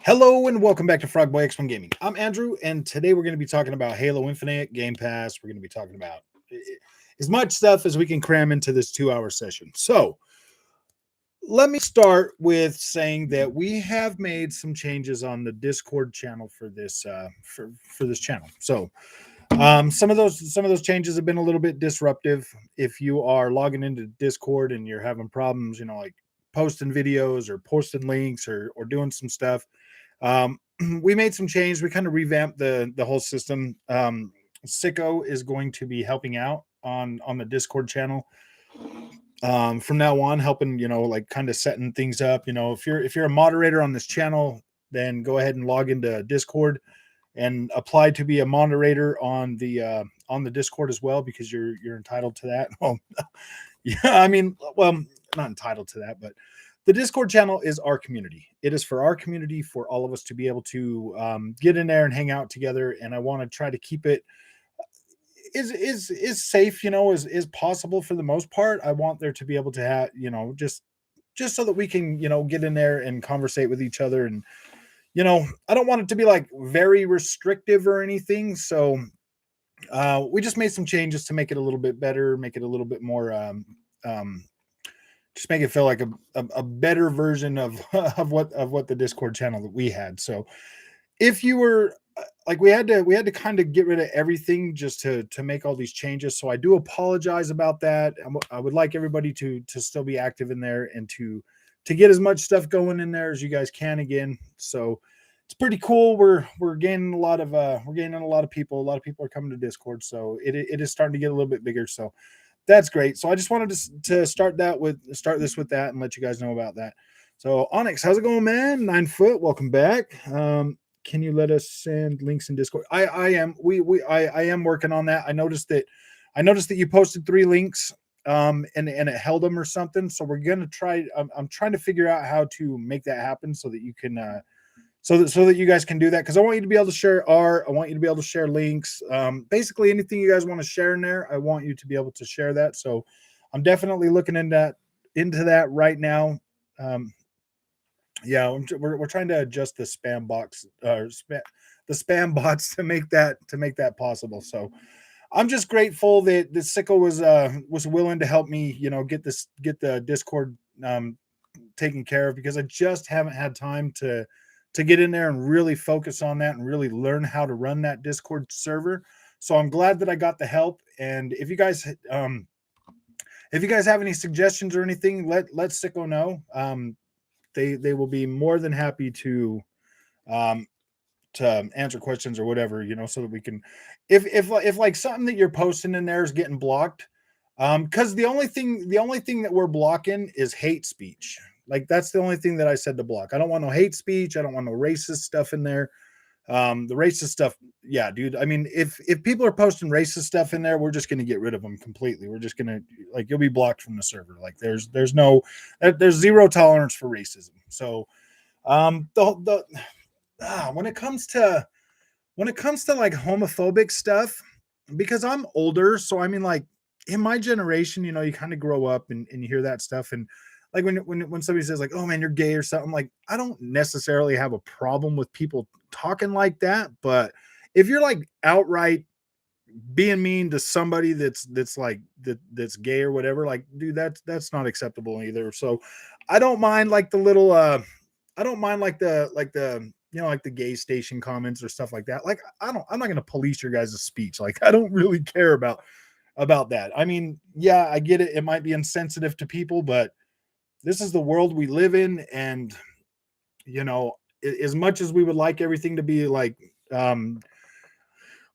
Hello and welcome back to Frogboy X1 Gaming. I'm Andrew, and today we're going to be talking about Halo Infinite, Gamepass. We're going to be talking about as much stuff as we can cram into this 2-hour session. So let me start with saying that we have made some changes on the Discord channel for this for this channel. So some of those changes have been a little bit disruptive. If you are logging into Discord and you're having problems, like posting videos or posting links or doing some stuff. We made some change. We kind of revamped the whole system. Sicko is going to be helping out on the Discord channel from now on, helping like kind of setting things up. If you're a moderator on this channel, then go ahead and log into Discord and apply to be a moderator on the Discord as well, because you're entitled to that. Well, yeah, not entitled to that, but the Discord channel is our community. It is for our community, for all of us to be able to get in there and hang out together. And I want to try to keep it is safe, is possible for the most part. I want there to be able to have, just so that we can, get in there and conversate with each other. And, I don't want it to be like very restrictive or anything. So we just made some changes to make it a little bit better, make it a little bit more just make it feel like a better version of what the Discord channel that we had. So if you were like, we had to kind of get rid of everything just to make all these changes. So I do apologize about that. I would like everybody to still be active in there and to get as much stuff going in there as you guys can again. So it's pretty cool. We're gaining a lot of people. A lot of people are coming to Discord. So it is starting to get a little bit bigger. So that's great. So I just wanted to start this with that and let you guys know about that. So Onyx, how's it going, man? 9 foot, welcome back. Can you let us send links in Discord? I am working on that. I noticed that you posted 3 links and it held them or something. So we're gonna try. I'm trying to figure out how to make that happen so that you can so that you guys can do that, because I want you to be able to share art. I want you to be able to share links. Basically anything you guys want to share in there, I want you to be able to share that. So I'm definitely looking into that right now. Yeah, we're trying to adjust the spam box the spam bots to make that possible. So I'm just grateful that the Sicko was willing to help me, get the Discord taken care of, because I just haven't had time to get in there and really focus on that and really learn how to run that Discord server. So I'm glad that I got the help. And if you guys have any suggestions or anything, let Sicko know. They will be more than happy to answer questions or whatever, so that we can, if like something that you're posting in there is getting blocked, because the only thing that we're blocking is hate speech. Like, that's the only thing that I said to block. I don't want no hate speech. I don't want no racist stuff in there. The racist stuff, yeah, dude. I mean, if people are posting racist stuff in there, we're just going to get rid of them completely. We're just going to, like, you'll be blocked from the server. Like, there's zero tolerance for racism. So, when it comes to like homophobic stuff, because I'm older, so I mean, like, in my generation, you kind of grow up and you hear that stuff. And like when somebody says like, oh man, you're gay or something, like, I don't necessarily have a problem with people talking like that. But if you're like outright being mean to somebody that's gay or whatever, like, dude, that's not acceptable either. So I don't mind like the little I don't mind like the like the gay station comments or stuff like that. Like, I'm not going to police your guys' speech. Like, I don't really care about that. I mean, yeah, I get it. It might be insensitive to people, but this is the world we live in. And, as much as we would like everything to be like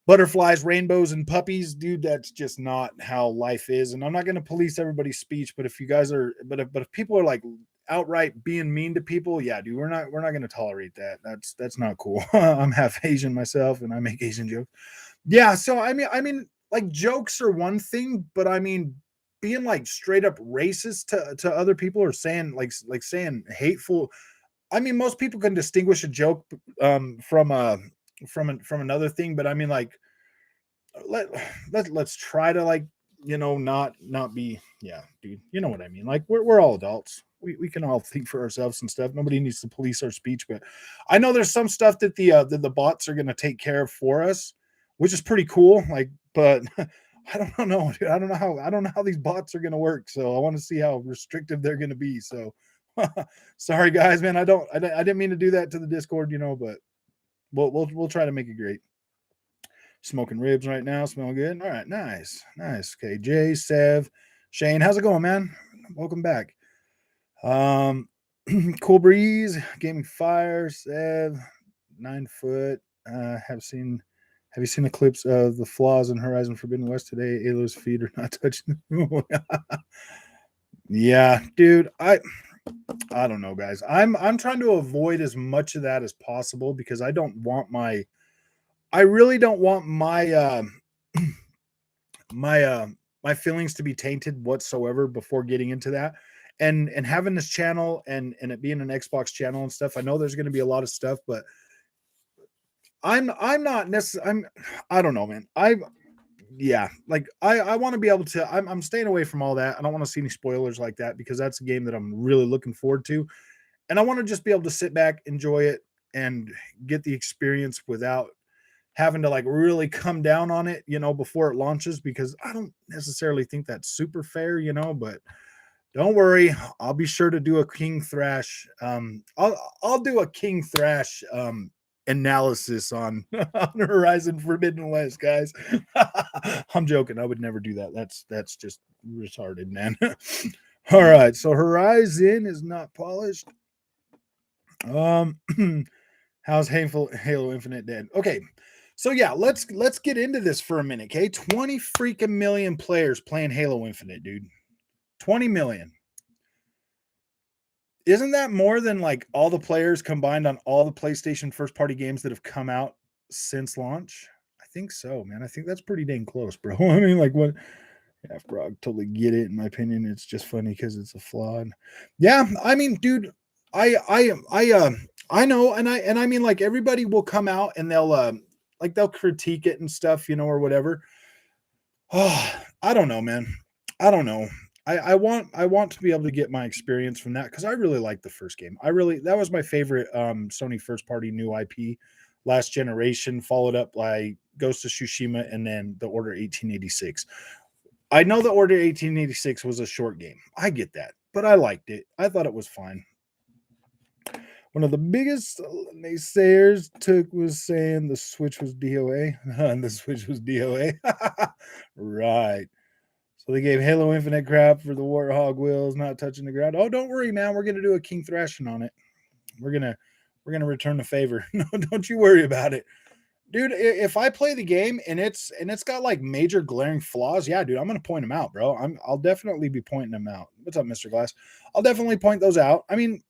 butterflies, rainbows, and puppies, dude, that's just not how life is. And I'm not going to police everybody's speech, but if you guys are, but if people are like outright being mean to people, yeah, dude, we're not going to tolerate that. That's not cool. I'm half Asian myself and I make Asian jokes. Yeah. So, I mean, like, jokes are one thing, but I mean, being like straight up racist to other people, or saying saying hateful. I mean, most people can distinguish a joke from another thing, but I mean, like, let's try to, like, not be, yeah, dude, you know what I mean? Like, we're all adults. we can all think for ourselves and stuff. Nobody needs to police our speech, but I know there's some stuff that the bots are going to take care of for us, which is pretty cool. Like, but I don't know. Dude. I don't know how these bots are going to work. So I want to see how restrictive they're going to be. So sorry guys, man. I didn't mean to do that to the Discord, but we'll try to make it great. Smoking ribs right now, smell good. All right, nice. Okay, Jay, Sev, Shane, how's it going, man? Welcome back. Cool Breeze, Gaming Fire, Sev, 9 foot. Have you seen the clips of the flaws in Horizon Forbidden West today? Alo's feet are not touching. Yeah, dude. I don't know, guys. I'm trying to avoid as much of that as possible because I really don't want my my feelings to be tainted whatsoever before getting into that. And having this channel and it being an Xbox channel and stuff, I know there's going to be a lot of stuff, but I'm not necessarily. I don't know, man. I want to be able to. I'm staying away from all that. I don't want to see any spoilers like that because that's a game that I'm really looking forward to, and I want to just be able to sit back, enjoy it, and get the experience without having to like really come down on it, before it launches, because I don't necessarily think that's super fair, but don't worry, I'll be sure to do a King Thrash. I'll do a King Thrash analysis on Horizon Forbidden West, guys. I'm joking. I would never do that. That's just retarded, man. All right, so Horizon is not polished. How's Halo Infinite dead? Okay. So yeah, let's get into this for a minute, okay? 20 freaking million players playing Halo Infinite, dude. 20 million. Isn't that more than like all the players combined on all the PlayStation first-party games that have come out since launch? I think so, man. I think that's pretty dang close, bro. I mean, like what? Yeah, bro, I totally get it. In my opinion, it's just funny because it's a flawed. Yeah, I mean, dude, I know, and I mean, like everybody will come out and they'll critique it and stuff, or whatever. Oh, I don't know, man. I don't know. I want to be able to get my experience from that because I really like the first game. That was my favorite Sony first party new IP last generation, followed up by Ghost of Tsushima and then The Order 1886. I know The Order 1886 was a short game. I get that, but I liked it. I thought it was fine. One of the biggest naysayers was saying the Switch was DOA. And the Switch was DOA. Right. So they gave Halo Infinite crap for the Warthog wheels not touching the ground. Oh, don't worry, man. We're gonna do a King Thrashing on it. We're gonna return the favor. No, don't you worry about it. Dude, if I play the game and it's got like major glaring flaws, yeah, dude, I'm gonna point them out, bro. I'll definitely be pointing them out. What's up, Mr. Glass? I'll definitely point those out. I mean,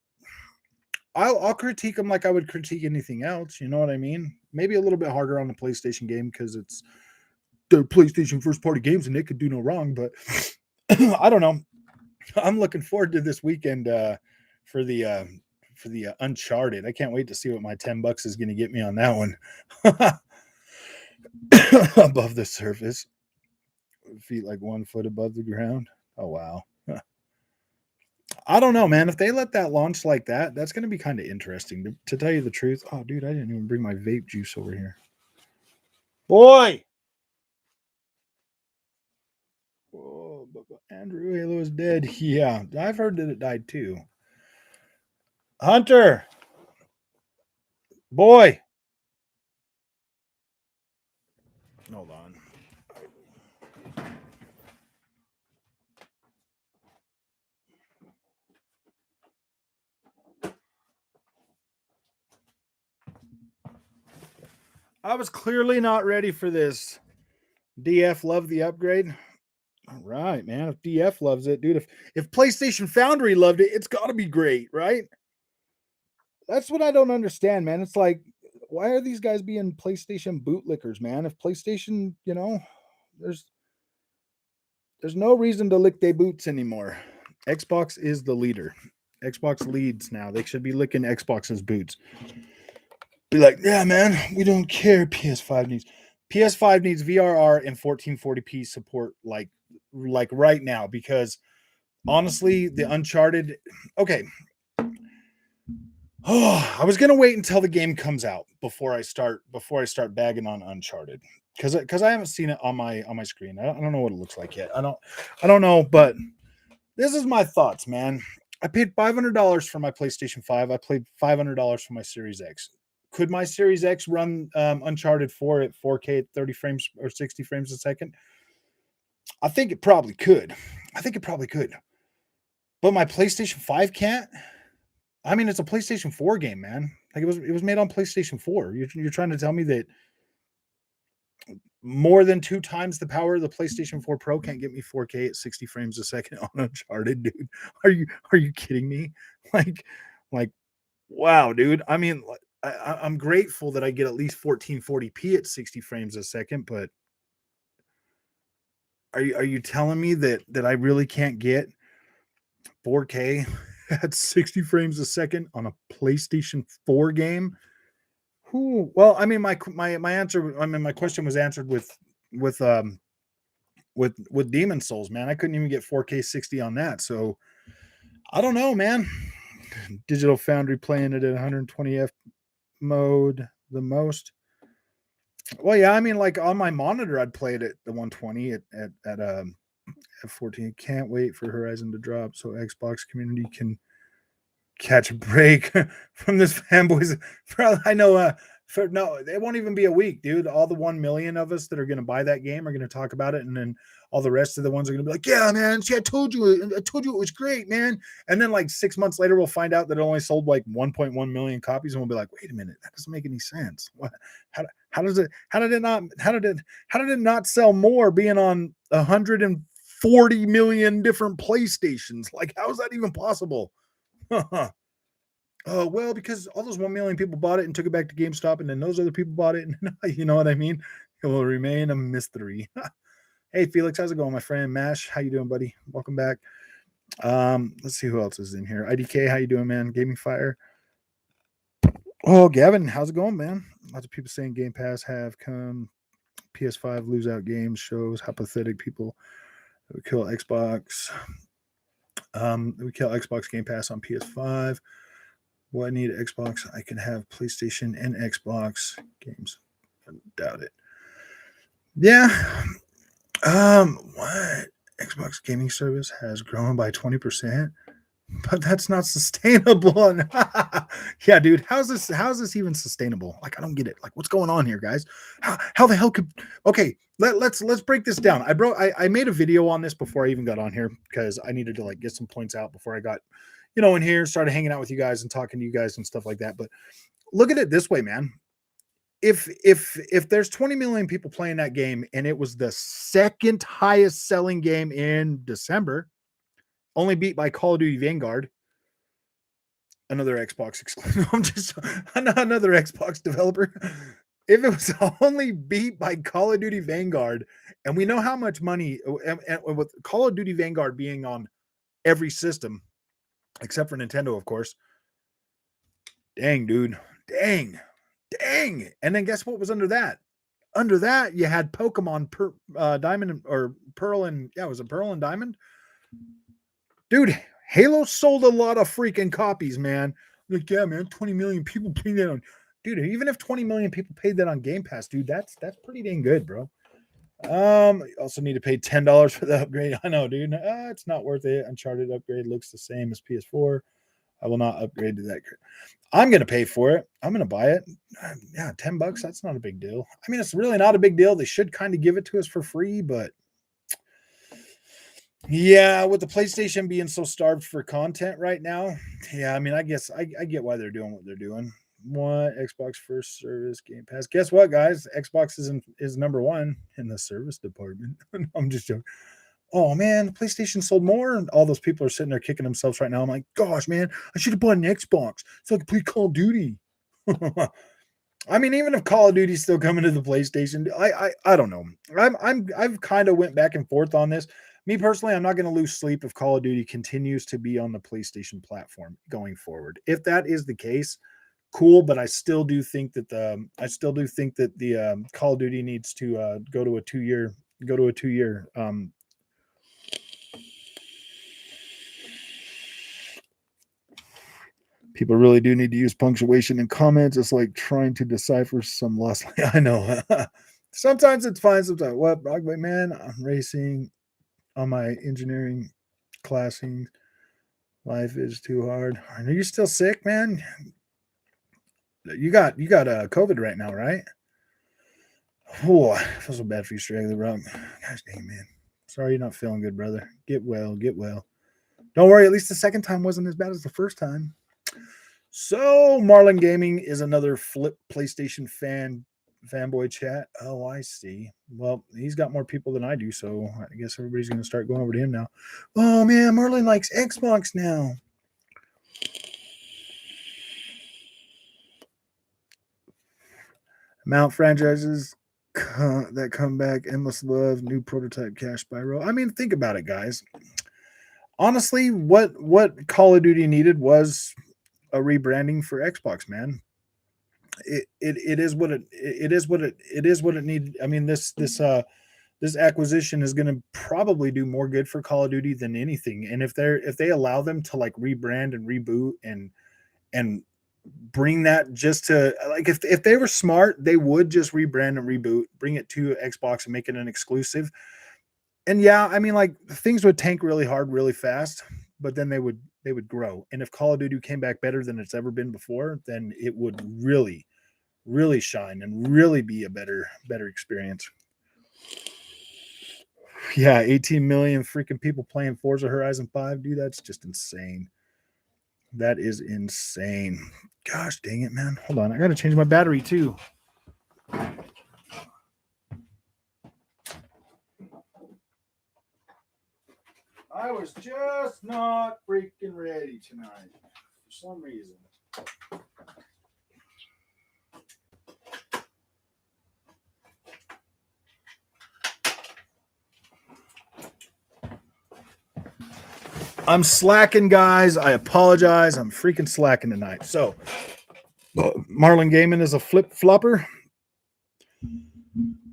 I'll critique them like I would critique anything else. You know what I mean? Maybe a little bit harder on the PlayStation game because it's the PlayStation first party games and it could do no wrong. But I don't know. I'm looking forward to this weekend for the Uncharted. I can't wait to see what my $10 is going to get me on that one. Above the surface, feet like 1 foot above the ground. Oh wow. I don't know, man. If they let that launch like that, that's going to be kind of interesting. To tell you the truth. Oh, dude, I didn't even bring my vape juice over here. Boy. Oh, Andrew Halo is dead. Yeah, I've heard that it died too. Hunter. Boy. Hold on. I was clearly not ready for this. DF love the upgrade. All right, man. If DF loves it, dude, if PlayStation Foundry loved it, it's got to be great, right? That's what I don't understand, man. It's like, why are these guys being PlayStation bootlickers, man? If PlayStation, there's no reason to lick their boots anymore. Xbox is the leader. Xbox leads now. They should be licking Xbox's boots. Be like, yeah, man, we don't care. PS5 needs VRR and 1440p support like right now because honestly, the Uncharted. Okay. Oh, I was gonna wait until the game comes out before I start bagging on Uncharted because I haven't seen it on my screen. I don't know what it looks like yet. I don't know, but this is my thoughts, man. I paid $500 for my PlayStation 5. I paid $500 for my Series X. Could my Series X run Uncharted 4 at 4K at 30 frames or 60 frames a second? I think it probably could. I think it probably could. But my PlayStation 5 can't. I mean, it's a PlayStation 4 game, man. Like it was made on PlayStation 4. You're trying to tell me that more than 2 times the power of the PlayStation 4 Pro can't get me 4K at 60 frames a second on Uncharted, dude. Are you kidding me? Like like wow, dude. I mean, I'm grateful that I get at least 1440p at 60 frames a second, but are you telling me that I really can't get 4K at 60 frames a second on a PlayStation 4 game? Who? Well, I mean, my answer. I mean, my question was answered with with Demon Souls, man. I couldn't even get 4K 60 on that. So I don't know, man. Digital Foundry playing it at 120F mode the most. Well, yeah, I mean, like on my monitor, I'd play it at the 120 at 14. Can't wait for Horizon to drop so Xbox community can catch a break from this fanboys. I know. No, it won't even be a week, dude. All the 1 million of us that are going to buy that game are going to talk about it, and then all the rest of the ones are going to be like, "Yeah, man, see, I told you it was great, man." And then like 6 months later, we'll find out that it only sold like 1.1 million copies, and we'll be like, "Wait a minute, that doesn't make any sense. What? How did it not sell more being on 140 million different PlayStations? Like, how is that even possible?" Oh, well, because all those 1 million people bought it and took it back to GameStop, and then those other people bought it, and you know what I mean? It will remain a mystery. Hey, Felix, how's it going, my friend? Mash, how you doing, buddy? Welcome back. Let's see who else is in here. IDK, how you doing, man? Gaming Fire. Oh, Gavin, how's it going, man? Lots of people saying Game Pass have come. PS5 lose out games shows how pathetic people would kill Xbox. We kill Xbox Game Pass on PS5. Well, I need Xbox. I can have PlayStation and Xbox games. I doubt it. Yeah. What? Xbox gaming service has grown by 20%, but that's not sustainable. Yeah, dude, how's this even sustainable? Like, I don't get it. Like, what's going on here, guys? How the hell could okay, let's break this down. I made a video on this before I even got on here because I needed to like get some points out before I got in here, started hanging out with you guys and talking to you guys and stuff like that. But look at it this way, man. If there's 20 million people playing that game and it was the second highest selling game in December, only beat by Call of Duty Vanguard, another Xbox exclusive. I'm just another Xbox developer. If it was only beat by Call of Duty Vanguard, and we know how much money, and with Call of Duty Vanguard being on every system except for Nintendo, of course. Dang, dude. Dang. And then guess what was under that? Under that, you had Pokemon Diamond or Pearl and was it Pearl and Diamond? Dude, Halo sold a lot of freaking copies, man. Like, yeah, man, 20 million people playing that on. Dude, even if 20 million people paid that on Game Pass, dude, that's pretty dang good, bro. You also need to pay $10 for the upgrade. I know, dude. It's not worth it. Uncharted upgrade looks the same as PS4. I will not upgrade to that. I'm going to pay for it. I'm going to buy it. Yeah, $10. That's not a big deal. I mean, it's really not a big deal. They should kind of give it to us for free, but yeah, with the PlayStation being so starved for content right now, yeah, I mean, I guess I get why they're doing what they're doing. What Xbox first service Game Pass? Guess what, guys? Xbox is number one in the service department. I'm just joking. Oh man, the PlayStation sold more, and all those people are sitting there kicking themselves right now. I'm like, gosh, man, I should have bought an Xbox so I could play Call of Duty. I mean, even if Call of Duty's still coming to the PlayStation, I don't know. I've kind of went back and forth on this. Me personally, I'm not going to lose sleep if Call of Duty continues to be on the PlayStation platform going forward. If that is the case, cool. But I still do think that the Call of Duty needs to go to a 2 year People really do need to use punctuation in comments. It's like trying to decipher some lost. I know. Sometimes it's fine. Sometimes what? Broadway man, I'm racing on my engineering classing. Life is too hard. Are you still sick, man? You got COVID right now, right? Oh, I feel so bad for you, Straggler Rock. Gosh dang, man. Sorry you're not feeling good, brother. Get well, get well. Don't worry, at least the second time wasn't as bad as the first time. So Marlin Gaming is another flip PlayStation fanboy chat. Oh, I see. Well, he's got more people than I do, so I guess everybody's going to start going over to him now. Oh man, Marlin likes Xbox now. Mount franchises that come back, endless love, new prototype cash spiral. I mean, think about it, guys. Honestly, what Call of Duty needed was a rebranding for Xbox, man. It is what it needed. I mean, this acquisition is going to probably do more good for Call of Duty than anything. And if they allow them to like rebrand and reboot and bring that just to like if they were smart, they would just rebrand and reboot, bring it to Xbox and make it an exclusive. And yeah, I mean like things would tank really hard, really fast, but then they would grow. And if Call of Duty came back better than it's ever been before, then it would really shine and really be a better experience. Yeah, 18 million freaking people playing Forza Horizon 5, dude, that's just insane. That is insane. Gosh dang it, man. Hold on, I gotta change my battery too. I was just not freaking ready tonight for some reason. I'm slacking, guys. I apologize. I'm freaking slacking tonight. So, Marlin Gaming is a flip flopper.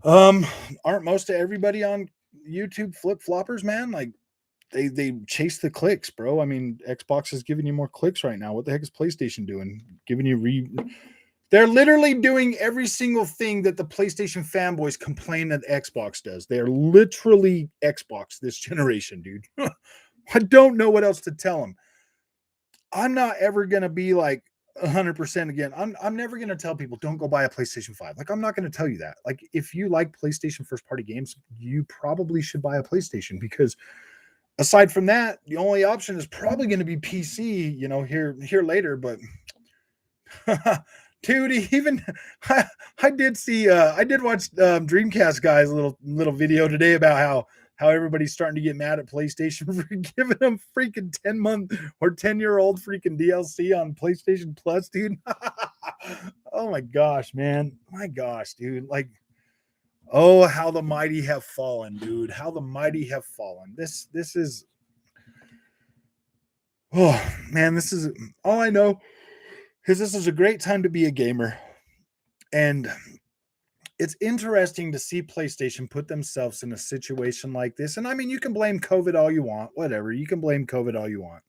Aren't most of everybody on YouTube flip floppers, man? Like they chase the clicks, bro. I mean, Xbox is giving you more clicks right now. What the heck is PlayStation doing? Giving you They're literally doing every single thing that the PlayStation fanboys complain that Xbox does. They are literally Xbox this generation, dude. I don't know what else to tell them. I'm not ever going to be like 100% again. I'm never going to tell people don't go buy a PlayStation 5. Like I'm not going to tell you that. Like if you like PlayStation first party games, you probably should buy a PlayStation because aside from that, the only option is probably going to be PC, you know, here later, but dude, even I did see I did watch Dreamcast guys little video today about how everybody's starting to get mad at PlayStation for giving them freaking 10-month or 10-year-old freaking DLC on PlayStation Plus, dude. Oh my gosh, man. My gosh, dude. Like, oh, how the mighty have fallen, dude. How the mighty have fallen. This is oh man, this is all I know is this is a great time to be a gamer. And it's interesting to see PlayStation put themselves in a situation like this. And I mean, you can blame COVID all you want, whatever. You can blame COVID all you want.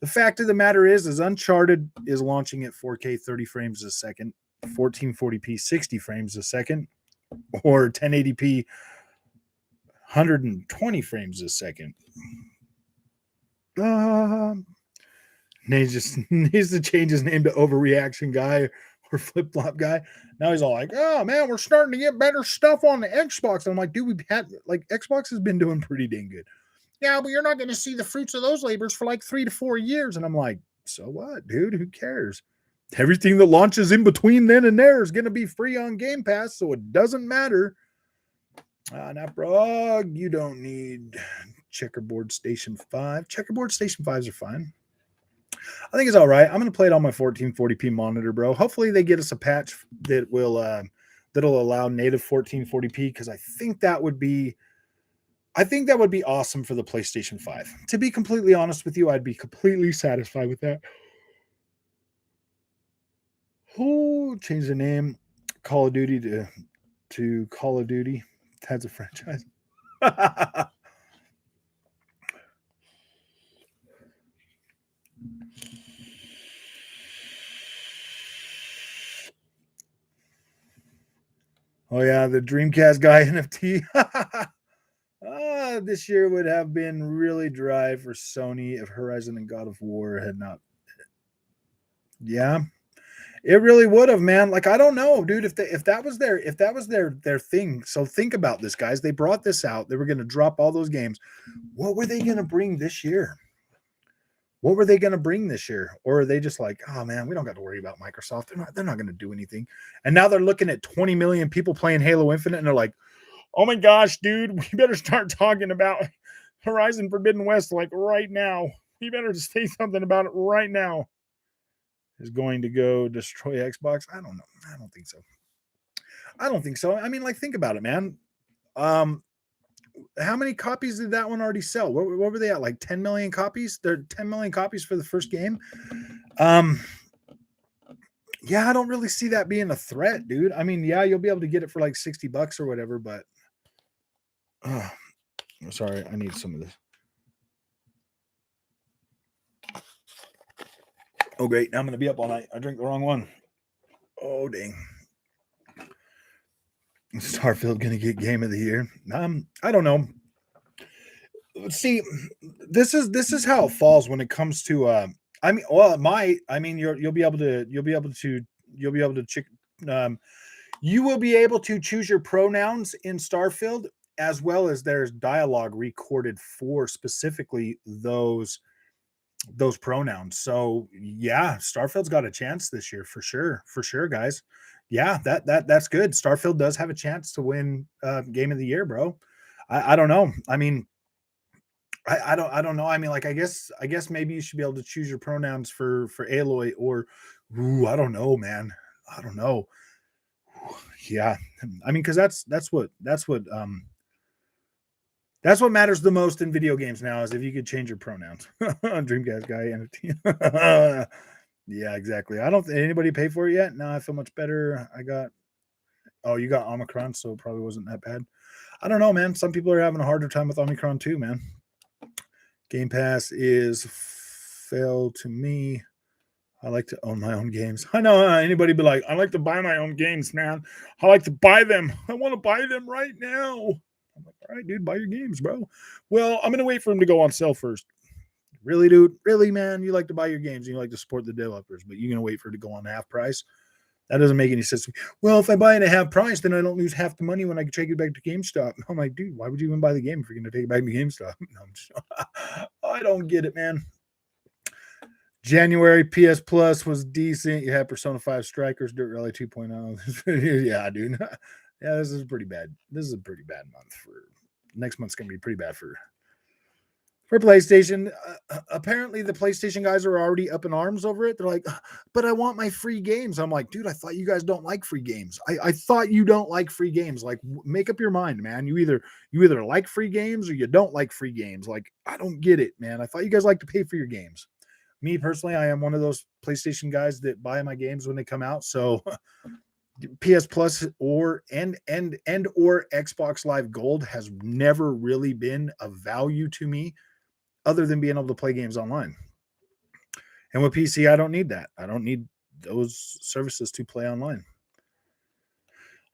The fact of the matter is Uncharted is launching at 4K 30 frames a second, 1440p 60 frames a second, or 1080p 120 frames a second. He just needs to change his name to Overreaction Guy or Flip Flop Guy. Now he's all like, "Oh man, we're starting to get better stuff on the Xbox." And I'm like, "Dude, we've had like Xbox has been doing pretty dang good." Yeah, but you're not going to see the fruits of those labors for like 3 to 4 years. And I'm like, "So what, dude? Who cares? Everything that launches in between then and there is going to be free on Game Pass, so it doesn't matter." Now, bro, you don't need Checkerboard Station 5. Checkerboard Station 5s are fine. I think it's all right. I'm going to play it on my 1440p monitor, bro. Hopefully they get us a patch that will that'll allow native 1440p because I think that would be awesome for the PlayStation 5. To be completely honest with you, I'd be completely satisfied with that. Who changed the name Call of Duty to Call of Duty? That's a franchise. Oh yeah, the Dreamcast guy NFT. This year would have been really dry for Sony if Horizon and God of War had not. Yeah, it really would have, man. Like I don't know, dude. If that was their thing. So think about this, guys. They brought this out. They were going to drop all those games. What were they going to bring this year? What were they going to bring this year? Or are they just like, oh man, we don't got to worry about Microsoft. They're not going to do anything. And now they're looking at 20 million people playing Halo Infinite, and they're like, oh my gosh, dude, we better start talking about Horizon Forbidden West like right now. We better say something about it right now. Is going to go destroy Xbox? I don't know. I don't think so. I don't think so. I mean, like, think about it, man. How many copies did that one already sell? What were they at? Like 10 million copies? They're 10 million copies for the first game. Yeah, I don't really see that being a threat, dude. I mean, yeah, you'll be able to get it for like $60 or whatever, but sorry, I need some of this. Oh, great. Now I'm going to be up all night. I drank the wrong one. Oh, dang. Starfield going to get game of the year? I don't know. See, this is how it falls when it comes to I mean, well, it might. I mean, you'll be able to you will be able to choose your pronouns in Starfield, as well as there's dialogue recorded for specifically those pronouns. So yeah, Starfield's got a chance this year for sure, guys. Yeah, that's good. Starfield does have a chance to win game of the year, bro. I don't know. I mean, I don't know. I mean, like I guess maybe you should be able to choose your pronouns for Aloy or I don't know, man. I don't know. Yeah. I mean, because that's what matters the most in video games now is if you could change your pronouns. Dreamcast guy. Yeah, exactly. I don't think anybody pay for it yet. No, I feel much better. You got Omicron, so it probably wasn't that bad. I don't know, man. Some people are having a harder time with Omicron too, man. Game Pass is fail to me. I like to own my own games. I know anybody be like, I like to buy my own games, man. I like to buy them. I want to buy them right now. I'm like, all right, dude, buy your games, bro. Well, I'm going to wait for them to go on sale first. Really, dude? Really, man? You like to buy your games and you like to support the developers, but you're going to wait for it to go on half price? That doesn't make any sense. Well, if I buy it at half price, then I don't lose half the money when I can take it back to GameStop. I'm like, dude, why would you even buy the game if you're going to take it back to GameStop? No, I don't get it, man. January PS Plus was decent. You had Persona 5 Strikers, Dirt Rally 2.0. Yeah, dude. Yeah, this is pretty bad. This is a pretty bad month. Next month's going to be pretty bad for PlayStation. Apparently, the PlayStation guys are already up in arms over it. They're like, but I want my free games. I'm like, dude, I thought you guys don't like free games. I thought you don't like free games. Like, make up your mind, man. You either like free games or you don't like free games. Like, I don't get it, man. I thought you guys like to pay for your games. Me personally, I am one of those PlayStation guys that buy my games when they come out. So PS Plus or Xbox Live Gold has never really been of value to me other than being able to play games online. And with PC, I don't need that. I don't need those services to play online.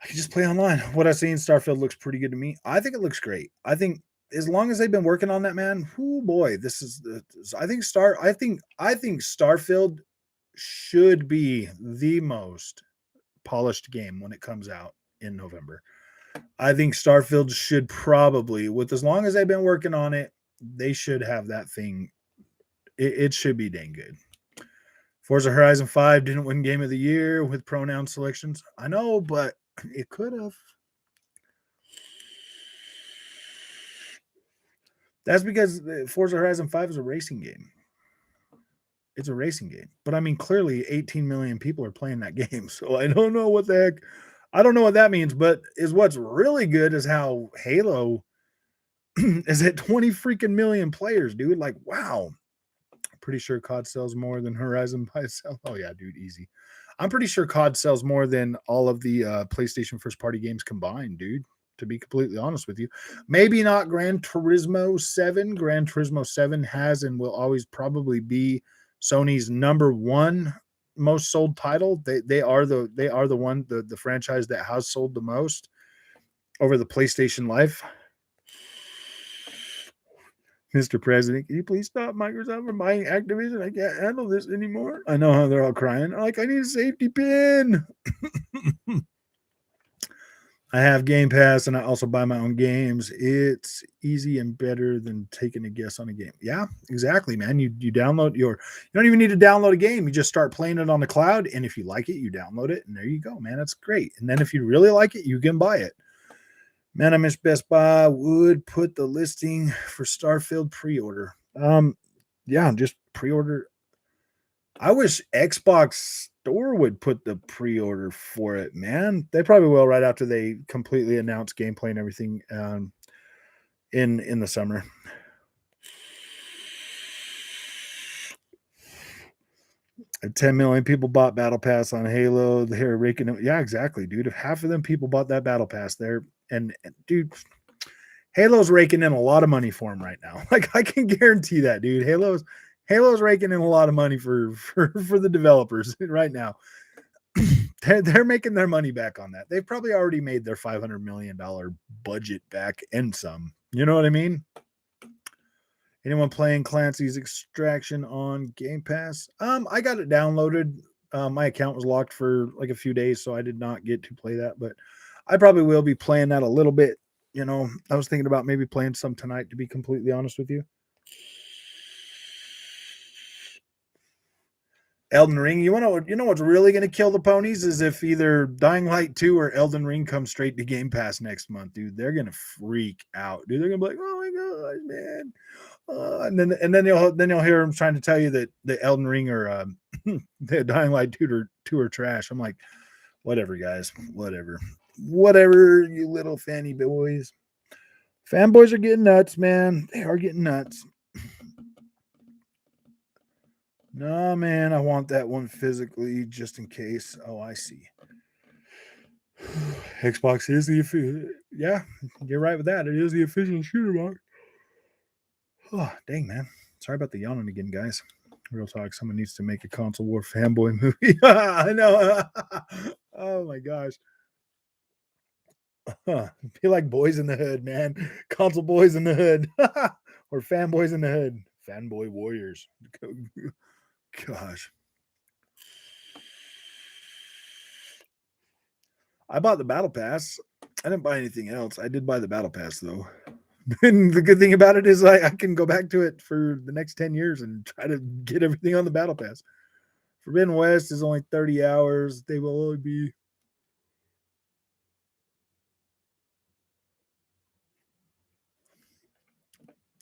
I can just play online. What I've seen, Starfield looks pretty good to me. I think it looks great. I think as long as they've been working on that, man, oh boy, I think Starfield should be the most polished game when it comes out in November. I think Starfield should probably, with as long as they've been working on it, they should have that thing. It should be dang good. Forza Horizon 5 didn't win Game of the Year with pronoun selections. I know, but it could have. That's because Forza Horizon 5 is a racing game. It's a racing game. But I mean, clearly 18 million people are playing that game. So I don't know what the heck. I don't know what that means, but what's really good is how Halo is at 20 freaking million players, dude. Like, wow. I'm pretty sure COD sells more than Horizon by itself. Oh, yeah, dude, easy. I'm pretty sure COD sells more than all of the PlayStation first-party games combined, dude. To be completely honest with you. Maybe not Gran Turismo 7. Gran Turismo 7 has and will always probably be Sony's number one most sold title. They are the one, the franchise that has sold the most over the PlayStation Life. Mr. President, can you please stop Microsoft from buying Activision? I can't handle this anymore. I know how they're all crying. Like, I need a safety pin. I have Game Pass and I also buy my own games. It's easy and better than taking a guess on a game. Yeah, exactly, man. You download you don't even need to download a game. You just start playing it on the cloud. And if you like it, you download it. And there you go, man. That's great. And then if you really like it, you can buy it. Man, I miss Best Buy would put the listing for Starfield pre-order. Yeah, just pre-order. I wish Xbox Store would put the pre-order for it, man. They probably will right after they completely announce gameplay and everything in the summer. And 10 million people bought Battle Pass on Halo. They're raking it. Yeah, exactly, dude. If half of them people bought that Battle Pass, and dude, Halo's raking in a lot of money for them right now. Like, I can guarantee that, dude. Halo's raking in a lot of money for the developers right now. They're making their money back on that. They've probably already made their $500 million budget back and some. You know what I mean? Anyone playing Clancy's Extraction on Game Pass? I got it downloaded. My account was locked for like a few days, so I did not get to play that, but I probably will be playing that a little bit. You know, I was thinking about maybe playing some tonight, to be completely honest with you. Elden Ring. You know what's really going to kill the ponies is if either Dying Light 2 or Elden Ring come straight to Game Pass next month, dude. They're going to freak out, dude. They're going to be like, "Oh my gosh, man." And then you'll hear them trying to tell you that the Elden Ring or the Dying Light 2 are trash. I'm like, whatever, guys. Whatever, you little fanny boys. Fanboys are getting nuts, man. They are getting nuts. No, man, I want that one physically just in case. Oh, I see. Xbox is the official. Yeah, you're right with that. It is the official shooter box. Oh, dang, man. Sorry about the yawning again, guys. Real talk. Someone needs to make a console war fanboy movie. I know. Oh, my gosh. Be like Boys in the Hood, man. Console Boys in the Hood. Or Fanboys in the Hood. Fanboy Warriors. Gosh. I bought the Battle Pass. I didn't buy anything else. I did buy the Battle Pass, though. And the good thing about it is I can go back to it for the next 10 years and try to get everything on the Battle Pass. Forbidden West is only 30 hours. They will only be...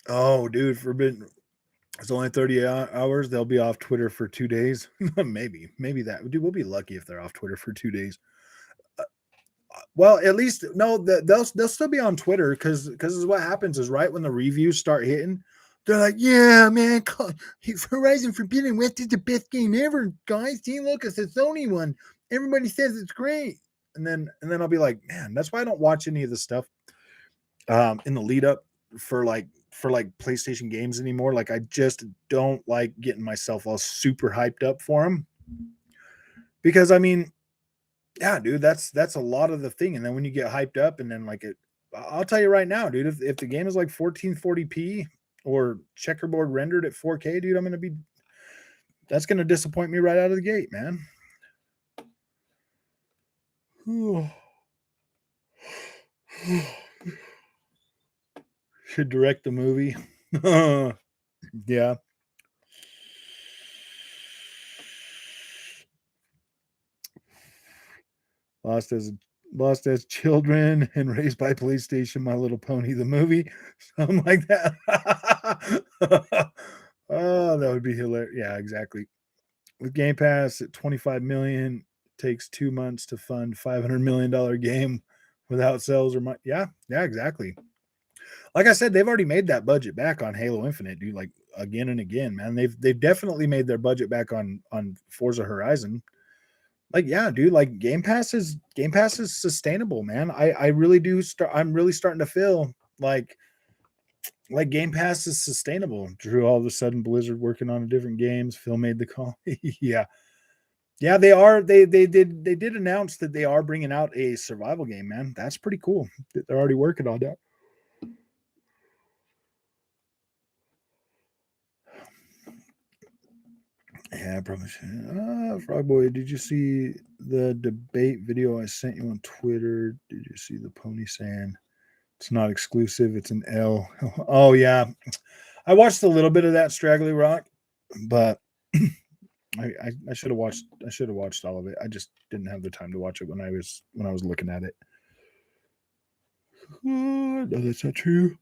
Oh, dude, Forbidden... It's only 30 hours. They'll be off Twitter for 2 days. maybe that. Dude, we'll be lucky if they're off Twitter for 2 days. Well, at least no, they'll still be on Twitter because what happens is right when the reviews start hitting, they're like, "Yeah, man, Horizon Forbidden West is the best game ever, guys. See, look, it's the Sony one. Everybody says it's great." And then I'll be like, "Man, that's why I don't watch any of the stuff in the lead up for PlayStation games anymore. Like, I just don't like getting myself all super hyped up for them because I mean." Yeah, dude, that's a lot of the thing. And then when you get hyped up and then I'll tell you right now, dude, if the game is like 1440p or checkerboard rendered at 4K, dude, that's going to disappoint me right out of the gate, man. Should direct the movie. Yeah. Lost as children and raised by police station, My Little Pony, the movie, something like that. Oh, that would be hilarious. Yeah, exactly. With Game Pass at 25 million, takes 2 months to fund $500 million game without sales or money. Yeah, exactly. Like I said, they've already made that budget back on Halo Infinite, dude. Like again and again, man. They've definitely made their budget back on Forza Horizon. Like, yeah, dude, like Game Pass is sustainable, man. I really do I'm really starting to feel like Game Pass is sustainable. Drew, all of a sudden Blizzard working on a different games. Phil made the call. Yeah. Yeah, they are. They did announce that they are bringing out a survival game, man. That's pretty cool. They're already working on that. Yeah, I probably should. Frog Boy, did you see the debate video I sent you on Twitter? Did you see the pony saying it's not exclusive? It's an L. Oh yeah, I watched a little bit of that Straggly Rock, but I should have watched. I should have watched all of it. I just didn't have the time to watch it when I was looking at it. No, that's not true.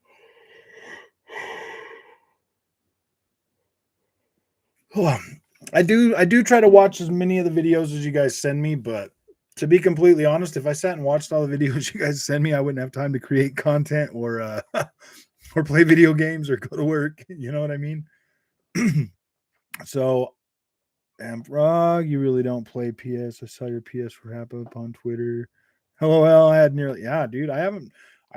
Oh, I do try to watch as many of the videos as you guys send me, but to be completely honest, if I sat and watched all the videos you guys send me, I wouldn't have time to create content or or play video games or go to work. You know what I mean? So, Frog, you really don't play PS. I saw your PS wrap up on Twitter. LOL, I had nearly dude. I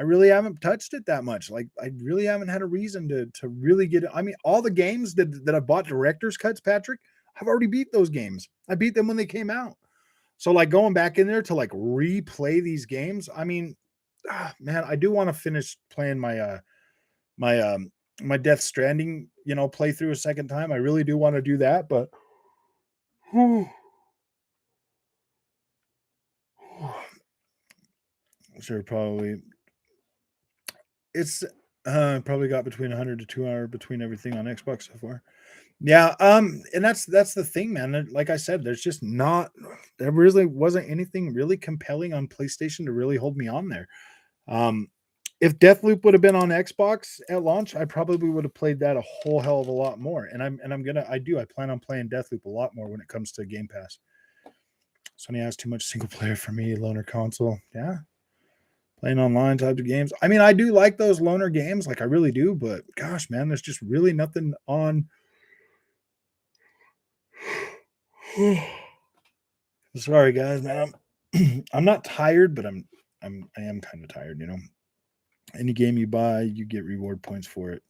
really haven't touched it that much. Like I really haven't had a reason to really get it. I mean, all the games that I bought director's cuts, Patrick, I've already beat those games. I beat them when they came out. So like going back in there to like replay these games, I mean, man, I do want to finish playing my my Death Stranding, playthrough a second time. I really do want to do that, but sure, probably it's probably got between 100 to 200 between everything on Xbox so far. Yeah, and that's the thing, man. Like I said, there really wasn't anything really compelling on PlayStation to really hold me on there. Um, if Deathloop would have been on Xbox at launch, I probably would have played that a whole hell of a lot more. And I plan on playing Deathloop a lot more when it comes to Game Pass. Sony has too much single player for me, loaner console. Yeah, playing online types of games. I mean, I do like those loaner games, like I really do, but gosh, man, there's just really nothing on. Sorry, guys, man. I'm not tired, but I am kind of tired. Any game you buy, you get reward points for it.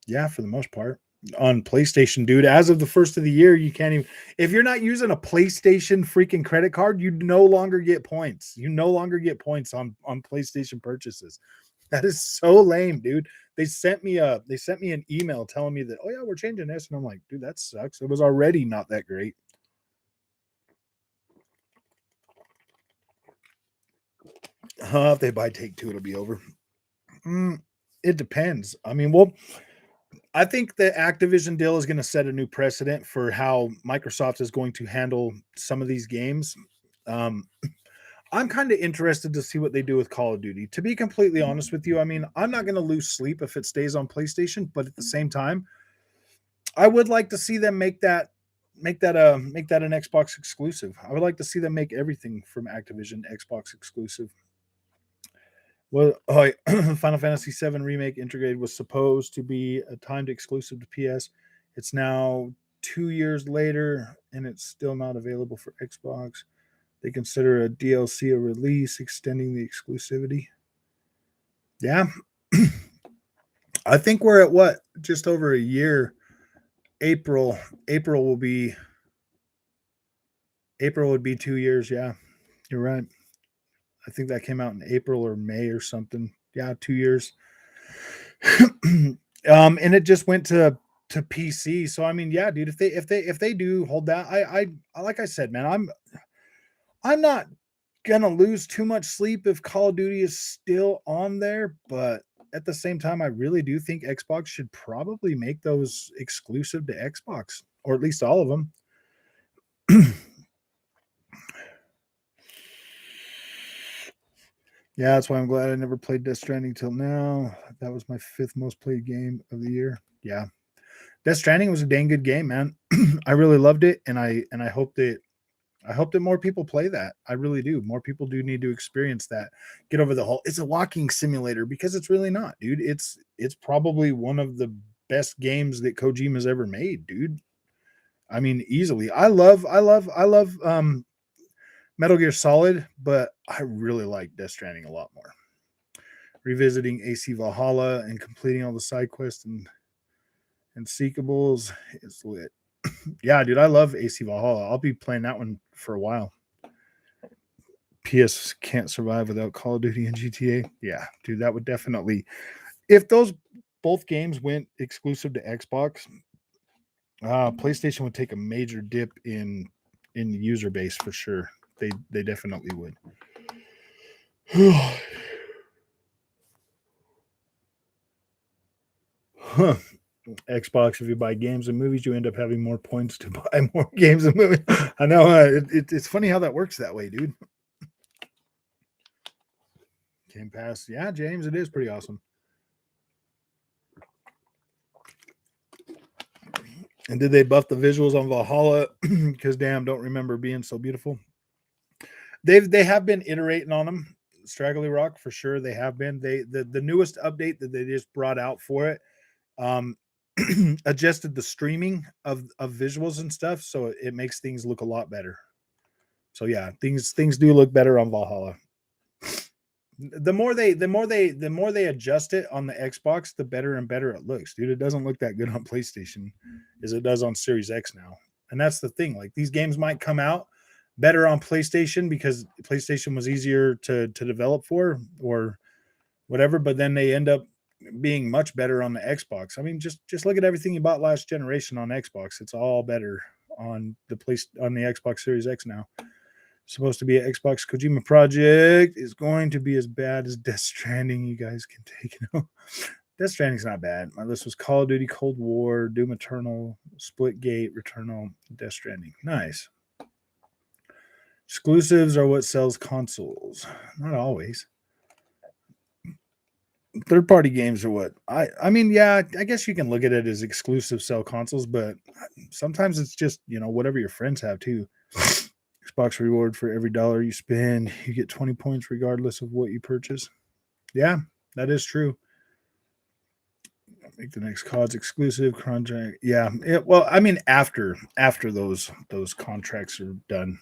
Yeah, for the most part. On PlayStation, dude, as of the first of the year, you can't even if you're not using a PlayStation freaking credit card, you no longer get points. You no longer get points on PlayStation purchases. That is so lame, dude. They sent me an email telling me that, oh yeah, we're changing this. And I'm like, dude, that sucks. It was already not that great. If they buy Take Two, it'll be over. It depends. I mean, well, I think the Activision deal is going to set a new precedent for how Microsoft is going to handle some of these games. Um, I'm kind of interested to see what they do with Call of Duty. To be completely honest with you, I mean, I'm not going to lose sleep if it stays on PlayStation, but at the same time, I would like to see them make that an Xbox exclusive. I would like to see them make everything from Activision Xbox exclusive. Well, Final Fantasy VII Remake Integrated was supposed to be a timed exclusive to PS. It's now 2 years later, and it's still not available for Xbox. They consider a DLC a release, extending the exclusivity. Yeah, I think we're at what just over a year. April, April will be April would be 2 years. Yeah, you're right. I think that came out in April or May or something. Yeah, 2 years. And it just went to PC. So I mean, yeah, dude, if they do hold that, I like I said, man, I'm not gonna lose too much sleep if Call of Duty is still on there, but at the same time, I really do think Xbox should probably make those exclusive to Xbox, or at least all of them. Yeah, that's why I'm glad I never played Death Stranding till now. That was my fifth most played game of the year. Yeah, Death Stranding was a dang good game, man. I really loved it, and I hope that more people play that. I really do. More people do need to experience that. Get over the whole it's a walking simulator because it's really not, dude. It's probably one of the best games that Kojima's ever made, dude. I mean, easily. I love Metal Gear Solid, but I really like Death Stranding a lot more. Revisiting AC Valhalla and completing all the side quests and seekables is lit. Yeah, dude, I love AC Valhalla. I'll be playing that one for a while. PS can't survive without Call of Duty and GTA. Yeah, dude, that would definitely, if those both games went exclusive to Xbox, PlayStation would take a major dip in the user base for sure. They definitely would. Huh. Xbox, if you buy games and movies, you end up having more points to buy more games and movies. I know. It's funny how that works that way, dude. Gamepass. Yeah, James, it is pretty awesome. And did they buff the visuals on Valhalla? Because damn, don't remember being so beautiful. They have been iterating on them. Straggly Rock for sure. They have been. The newest update that they just brought out for it adjusted the streaming of visuals and stuff, so it makes things look a lot better. So yeah, things do look better on Valhalla. The more they adjust it on the Xbox, the better and better it looks, dude. It doesn't look that good on PlayStation as it does on Series X now. And that's the thing. Like, these games might come out better on PlayStation because PlayStation was easier to develop for or whatever, but then they end up being much better on the Xbox. I mean, just look at everything you bought last generation on Xbox. It's all better on the Xbox Series X now. Supposed to be an Xbox Kojima project, is going to be as bad as Death Stranding. You guys can take it. Death Stranding's not bad. My list was Call of Duty, Cold War, Doom Eternal, Splitgate, Returnal, Death Stranding. Nice. Exclusives are what sells consoles. Not always. Third-party games are what I mean, yeah, I guess you can look at it as exclusive sell consoles, but sometimes it's just, whatever your friends have too. Xbox reward for every dollar you spend, you get 20 points regardless of what you purchase. Yeah, that is true. Make the next CODs exclusive contract. Yeah, well, I mean, after those contracts are done.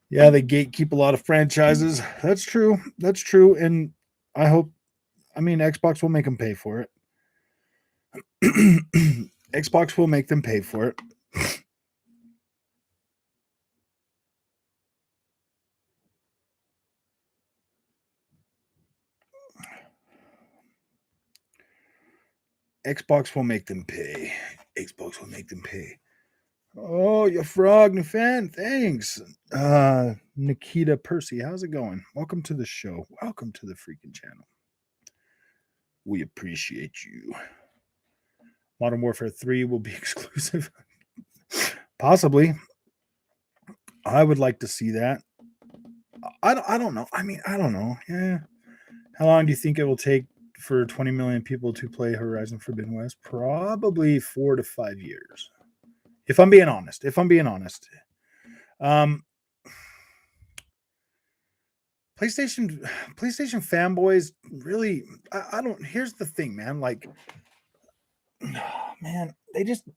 Yeah, they gatekeep a lot of franchises. That's true. And I hope, Xbox will make them pay for it. Xbox will make them pay for it. Xbox will make them pay. Xbox will make them pay. Oh, you frog, new fan. Thanks. Nikita Percy, how's it going? Welcome to the show. Welcome to the freaking channel. We appreciate you. Modern Warfare 3 will be exclusive. Possibly. I would like to see that. I don't know. I don't know. Yeah. How long do you think it will take for 20 million people to play Horizon Forbidden West? Probably 4 to 5 years. If I'm being honest. PlayStation fanboys really, I don't, here's the thing, man. Like, man,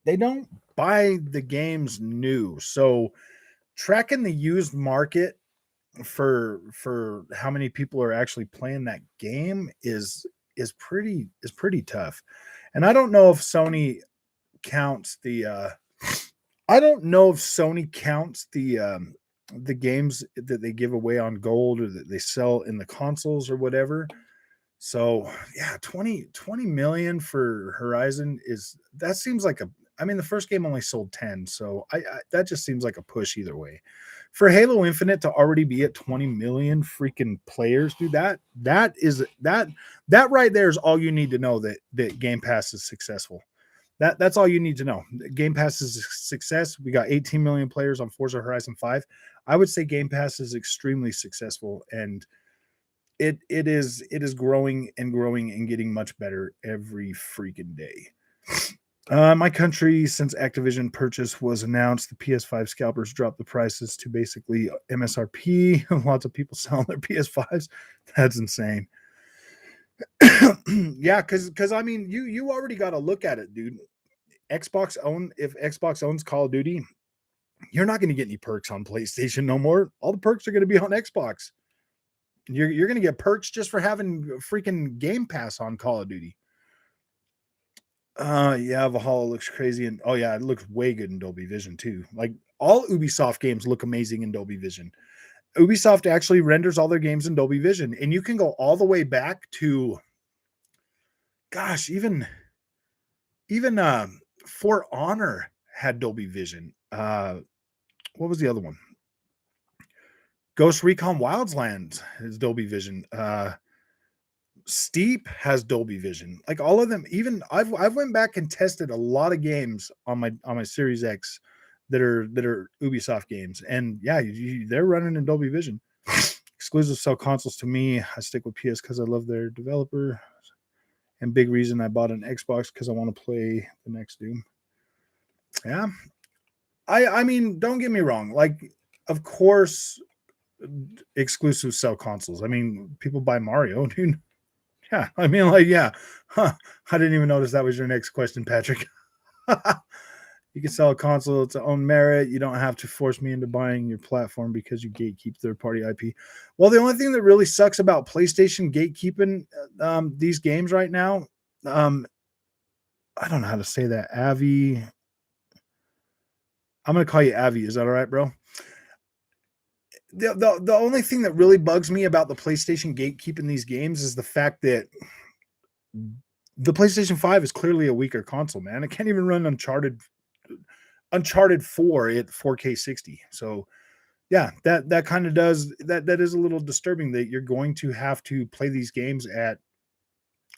they don't buy the games new. So tracking the used market for how many people are actually playing that game is pretty tough. And I don't know if Sony counts the games that they give away on gold or that they sell in the consoles or whatever. So yeah, 20 million for Horizon that seems like the first game only sold 10, so I that just seems like a push either way. For Halo Infinite to already be at 20 million freaking players, dude, that right there is all you need to know that Game Pass is successful. That's all you need to know. Game Pass is a success. We got 18 million players on Forza Horizon 5. I would say Game Pass is extremely successful, and it is growing and getting much better every freaking day. My country, since Activision purchase was announced, the PS5 scalpers dropped the prices to basically MSRP. Lots of people selling their PS5s. That's insane. Yeah, because you already got to look at it, dude. If Xbox owns Call of Duty, you're not going to get any perks on PlayStation no more. All the perks are going to be on Xbox. You're going to get perks just for having freaking Game Pass on Call of Duty. Yeah, Valhalla looks crazy, and oh yeah, it looks way good in Dolby Vision too. Like all Ubisoft games look amazing in Dolby Vision. Ubisoft actually renders all their games in Dolby Vision, and you can go all the way back to, gosh, even For Honor had Dolby Vision. What was the other one? Ghost Recon Wildlands has Dolby Vision. Steep has Dolby Vision. Like all of them, even I've went back and tested a lot of games on my Series X that are Ubisoft games, and yeah, they're running in Dolby Vision. Exclusives sell consoles to me. I stick with PS because I love their developer, and big reason I bought an Xbox because I want to play the next Doom. Yeah, I mean, don't get me wrong. Like, of course, exclusives sell consoles. I mean, people buy Mario, dude. Yeah, I mean, like, yeah. Huh. I didn't even notice that was your next question, Patrick. You can sell a console its own merit. You don't have to force me into buying your platform because you gatekeep third-party IP. Well, the only thing that really sucks about PlayStation gatekeeping these games right now, I don't know how to say that. Avi. I'm going to call you Avi. Is that all right, bro? The only thing that really bugs me about the PlayStation gatekeeping these games is the fact that the PlayStation 5 is clearly a weaker console, man. It can't even run Uncharted 4 at 4K 60. So yeah, that kind of does that is a little disturbing that you're going to have to play these games at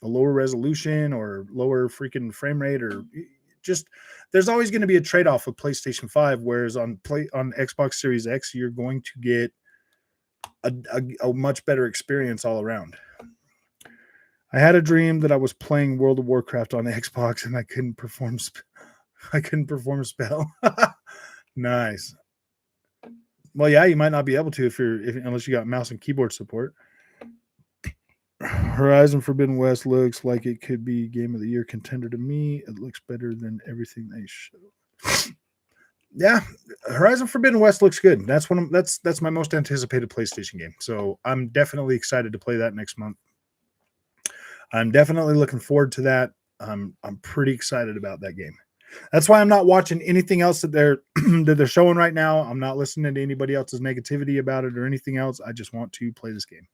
a lower resolution or lower freaking frame rate, or just there's always going to be a trade-off with PlayStation 5, whereas on Xbox Series X you're going to get a much better experience all around. I had a dream that I was playing World of Warcraft on Xbox and I couldn't perform a spell. Nice. Well, yeah, you might not be able to unless you got mouse and keyboard support. Horizon Forbidden West looks like it could be Game of the Year contender to me. It looks better than everything they show. Yeah, Horizon Forbidden West looks good. That's that's my most anticipated PlayStation game. So I'm definitely excited to play that next month. I'm definitely looking forward to that. I'm pretty excited about that game. That's why I'm not watching anything else that they're showing right now. I'm not listening to anybody else's negativity about it or anything else. I just want to play this game.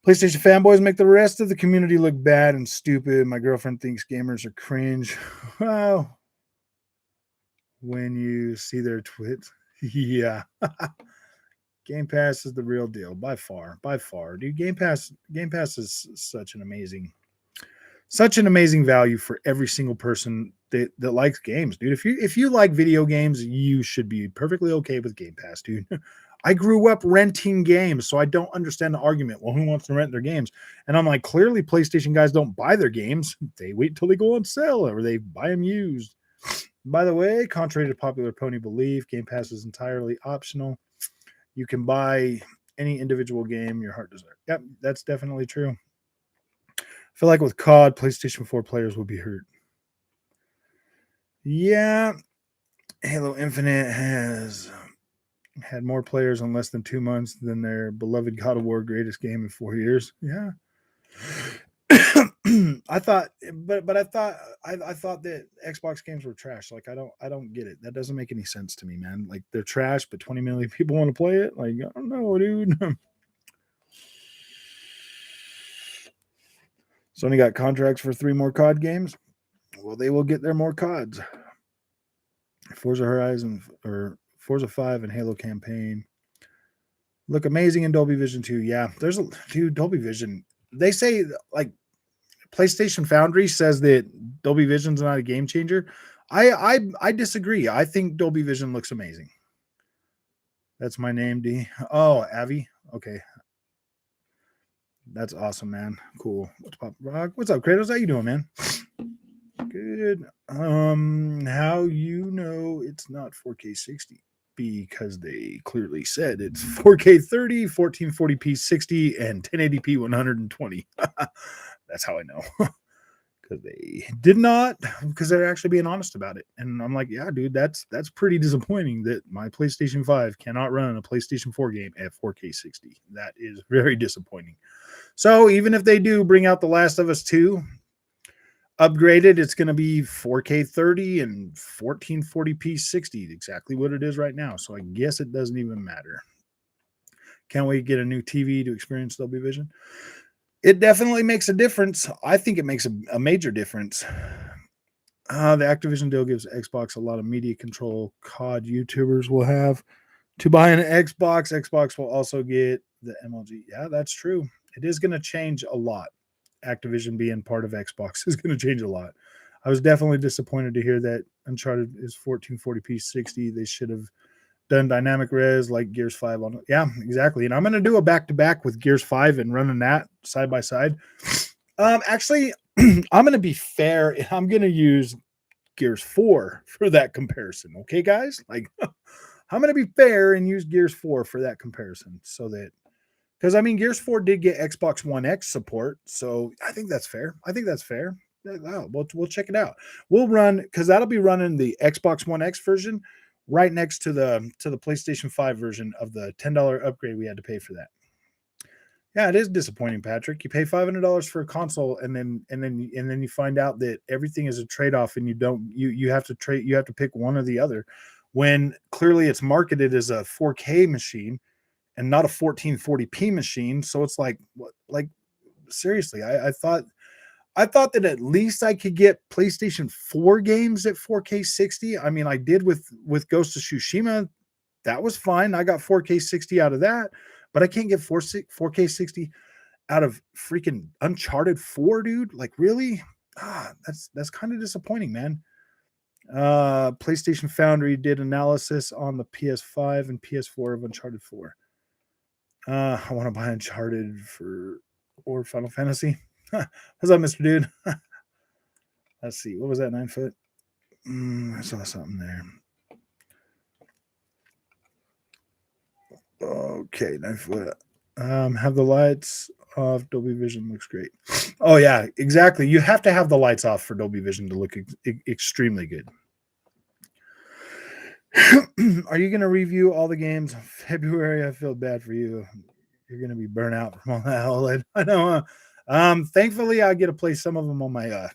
PlayStation fanboys make the rest of the community look bad and stupid. My girlfriend thinks gamers are cringe. Well, when you see their tweets, yeah. Game Pass is the real deal by far, dude. Game Pass is such an amazing value for every single person that likes games, dude. If you like video games, you should be perfectly okay with Game Pass, dude. I grew up renting games, so I don't understand the argument. Well, who wants to rent their games? And I'm like, clearly PlayStation guys don't buy their games. They wait till they go on sale or they buy them used. By the way, contrary to popular pony belief, Game Pass is entirely optional. You can buy any individual game your heart desires. Yep, that's definitely true. I feel like with COD, PlayStation 4 players will be hurt. Yeah, Halo Infinite has had more players in less than 2 months than their beloved God of War greatest game in 4 years. Yeah. I thought that Xbox games were trash. Like I don't get it. That doesn't make any sense to me, man. Like they're trash, but 20 million people want to play it. Like I don't know, dude. Sony got contracts for 3 more COD games. Well, they will get their more CODs. Forza Horizon or Forza 5 and Halo campaign look amazing in Dolby Vision 2. Yeah, there's a dude, Dolby Vision. They say like PlayStation Foundry says that Dolby Vision's not a game changer. I disagree. I think Dolby Vision looks amazing. That's my name, D. Oh, Avi. Okay. That's awesome, man. Cool. What's up, Rock? What's up, Kratos? How you doing, man? Good. How you know it's not 4K 60? Because they clearly said it's 4K 30, 1440p 60, and 1080p 120. That's how I know. Because they did not, because they're actually being honest about it. And I'm like, yeah, dude, that's pretty disappointing that my PlayStation 5 cannot run a PlayStation 4 game at 4K 60. That is very disappointing. So even if they do bring out The Last of Us 2, upgraded, it's going to be 4K 30 and 1440p 60, exactly what it is right now. So I guess it doesn't even matter. Can't wait to get a new TV to experience Dolby Vision. It definitely makes a difference. I think it makes a major difference. The Activision deal gives Xbox a lot of media control. COD YouTubers will have to buy an Xbox. Xbox will also get the MLG. Yeah, that's true. It is going to change a lot. Activision being part of Xbox is going to change a lot. I was definitely disappointed to hear that Uncharted is 1440p 60. They should have done dynamic res like Gears 5 on. Yeah, exactly. And I'm going to do a back-to-back with Gears 5 and running that side by side. Actually, I'm going to be fair, and I'm going to use Gears 4 for that comparison. Okay, guys? Like, I'm going to be fair and use Gears 4 for that comparison so that, because I mean, Gears 4 did get Xbox One X support. So I think that's fair. Wow, we'll check it out. We'll run, because that'll be running the Xbox One X version right next to the PlayStation 5 version of the $10 upgrade we had to pay for that. Yeah, it is disappointing, Patrick. You pay $500 for a console, and then you find out that everything is a trade-off, and you have to pick one or the other, when clearly it's marketed as a 4K machine and not a 1440p machine. So it's like, what? Like, seriously, I thought that at least I could get PlayStation 4 games at 4K 60. I mean, I did with Ghost of Tsushima. That was fine. I got 4K 60 out of that. But I can't get 4K 60 out of freaking Uncharted 4, dude. Like, really? That's kind of disappointing, man. PlayStation Foundry did analysis on the PS5 and PS4 of Uncharted 4. I want to buy Uncharted or Final Fantasy. What's up, Mr. Dude? Let's see. What was that, 9 foot? I saw something there. Okay, 9 foot. Have the lights off. Dolby Vision looks great. Oh yeah, exactly. You have to have the lights off for Dolby Vision to look extremely good. Are you going to review all the games in February? I feel bad for you. You're going to be burnt out from all that OLED. I know. Thankfully, I get to play some of them on my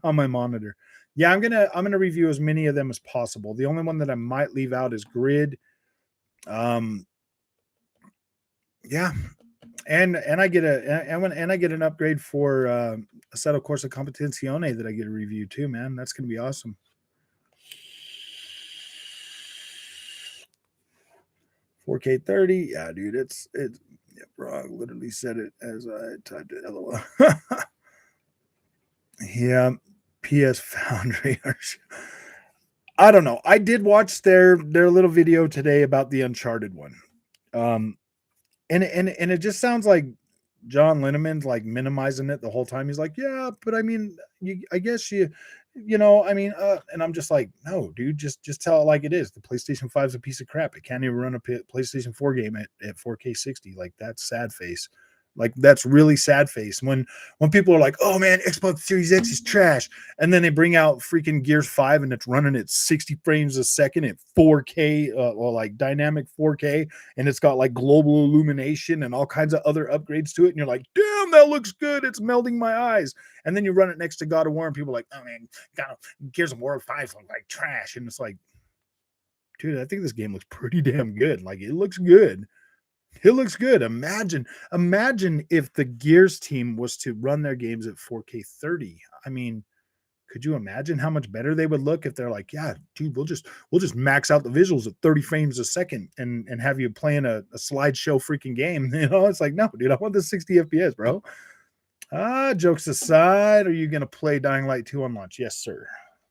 on my monitor. Yeah, I'm gonna review as many of them as possible. The only one that I might leave out is Grid. Yeah, and I get an upgrade for Assetto Corsa Competizione that I get a review too, man. That's gonna be awesome. 4K 30, yeah, dude. It's wrong. Literally said it as I typed it. LOL. Yeah, PS Foundry. I don't know. I did watch their little video today about the Uncharted one. And it just sounds like John Linneman's like minimizing it the whole time. He's like, yeah, but I mean, I guess I mean, and I'm just like, no, dude, just tell it like it is. The PlayStation 5 is a piece of crap. It can't even run a PlayStation 4 game at 4K 60. Like, that's sad face. Like, that's really sad face when people are like, oh man, Xbox Series X is trash, and then they bring out freaking Gears 5 and it's running at 60 frames a second at 4K, or like dynamic 4K, and it's got like global illumination and all kinds of other upgrades to it, and you're like, damn, that looks good. It's melting my eyes. And then you run it next to God of War, and people are like, oh man, Gears of War 5 look like trash, and it's like, dude, I think this game looks pretty damn good. Like, it looks good. It looks good. Imagine if the Gears team was to run their games at 4K 30. I mean, could you imagine how much better they would look if they're like, yeah, dude, we'll just max out the visuals at 30 frames a second and have you playing a slideshow freaking game. You know, it's like, no, dude, I want the 60 FPS, bro. Jokes aside, are you going to play Dying Light 2 on launch? Yes, sir.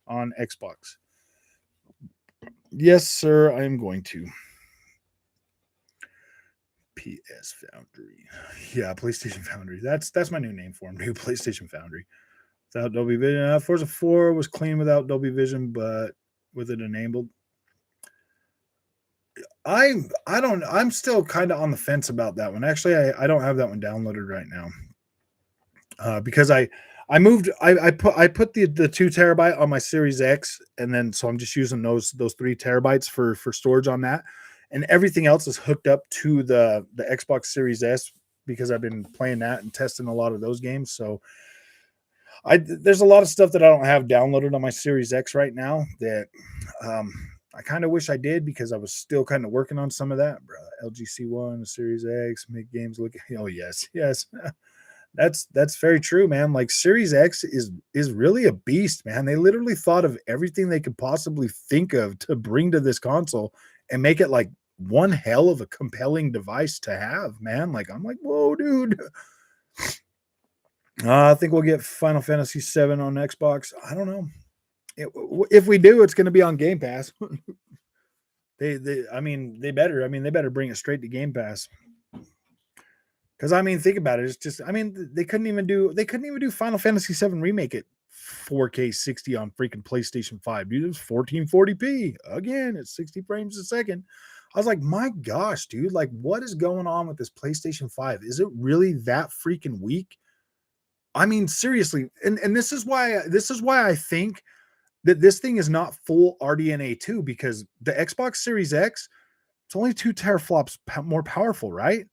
On Xbox. Yes, sir, I am going to. PS Foundry. Yeah, PlayStation Foundry. That's my new name for him, dude. PlayStation Foundry. Without Dolby Vision. Forza 4 was clean without Dolby Vision, but with it enabled. I'm still kind of on the fence about that one. Actually, I don't have that one downloaded right now. Because I put the 2 terabyte on my Series X, and then so I'm just using those 3 terabytes for storage on that. And everything else is hooked up to the Xbox Series S because I've been playing that and testing a lot of those games. So There's a lot of stuff that I don't have downloaded on my Series X right now that um, I kind of wish I did because I was still kind of working on some of that, bro. LGC1, the Series X, make games look. Oh yes, yes. That's very true, man. Like Series X is really a beast, man. They literally thought of everything they could possibly think of to bring to this console and make it like one hell of a compelling device to have, man. Like I'm like, whoa, dude. I think we'll get Final Fantasy VII on Xbox. I don't know. If we do, it's going to be on Game Pass. I mean, they better. I mean, they better bring it straight to Game Pass. Because I mean, think about it. It's just, I mean, they couldn't even do Final Fantasy VII remake at 4K 60 on freaking PlayStation 5. Dude, it was 1440p. Again, it's 60 frames a second. I was like, my gosh, dude, like what is going on with this PlayStation 5? Is it really that freaking weak? I mean, seriously, and this is why I think that this thing is not full RDNA 2 because the Xbox Series X, it's only 2 teraflops more powerful, right?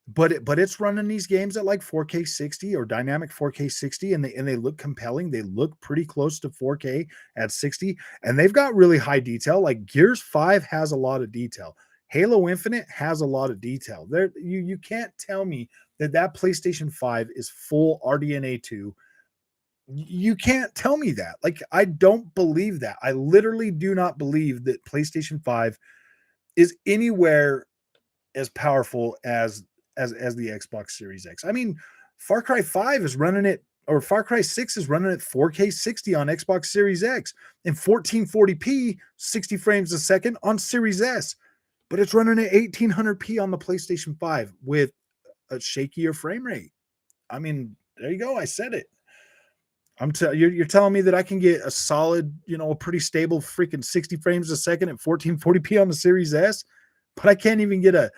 But it's running these games at like 4K 60 or dynamic 4K 60 and they look compelling. They look pretty close to 4K at 60 and they've got really high detail. Like Gears 5 has a lot of detail. Halo Infinite has a lot of detail. There you can't tell me that PlayStation 5 is full RDNA 2. You can't tell me that. Like I don't believe that. I literally do not believe that PlayStation 5 is anywhere as powerful as the Xbox Series X. I mean, Far Cry 5 is running it, or Far Cry 6 is running at 4K 60 on Xbox Series X and 1440p, 60 frames a second on Series S. But it's running at 1800p on the PlayStation 5 with a shakier frame rate. I mean, there you go. I said it. You're telling me that I can get a solid, a pretty stable freaking 60 frames a second at 1440p on the Series S, but I can't even get a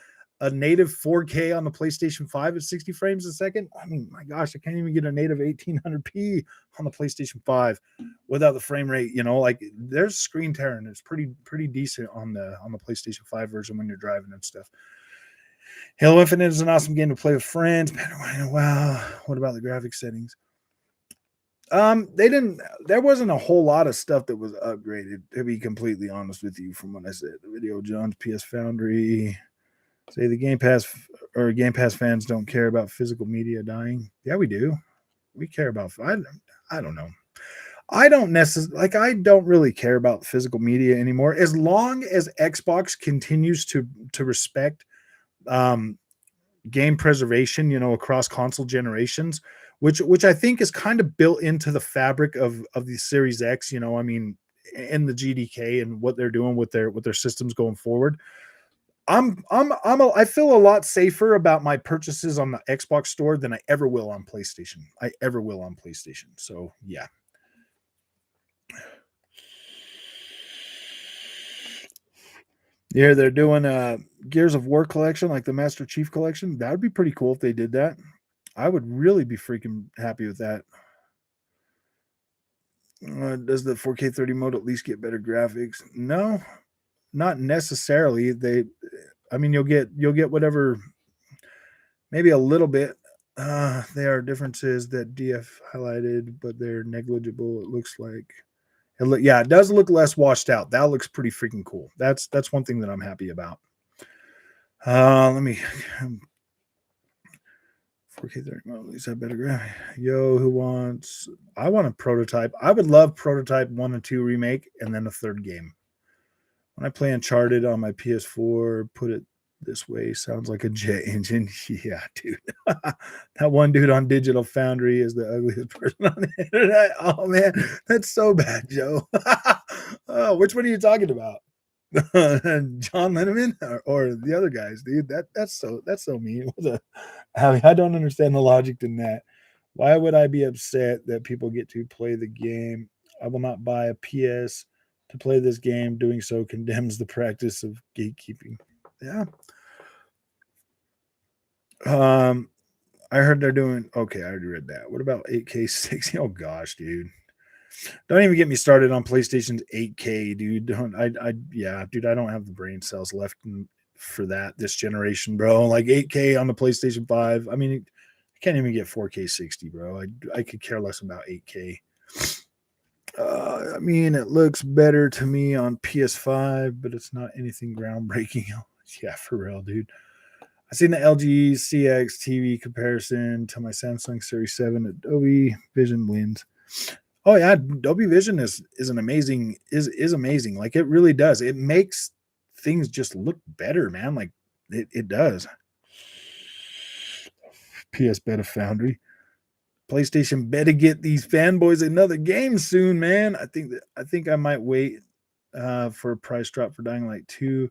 native 4K on the PlayStation 5 at 60 frames a second. I mean, my gosh, I can't even get a native 1800p on the PlayStation 5 without the frame rate. Like there's screen tearing. It's pretty decent on the PlayStation 5 version when you're driving and stuff. Halo Infinite is an awesome game to play with friends. Wow. What about the graphics settings? There wasn't a whole lot of stuff that was upgraded, to be completely honest with you, from what I said. The video John's PS Foundry say the Game Pass fans don't care about physical media dying. Yeah, we do. We care about, I don't know. I don't really care about physical media anymore. As long as Xbox continues to respect game preservation, across console generations, which I think is kind of built into the fabric of the Series X, I mean, and the GDK and what they're doing with their systems going forward. I feel a lot safer about my purchases on the Xbox store than I ever will on PlayStation. So yeah. Yeah, they're doing a Gears of War collection, like the Master Chief collection. That would be pretty cool if they did that. I would really be freaking happy with that. Does the 4K 30 mode at least get better graphics? No, not necessarily. I mean, you'll get whatever, maybe a little bit. There are differences that DF highlighted, but they're negligible. It looks like. It does look less washed out. That looks pretty freaking cool. That's one thing that I'm happy about. Let me 4K 30 mode. At least I better grab. Yo, who wants? I want a prototype. I would love prototype 1 and 2 remake, and then a third game. When I play Uncharted on my PS4, put it this way, sounds like a jet engine. Yeah, dude. That one dude on Digital Foundry is the ugliest person on the internet. Oh man, that's so bad, Joe. Oh, which one are you talking about? John Linneman or the other guys, dude? That's so mean. I don't understand the logic in that. Why would I be upset that people get to play the game? I will not buy a PS to play this game. Doing so condemns the practice of gatekeeping. Yeah. I heard they're doing okay. I already read that. What about 8K 60? Oh gosh, dude. Don't even get me started on PlayStation's 8K, dude. Dude, I don't have the brain cells left for that this generation, bro. Like 8K on the PlayStation 5. I mean, can't even get 4K 60, bro. I could care less about 8K. I mean, it looks better to me on PS5, but it's not anything groundbreaking. Yeah, for real, dude. I seen the LG CX TV comparison to my Samsung Series 7. Dolby Vision wins. Oh yeah, Dolby Vision is an amazing is amazing. Like it really does. It makes things just look better, man. Like it does. PS Beta Foundry. PlayStation better get these fanboys another game soon, man. I think I might wait for a price drop for Dying Light 2.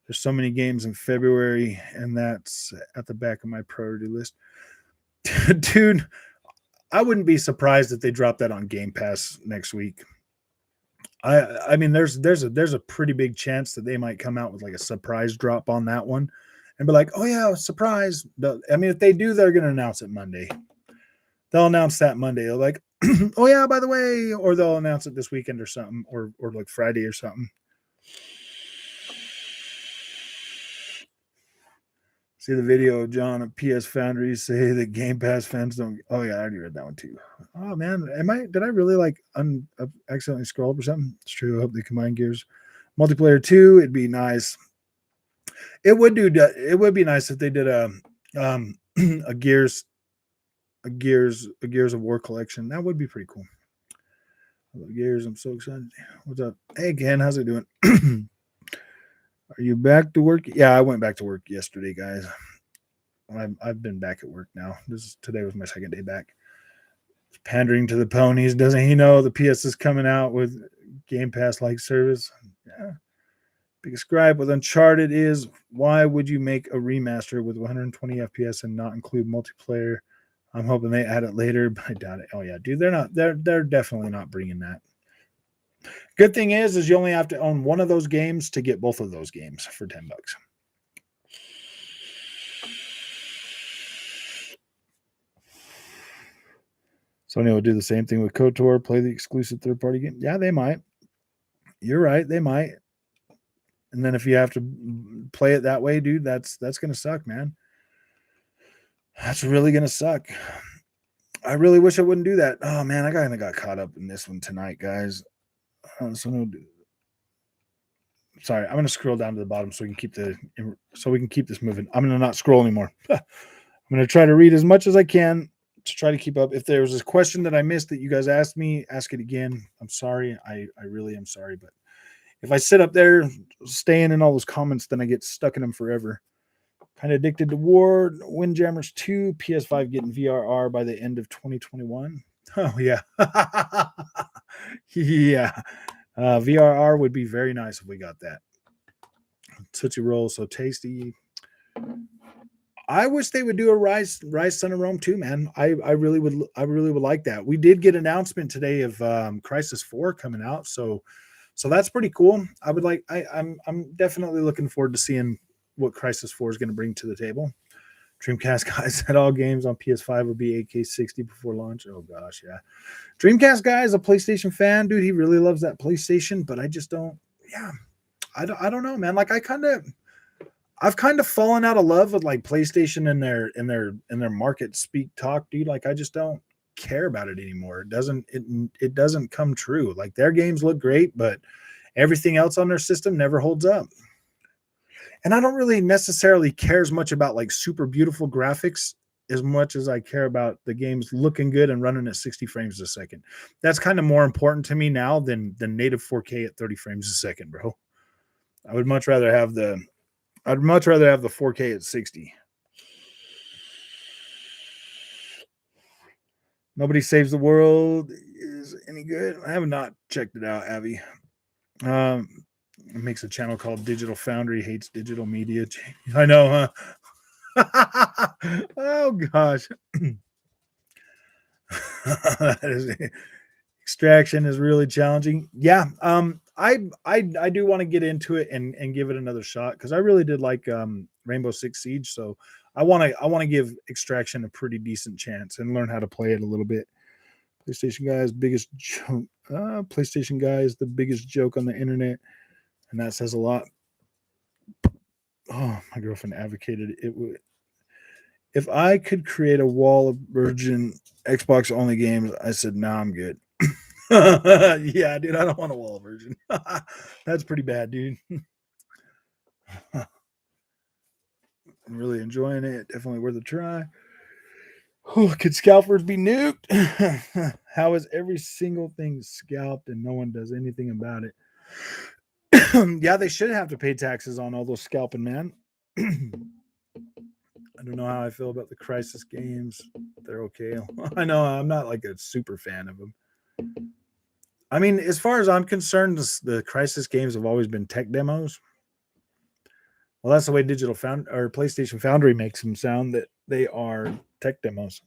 There's so many games in February, and that's at the back of my priority list. Dude, I wouldn't be surprised if they drop that on Game Pass next week. I mean, there's a pretty big chance that they might come out with like a surprise drop on that one, and be like, oh yeah, surprise. But I mean, if they do, they're gonna announce it Monday. They'll announce that Monday. They're like, oh yeah, by the way, or they'll announce it this weekend or something, or like Friday or something. See the video of John at PS Foundry say that Game Pass fans don't. Oh yeah, I already read that one too. Oh man, did I really like accidentally scroll up or something? It's true. I hope they combine Gears multiplayer 2. It'd be nice. It would be nice if they did a a Gears of War collection. That would be pretty cool. I love Gears. I'm so excited. What's up? Hey Ken, how's it doing? Are you back to work? Yeah, I went back to work yesterday, guys. I've been back at work now. Today was my second day back. Pandering to the ponies. Doesn't he know the PS is coming out with Game Pass like service? Yeah. Biggest gripe with Uncharted is why would you make a remaster with 120 FPS and not include multiplayer? I'm hoping they add it later, but I doubt it. Oh yeah, dude, they're definitely not bringing that. Good thing is you only have to own one of those games to get both of those games for $10. Sony will do the same thing with KOTOR, play the exclusive third-party game. Yeah, they might. You're right, they might. And then if you have to play it that way, dude, that's gonna suck, man. That's really gonna suck. I really wish I wouldn't do that. Oh man, I kind of got caught up in this one tonight, guys. Sorry, I'm gonna scroll down to the bottom so we can keep this moving. I'm gonna not scroll anymore. I'm gonna try to read as much as I can to try to keep up. If there was a question that I missed that you guys asked me, ask it again. I'm sorry. I really am sorry, but if I sit up there staying in all those comments, then I get stuck in them forever. Kind of addicted to War, Windjammers 2, PS5 getting VRR by the end of 2021. Oh yeah. Yeah. VRR would be very nice if we got that. Tootsie Roll, so tasty. I wish they would do a Rise Son of Rome too, man. I really would like that. We did get announcement today of Crisis 4 coming out, so that's pretty cool. I'm definitely looking forward to seeing what Crisis 4 is going to bring to the table. Dreamcast guys said all games on PS5 would be 8K 60 before launch. Oh gosh, yeah. Dreamcast guy is a PlayStation fan, dude. He really loves that PlayStation, but I just don't. Yeah, I don't know, man. Like I've kind of fallen out of love with like PlayStation and their market speak talk, dude. Like I just don't care about it anymore. It doesn't come true. Like their games look great, but everything else on their system never holds up. And I don't really necessarily care as much about like super beautiful graphics as much as I care about the games looking good and running at 60 frames a second. That's kind of more important to me now than native 4K at 30 frames a second, bro. I'd much rather have the 4K at 60. Nobody Saves the World is any good. I have not checked it out, Abby. It makes a channel called Digital Foundry Hates Digital Media. I know, huh? Oh gosh. Extraction is really challenging. Yeah. I do want to get into it and give it another shot because I really did like Rainbow Six Siege. So I want to give Extraction a pretty decent chance and learn how to play it a little bit. PlayStation guy is the biggest joke on the internet. And that says a lot. Oh, my girlfriend advocated it If I could create a wall of virgin Xbox only games, I said, nah, I'm good. Yeah, dude, I don't want a wall of virgin. That's pretty bad, dude. I'm really enjoying it. Definitely worth a try. Could scalpers be nuked? How is every single thing scalped and no one does anything about it? Yeah, they should have to pay taxes on all those scalping, man. I don't know how I feel about the Crisis games. They're okay. I know I'm not like a super fan of them. I mean, as far as I'm concerned, the Crisis games have always been tech demos. Well, that's the way Digital Found or PlayStation Foundry makes them sound, that they are tech demos.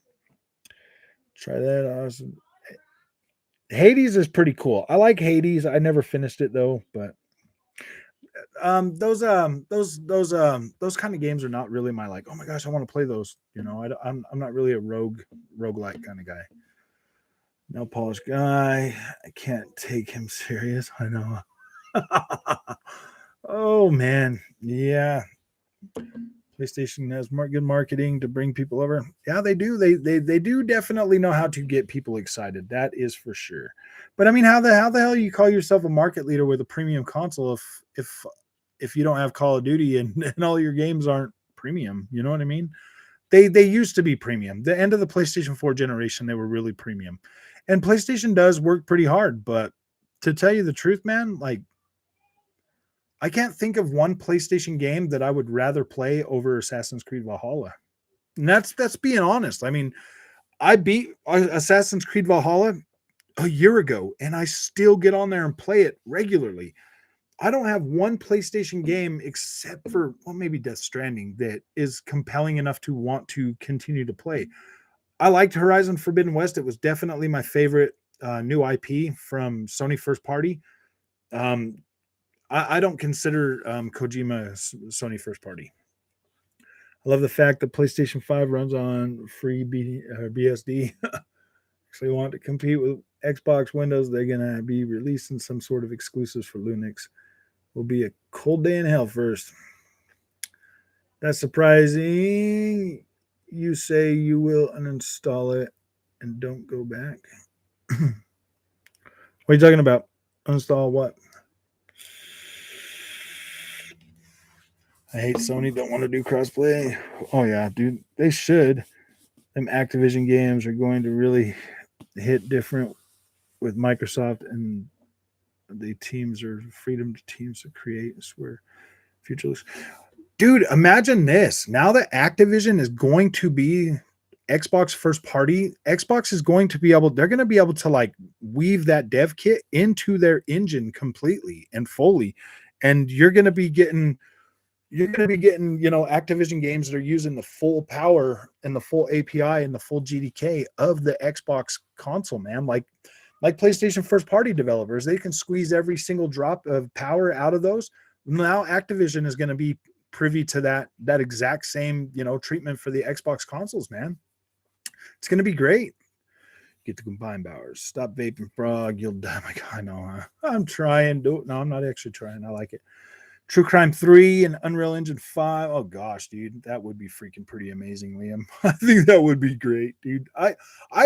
Try that. Awesome. Hades is pretty cool. I like Hades. I never finished it though, but those kind of games are not really my like. Oh my gosh, I want to play those. You know, I'm not really a roguelike kind of guy. No polished guy. I can't take him serious. I know. Oh man, yeah. PlayStation has good marketing to bring people over. Yeah, they do. They do definitely know how to get people excited. That is for sure. But I mean, how the hell you call yourself a market leader with a premium console if you don't have Call of Duty and all your games aren't premium? You know what I mean? They used to be premium. The end of the PlayStation 4 generation, they were really premium. And PlayStation does work pretty hard, but to tell you the truth, man, like I can't think of one PlayStation game that I would rather play over Assassin's Creed Valhalla. And that's being honest. I mean, I beat Assassin's Creed Valhalla a year ago, and I still get on there and play it regularly. I don't have one PlayStation game except for, well, maybe Death Stranding that is compelling enough to want to continue to play. I liked Horizon Forbidden West. It was definitely my favorite new IP from Sony first party. Um, I don't consider Kojima Sony first party. I love the fact that PlayStation 5 runs on free BSD. Actually want to compete with Xbox Windows. They're going to be releasing some sort of exclusives for Linux. Will be a cold day in hell first. That's surprising. You say you will uninstall it and don't go back. What are you talking about? Uninstall what? I hate Sony. Don't want to do crossplay. Oh yeah, dude. They should. Them Activision games are going to really hit different with Microsoft, and the teams are freedom to teams to create. I swear, future looks. Dude, imagine this. Now that Activision is going to be Xbox first party, Xbox is going to be able, they're going to be able to like weave that dev kit into their engine completely and fully. And you're going to be getting, Activision games that are using the full power and the full API and the full GDK of the Xbox console, man. Like PlayStation first party developers, they can squeeze every single drop of power out of those. Now Activision is going to be privy to that exact same, treatment for the Xbox consoles, man. It's going to be great. Get the combined powers. Stop vaping, frog. You'll die. My God, I know. Huh? I'm trying. No, I'm not actually trying. I like it. True Crime 3 and Unreal Engine 5. Oh gosh, dude, that would be freaking pretty amazing, Liam. I think that would be great, dude. I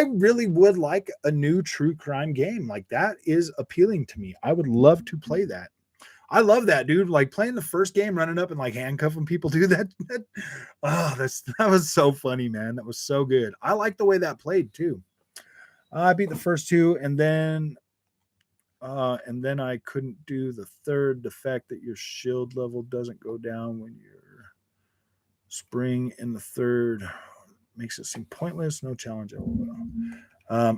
really would like a new True Crime game. Like that is appealing to me. I would love to play that. I love that, dude. Like playing the first game, running up and like handcuffing people, dude. That was so funny, man. That was so good. I like the way that played too. I beat the first two, and then I couldn't do the third. The fact that your shield level doesn't go down when you're spring in the third makes it seem pointless. No challenge. I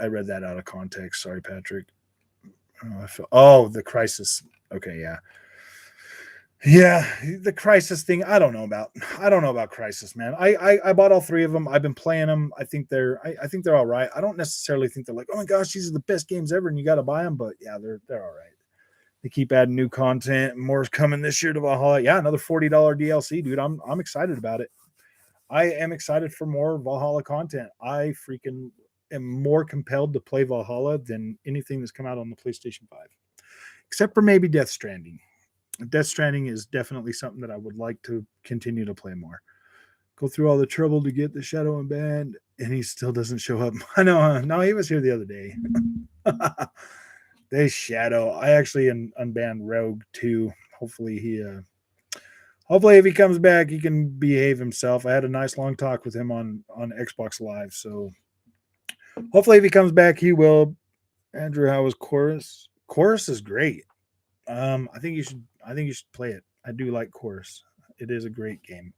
read that out of context. Sorry, Patrick. The crisis. Okay, yeah. Yeah, the crisis thing. I don't know about crisis, man. I bought all three of them. I've been playing them. I think they're all right. I don't necessarily think they're like, oh my gosh, these are the best games ever, and you got to buy them. But yeah, they're all right. They keep adding new content. More's coming this year to Valhalla. Yeah, another $40 DLC, dude. I'm excited about it. I am excited for more Valhalla content. I freaking am more compelled to play Valhalla than anything that's come out on the PlayStation 5, except for maybe Death Stranding. Death Stranding is definitely something that I would like to continue to play more. Go through all the trouble to get the shadow unbanned, and he still doesn't show up. I know, huh? No, he was here the other day. They shadow. I actually unbanned Rogue too. Hopefully hopefully if he comes back, he can behave himself. I had a nice long talk with him on Xbox Live, so hopefully if he comes back, he will. Andrew, how was Chorus? Chorus is great. I think you should play it. I do like Chorus. It is a great game.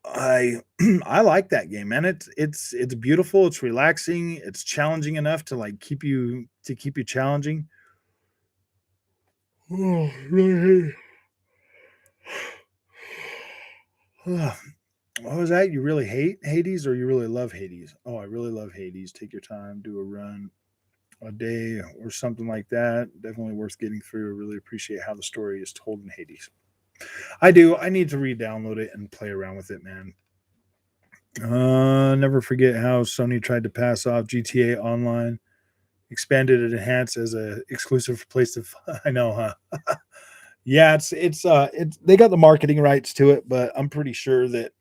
I I like that game, man. It's beautiful. It's relaxing. It's challenging enough to like keep you challenging. Oh, really? What was that? You really hate Hades or you really love Hades? Oh, I really love Hades. Take your time, do a run a day or something like that. Definitely worth getting through. Really appreciate how the story is told in Hades. I do. I need to re-download it and play around with it, man. Never forget how Sony tried to pass off GTA Online, expanded and enhanced as a exclusive for PlayStation. I know, huh? Yeah, it's they got the marketing rights to it, but I'm pretty sure that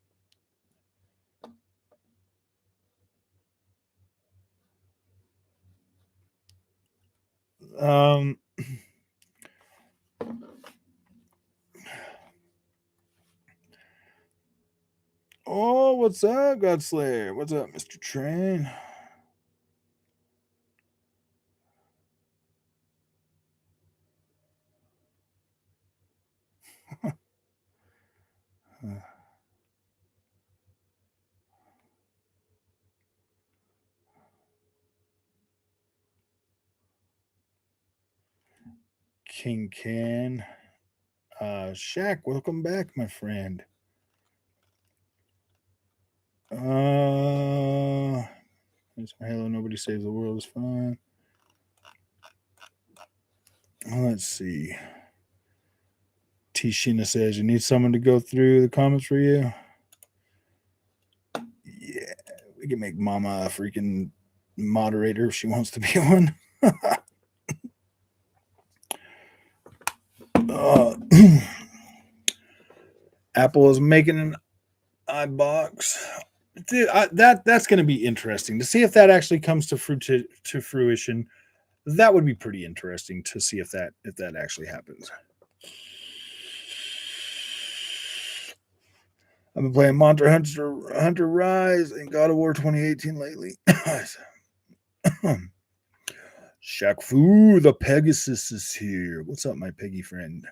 um oh, what's up, Godslayer? What's up, Mr. Train? King Can. Shaq, welcome back, my friend. It's Halo, nobody saves the world is fine. Let's see. T Sheena says you need someone to go through the comments for you. Yeah, we can make Mama a freaking moderator if she wants to be one. uh, Apple is making an iBox. Dude, that's going to be interesting to see if that actually comes to fruition. That would be pretty interesting to see if that actually happens. I've been playing Monster Hunter Rise and God of War 2018 lately. Shaq Fu, the Pegasus is here. What's up, my piggy friend?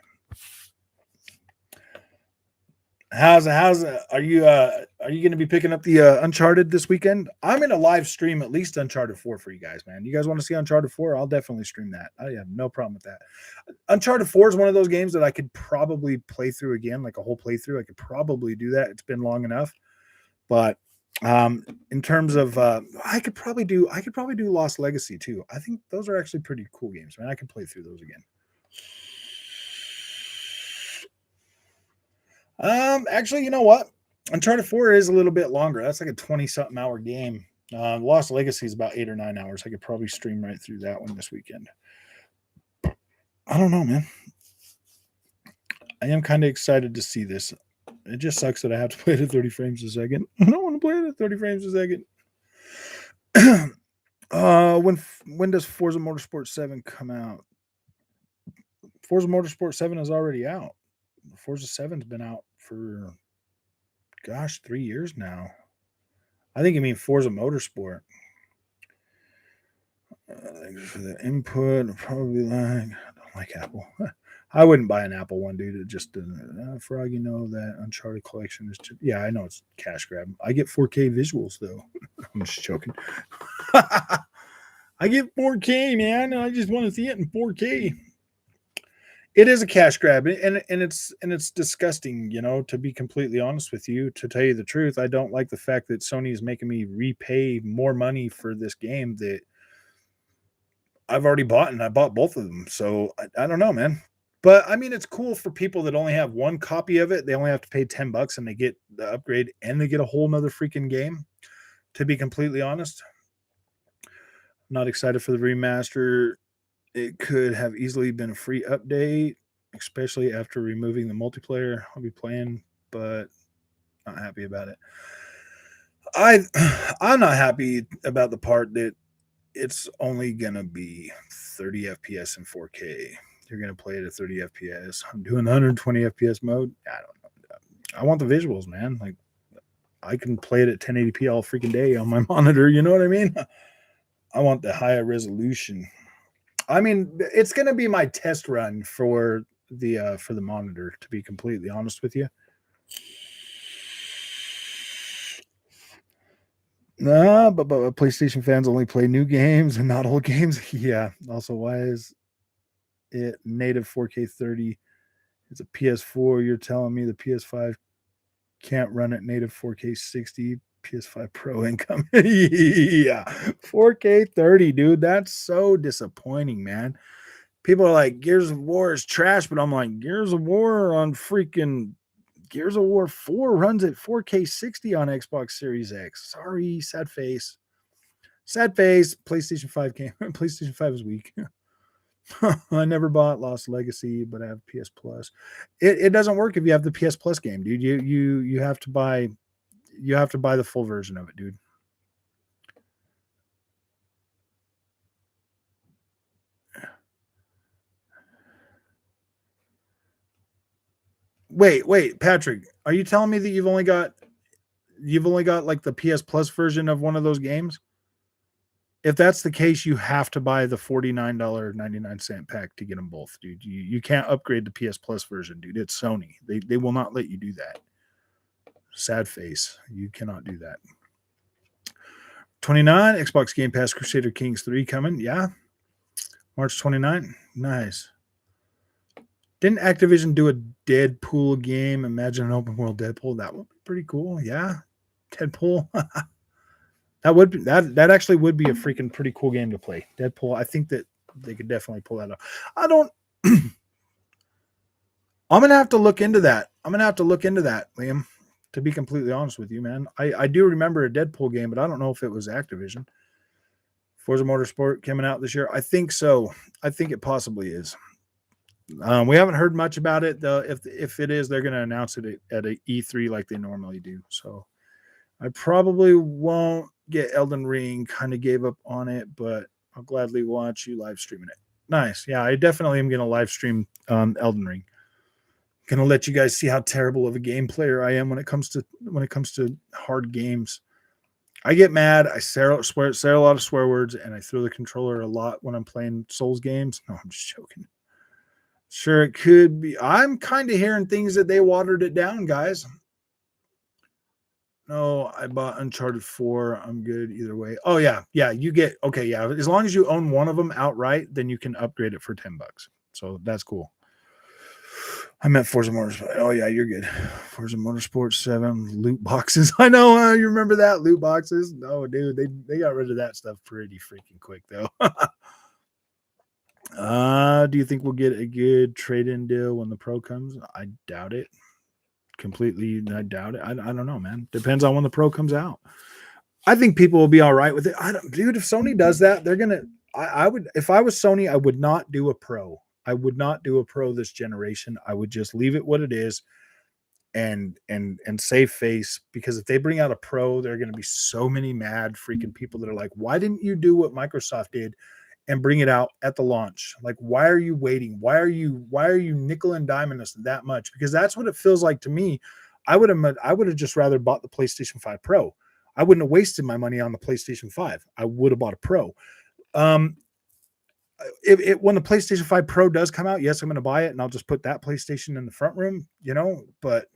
How's are you going to be picking up the Uncharted this weekend? I'm going to live stream at least Uncharted 4 for you guys, man. You guys want to see Uncharted 4? I'll definitely stream that. I have no problem with that. Uncharted 4 is one of those games that I could probably play through again, like a whole playthrough. I could probably do that. It's been long enough. But in terms of I could probably do Lost Legacy too. I think those are actually pretty cool games, man. I could play through those again. Actually, you know what? Uncharted 4 is a little bit longer. That's like a 20-something hour game. Lost Legacy is about 8 or 9 hours. I could probably stream right through that one this weekend. I don't know, man. I am kind of excited to see this. It just sucks that I have to play it at 30 frames a second. I don't want to play it at 30 frames a second. When does Forza Motorsport 7 come out? Forza Motorsport 7 is already out. Forza 7's been out for 3 years now. I think you mean Forza Motorsport. Thanks for the input. Probably I don't like Apple. I wouldn't buy an Apple one, dude. It just Frog, you know that Uncharted collection is just, yeah, I know it's cash grab. I get 4K visuals though. I'm just joking. I get 4K, man, and I just want to see it in 4K. It is a cash grab, and it's disgusting, you know, to be completely honest with you. To tell you the truth, I don't like the fact that Sony is making me repay more money for this game that I've already bought, and I bought both of them. So I don't know, man. But I mean, it's cool for people that only have one copy of it. They only have to pay $10 and they get the upgrade and they get a whole nother freaking game. To be completely honest, I'm not excited for the remaster. It could have easily been a free update, especially after removing the multiplayer I'll be playing. But Not happy about it. I I'm not happy about the part that it's only gonna be 30 FPS and 4K. You're gonna play it at 30 FPS. I'm doing 120 FPS mode. I don't know. I want the visuals, man. Like I can play it at 1080p all freaking day on my monitor. You know what I mean? I want the higher resolution. I mean, it's gonna be my test run for the monitor. To be completely honest with you. No, but PlayStation fans only play new games and not old games. Yeah. Also, why is it native 4K 30? It's a PS4. You're telling me the PS5 can't run at native 4K 60? PS5 Pro income. Yeah. 4K 30, dude. That's so disappointing, man. People are like, Gears of War is trash, but I'm like, Gears of War on freaking Gears of War 4 runs at 4K 60 on Xbox Series X. Sorry, sad face. Sad face. PlayStation 5 came. PlayStation 5 is weak. I never bought Lost Legacy, but I have PS Plus. It doesn't work if you have the PS Plus game, dude. You have to buy the full version of it, dude. Wait, Patrick, are you telling me that you've only got like the PS Plus version of one of those games? If that's the case, you have to buy the $49.99 pack to get them both, dude. You can't upgrade the PS Plus version, dude. It's Sony. They will not let you do that. Sad face. You cannot do that. 29, Xbox Game Pass Crusader Kings 3 coming. Yeah. March 29. Nice. Didn't Activision do a Deadpool game? Imagine an open world Deadpool. That would be pretty cool. Yeah. Deadpool. That actually would be a freaking pretty cool game to play. Deadpool. I think that they could definitely pull that off. I don't. I'm gonna have to look into that. Liam. To be completely honest with you, man, I do remember a Deadpool game, but I don't know if it was Activision. Forza Motorsport coming out this year. I think so. I think it possibly is. We haven't heard much about it though. If it is, they're going to announce it at a E3 like they normally do. So I probably won't get Elden Ring. Kind of gave up on it, but I'll gladly watch you live streaming it. Nice. Yeah, I definitely am going to live stream Elden Ring. Going to let you guys see how terrible of a game player I am when it comes to hard games. I get mad. I say a lot of swear words, and I throw the controller a lot when I'm playing Souls games. No, I'm just joking. Sure, it could be. I'm kind of hearing things that they watered it down, guys. No, I bought Uncharted 4. I'm good either way. Oh, yeah. Yeah, you get, okay, yeah. As long as you own one of them outright, then you can upgrade it for $10. So that's cool. I meant Forza Motorsport. Oh, yeah, you're good. Forza Motorsport 7, loot boxes. I know, you remember that? Loot boxes? No, dude, they got rid of that stuff pretty freaking quick, though. Do you think we'll get a good trade-in deal when the Pro comes? I doubt it. Completely, I doubt it. I don't know, man. Depends on when the Pro comes out. I think people will be all right with it. Dude, if Sony does that, they're gonna. I would, if I was Sony, I would not do a Pro. I would not do a Pro this generation. I would just leave it what it is, and save face, because if they bring out a Pro, there are going to be so many mad freaking people that are like, why didn't you do what Microsoft did and bring it out at the launch? Like, why are you waiting? Why are you nickel and diming us that much? Because that's what it feels like to me. I would have just rather bought the PlayStation 5 Pro. I wouldn't have wasted my money on the PlayStation 5. I would have bought a Pro. When the PlayStation 5 Pro does come out, yes, I'm going to buy it, and I'll just put that PlayStation in the front room, but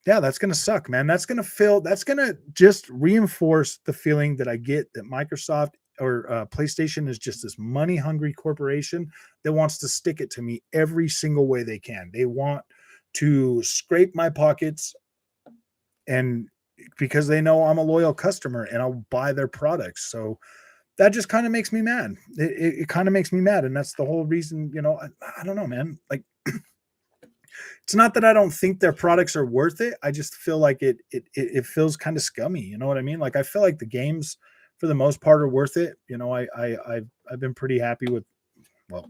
yeah, that's going to suck, man. That's going to just reinforce the feeling that I get that Microsoft or PlayStation is just this money hungry corporation that wants to stick it to me every single way they can. They want to scrape my pockets, and because they know I'm a loyal customer and I'll buy their products. So that just kind of makes me mad. It kind of makes me mad. And that's the whole reason, I don't know, man. Like, it's not that I don't think their products are worth it. I just feel like it feels kind of scummy. You know what I mean? Like, I feel like the games for the most part are worth it. I've been pretty happy with, well,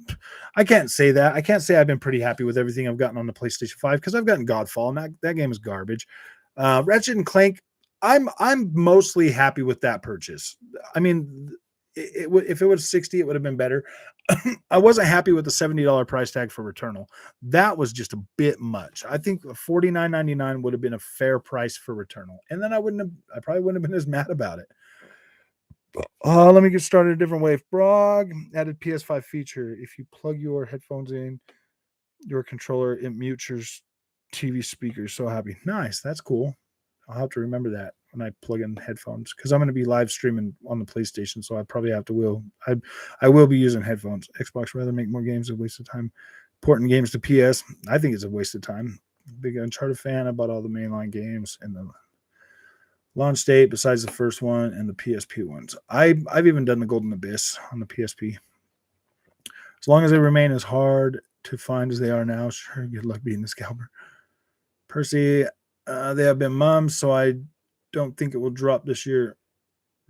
I can't say that. I can't say I've been pretty happy with everything I've gotten on the PlayStation 5, because I've gotten Godfall, and that game is garbage. Ratchet and Clank, I'm mostly happy with that purchase. I mean, if it was 60, it would have been better. I wasn't happy with the $70 price tag for Returnal. That was just a bit much. I think $49.99 would have been a fair price for Returnal, and then I probably wouldn't have been as mad about it. Let me get started a different way. Brog added PS5 feature. If you plug your headphones in your controller, it mutes your TV speakers. So happy. Nice. That's cool. I'll have to remember that when I plug in headphones because I'm going to be live streaming on the PlayStation. So I probably have to I will be using headphones. Xbox rather make more games a waste of time. Porting games to PS. I think it's a waste of time. Big Uncharted fan. I bought all the mainline games and the launch date besides the first one and the PSP ones. I've even done the Golden Abyss on the PSP. As long as they remain as hard to find as they are now, sure, good luck beating the scalper. Percy, they have been mums, so I don't think it will drop this year.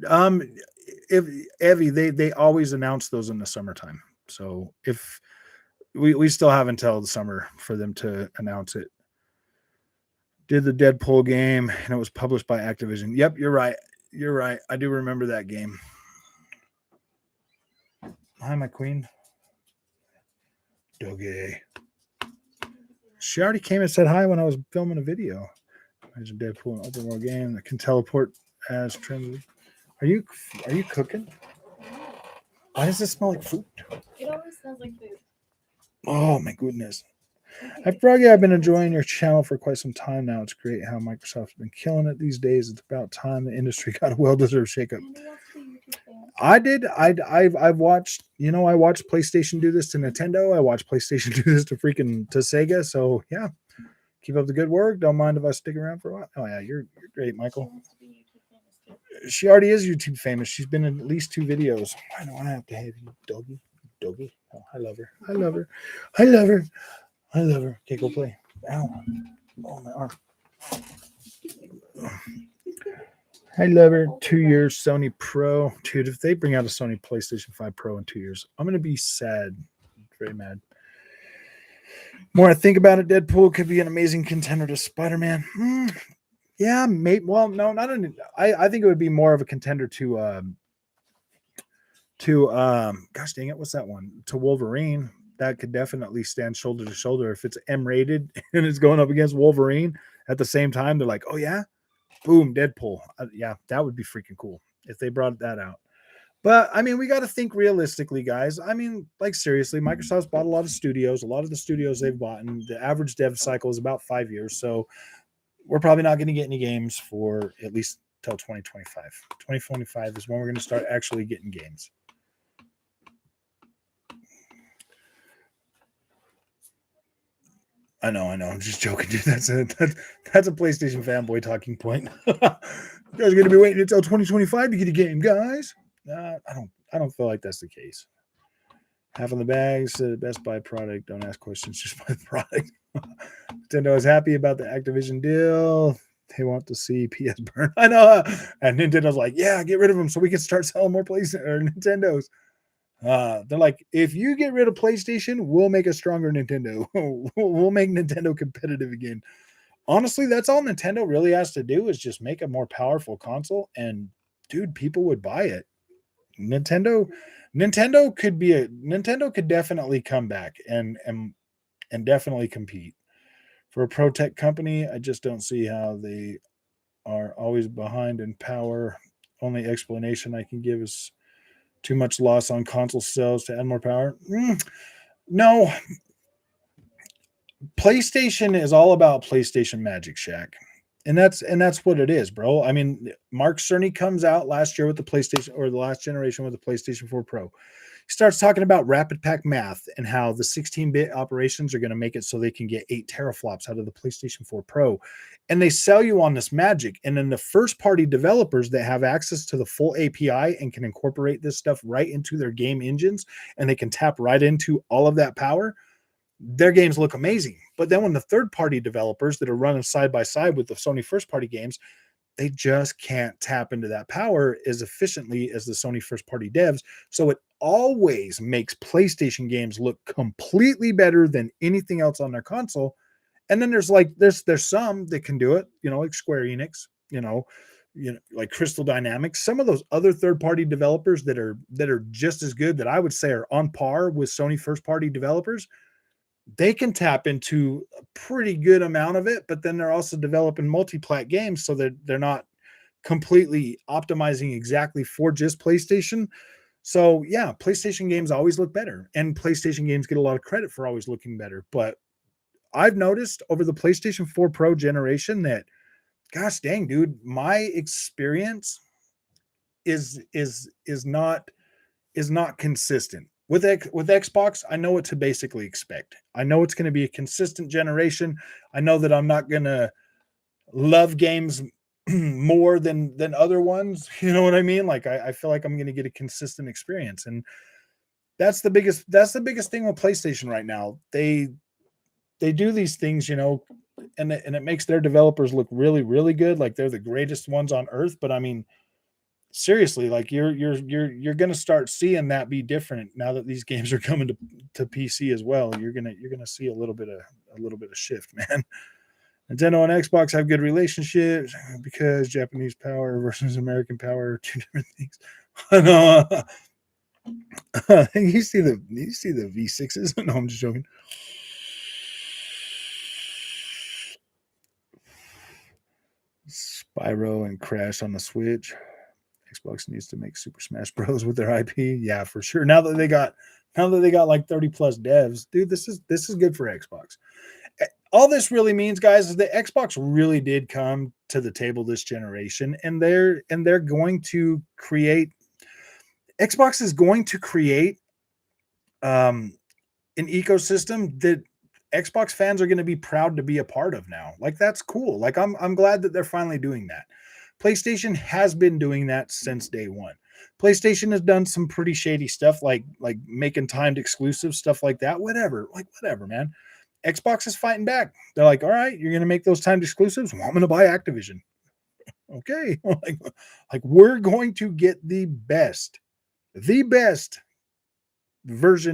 If Evie, they always announce those in the summertime. So if we still have until the summer for them to announce it. Did the Deadpool game, and it was published by Activision. Yep, you're right. You're right. I do remember that game. Hi, my queen. Doge. She already came and said hi when I was filming a video. Imagine Deadpool, an open world game that can teleport as trends. Are you cooking? Why does this smell like food? It always smells like food. Oh my goodness. I've been enjoying your channel for quite some time now. It's great how Microsoft's been killing it these days. It's about time the industry got a well-deserved shakeup. I did. I've watched. I watched PlayStation do this to Nintendo. I watched PlayStation do this to Sega. So yeah, keep up the good work. Don't mind if I stick around for a while. Oh yeah, you're great, Michael. She already is YouTube famous. She's been in at least 2 videos. Why do I have to have you, doggy? Doggy. Oh, I love her. I love her. I love her. I love her. Okay, go play. Ow. Oh, my arm. I love her. 2 years, Sony Pro. Dude, if they bring out a Sony PlayStation 5 Pro in 2 years, I'm going to be sad. Very mad. More I think about it, Deadpool could be an amazing contender to Spider-Man. Yeah, maybe. Well, no, not an. I think it would be more of a contender to gosh dang it, what's that one? To Wolverine. That could definitely stand shoulder to shoulder if it's M-rated and it's going up against Wolverine at the same time. They're like, oh yeah, boom, Deadpool. Yeah, that would be freaking cool if they brought that out. But I mean, we got to think realistically, guys. I mean, like seriously, Microsoft's bought a lot of studios. A lot of the studios they've bought, and the average dev cycle is about 5 years. So we're probably not going to get any games for at least till 2025. 2025 is when we're going to start actually getting games. I know. I'm just joking, dude. That's a PlayStation fanboy talking point. You guys are gonna be waiting until 2025 to get a game, guys. I don't feel like that's the case. Half of the bags, Best Buy product. Don't ask questions, just buy the product. Nintendo is happy about the Activision deal. They want to see PS burn. I know. And Nintendo's like, yeah, get rid of them so we can start selling more PlayStation or Nintendos. They're like, if you get rid of PlayStation, we'll make a stronger Nintendo. We'll make Nintendo competitive again. Honestly, that's all Nintendo really has to do is just make a more powerful console, and dude, people would buy it. Nintendo could definitely come back and definitely compete. For a pro tech company, I just don't see how they are always behind in power. Only explanation I can give is too much loss on console sales to add more power. No. PlayStation is all about PlayStation Magic Shack. And that's what it is, bro. I mean, Mark Cerny comes out last year with the PlayStation, or the last generation with the PlayStation 4 Pro. He starts talking about rapid pack math and how the 16-bit operations are going to make it so they can get 8 teraflops out of the PlayStation 4 Pro. And they sell you on this magic. And then the first-party developers that have access to the full API and can incorporate this stuff right into their game engines, and they can tap right into all of that power, their games look amazing. But then when the third-party developers that are running side by side with the Sony first-party games, they just can't tap into that power as efficiently as the Sony first-party devs. So it always makes PlayStation games look completely better than anything else on their console. And then there's some that can do it, like Square Enix, like Crystal Dynamics, some of those other third-party developers that are just as good, that I would say are on par with Sony first-party developers. They can tap into a pretty good amount of it, but then they're also developing multi-plat games, so that they're not completely optimizing exactly for just PlayStation. So yeah, PlayStation games always look better, and PlayStation games get a lot of credit for always looking better. But I've noticed over the PlayStation 4 Pro generation that, gosh dang, dude, my experience is not consistent. With Xbox, I know what to basically expect. I know it's going to be a consistent generation. I know that I'm not going to love games more than other ones. You know what I mean? Like I feel like I'm going to get a consistent experience, and that's the biggest thing with PlayStation right now. They do these things, and it makes their developers look really, really good, like they're the greatest ones on earth. But I mean, seriously, like you're going to start seeing that be different now that these games are coming to PC as well. You're going to see a little bit of shift, man. Nintendo and Xbox have good relationships because Japanese power versus American power are two different things. I know. You see the V6s? No, I'm just joking. Spyro and Crash on the Switch. Xbox needs to make Super Smash Bros with their IP. Yeah, for sure. Now that they got like 30 plus devs, dude, this is good for Xbox. All this really means, guys, is that Xbox really did come to the table this generation, and they're going to create. Xbox is going to create an ecosystem that Xbox fans are going to be proud to be a part of now. Like, that's cool. Like, I'm glad that they're finally doing that. PlayStation has been doing that since day one. PlayStation has done some pretty shady stuff, like making timed exclusive stuff like that. Whatever, man. Xbox is fighting back. They're like, all right, you're going to make those timed exclusives. Well, I'm going to buy Activision. Okay. like we're going to get the best version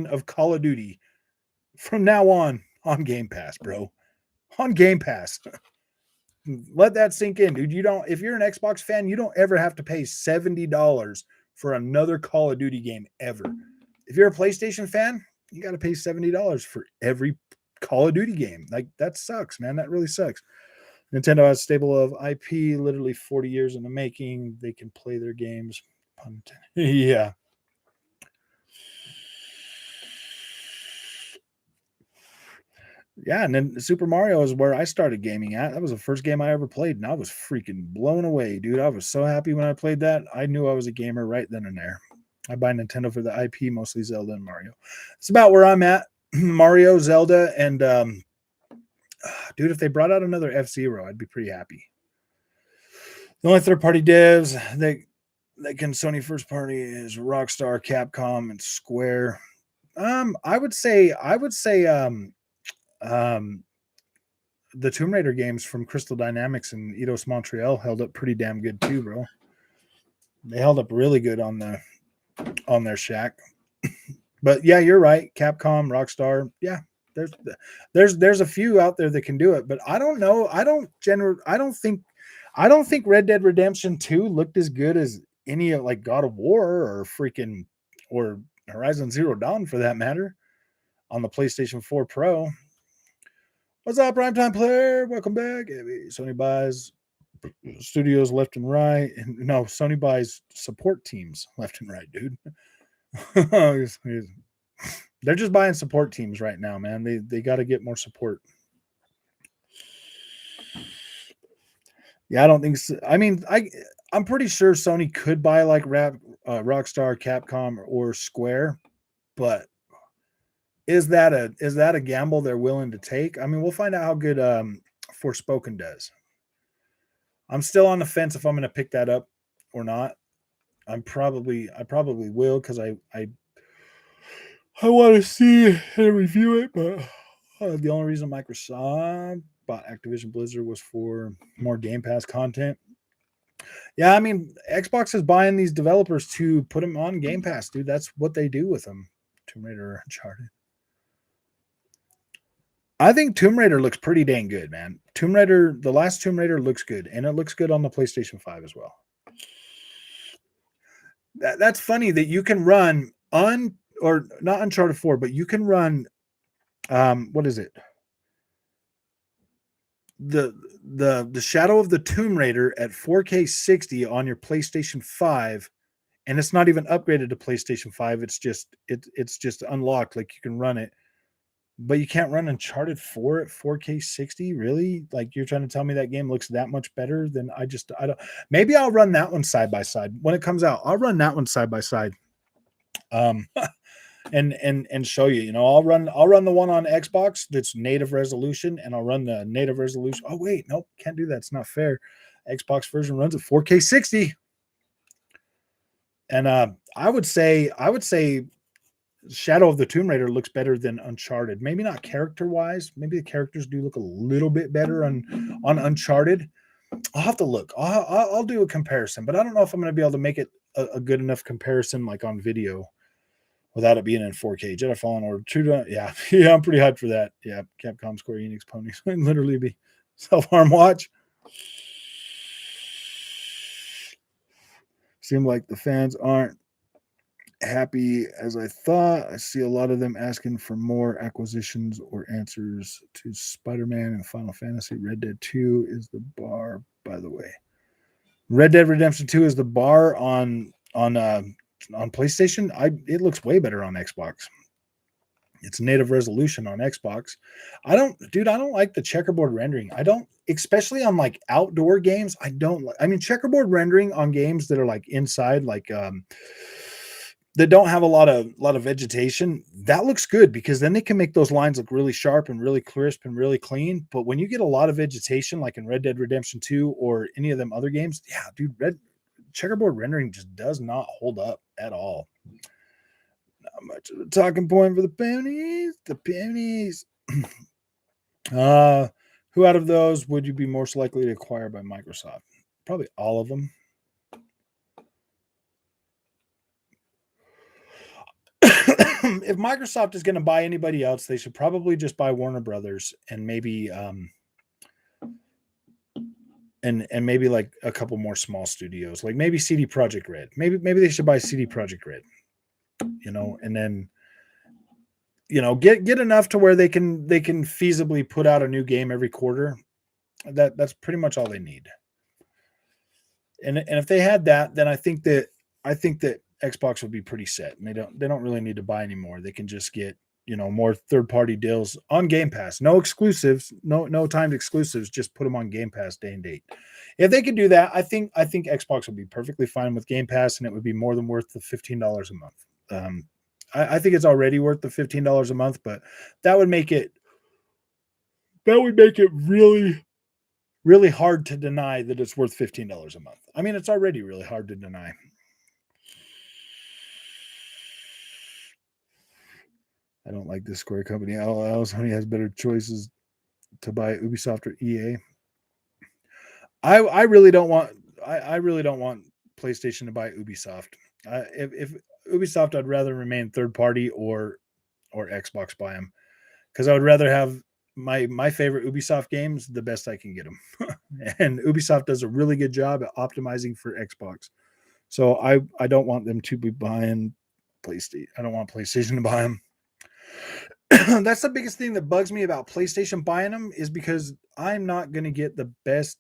of Call of Duty from now on Game Pass, bro. On Game Pass. Let that sink in, dude. If you're an Xbox fan, you don't ever have to pay $70 for another Call of Duty game ever. If you're a PlayStation fan, you got to pay $70 for every Call of Duty game. Like, that sucks, man. That really sucks. Nintendo has a stable of IP, literally 40 years in the making. They can play their games. Yeah. Yeah, and then Super Mario is where I started gaming at. That was the first game I ever played, and I was freaking blown away, dude. I was so happy when I played that. I knew I was a gamer right then and there. I buy Nintendo for the IP, mostly Zelda and Mario. It's about where I'm at. Mario, Zelda, and dude, if they brought out another F-Zero, I'd be pretty happy. The only third-party devs that can Sony first party is Rockstar, Capcom, and Square. I would say the Tomb Raider games from Crystal Dynamics and Eidos Montreal held up pretty damn good too, bro. They held up really good on their shack. But yeah, you're right. Capcom, Rockstar, yeah, there's a few out there that can do it, but I don't know. I don't think Red Dead Redemption 2 looked as good as any of like God of War or Horizon Zero Dawn for that matter on the PlayStation 4 Pro. What's up, Primetime Player? Welcome back. Sony buys studios left and right. No, Sony buys support teams left and right, dude. They're just buying support teams right now, man. They got to get more support. Yeah, I don't think so. I mean, I'm pretty sure Sony could buy like Rockstar, Capcom, or Square, but is that a gamble they're willing to take? I mean, we'll find out how good Forspoken does. I'm still on the fence if I'm going to pick that up or not. I probably will because I want to see and review it, but the only reason Microsoft bought Activision Blizzard was for more Game Pass content. Yeah, I mean, Xbox is buying these developers to put them on Game Pass, dude. That's what they do with them. Tomb Raider, Uncharted. I think Tomb Raider looks pretty dang good, man. Tomb Raider, the last Tomb Raider looks good, and it looks good on the PlayStation 5 as well. That's funny that you can run or not Uncharted 4, but you can run what is it? The Shadow of the Tomb Raider at 4K 60 on your PlayStation 5, and it's not even upgraded to PlayStation 5. It's just unlocked, like you can run it. But you can't run Uncharted 4 at 4K 60? Really? Like you're trying to tell me that game looks that much better than I don't maybe I'll run that one side by side when it comes out. I'll run that one side by side. Um and show you, I'll run the one on Xbox that's native resolution, and I'll run the native resolution. Oh wait, nope, can't do that. It's not fair. Xbox version runs at 4K 60. And I would say Shadow of the Tomb Raider looks better than Uncharted. Maybe not character wise. Maybe the characters do look a little bit better on Uncharted. I'll have to look. I'll do a comparison, but I don't know if I'm going to be able to make it a good enough comparison like on video without it being in 4K. Jedi Fallen Order 2. Yeah, yeah, I'm pretty hyped for that. Yeah, Capcom Square Enix ponies might literally be self-harm watch. Seem like the fans aren't happy as I thought. I see a lot of them asking for more acquisitions or answers to Spider-Man and Final Fantasy. Red Dead 2 is the bar, by the way. Red Dead Redemption 2 is the bar on PlayStation. It looks way better on Xbox. It's native resolution on Xbox. I don't like the checkerboard rendering. I don't, especially on like outdoor games. I mean, checkerboard rendering on games that are like inside, like that don't have a lot of vegetation, that looks good because then they can make those lines look really sharp and really crisp and really clean. But when you get a lot of vegetation, like in Red Dead Redemption 2 or any of them other games, yeah, dude, checkerboard rendering just does not hold up at all. Not much of a talking point for the pennies. The pennies. Who out of those would you be most likely to acquire by Microsoft? Probably all of them. If Microsoft is going to buy anybody else, they should probably just buy Warner Brothers and maybe and maybe like a couple more small studios, like maybe CD Projekt Red. Maybe they should buy CD Projekt Red, and then get enough to where they can feasibly put out a new game every quarter. That's pretty much all they need. And if they had that, then I think that Xbox would be pretty set, and they don't really need to buy anymore. They can just get more third-party deals on Game Pass. No exclusives, no timed exclusives. Just put them on Game Pass day and date. If they could do that, I think Xbox would be perfectly fine with Game Pass, and it would be more than worth the $15 a month. I think it's already worth the $15 a month, but that would make it really, really hard to deny that it's worth $15 a month. I mean, it's already really hard to deny. I don't like this Square company. Sony has better choices to buy Ubisoft or EA. I really don't want PlayStation to buy Ubisoft. If Ubisoft, I'd rather remain third party or Xbox buy them, because I would rather have my favorite Ubisoft games the best I can get them. And Ubisoft does a really good job at optimizing for Xbox. So I don't want them to be buying PlayStation. I don't want PlayStation to buy them. That's the biggest thing that bugs me about PlayStation buying them, is because I'm not going to get the best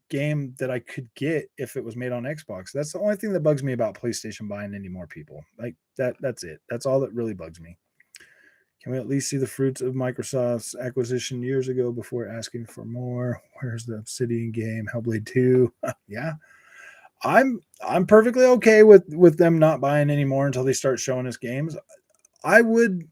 game that I could get if it was made on Xbox. That's the only thing that bugs me about PlayStation buying any more people. Like that's it. That's all that really bugs me. Can we at least see the fruits of Microsoft's acquisition years ago before asking for more? Where's the Obsidian game? Hellblade 2? Yeah. I'm perfectly okay with them not buying anymore until they start showing us games. I would,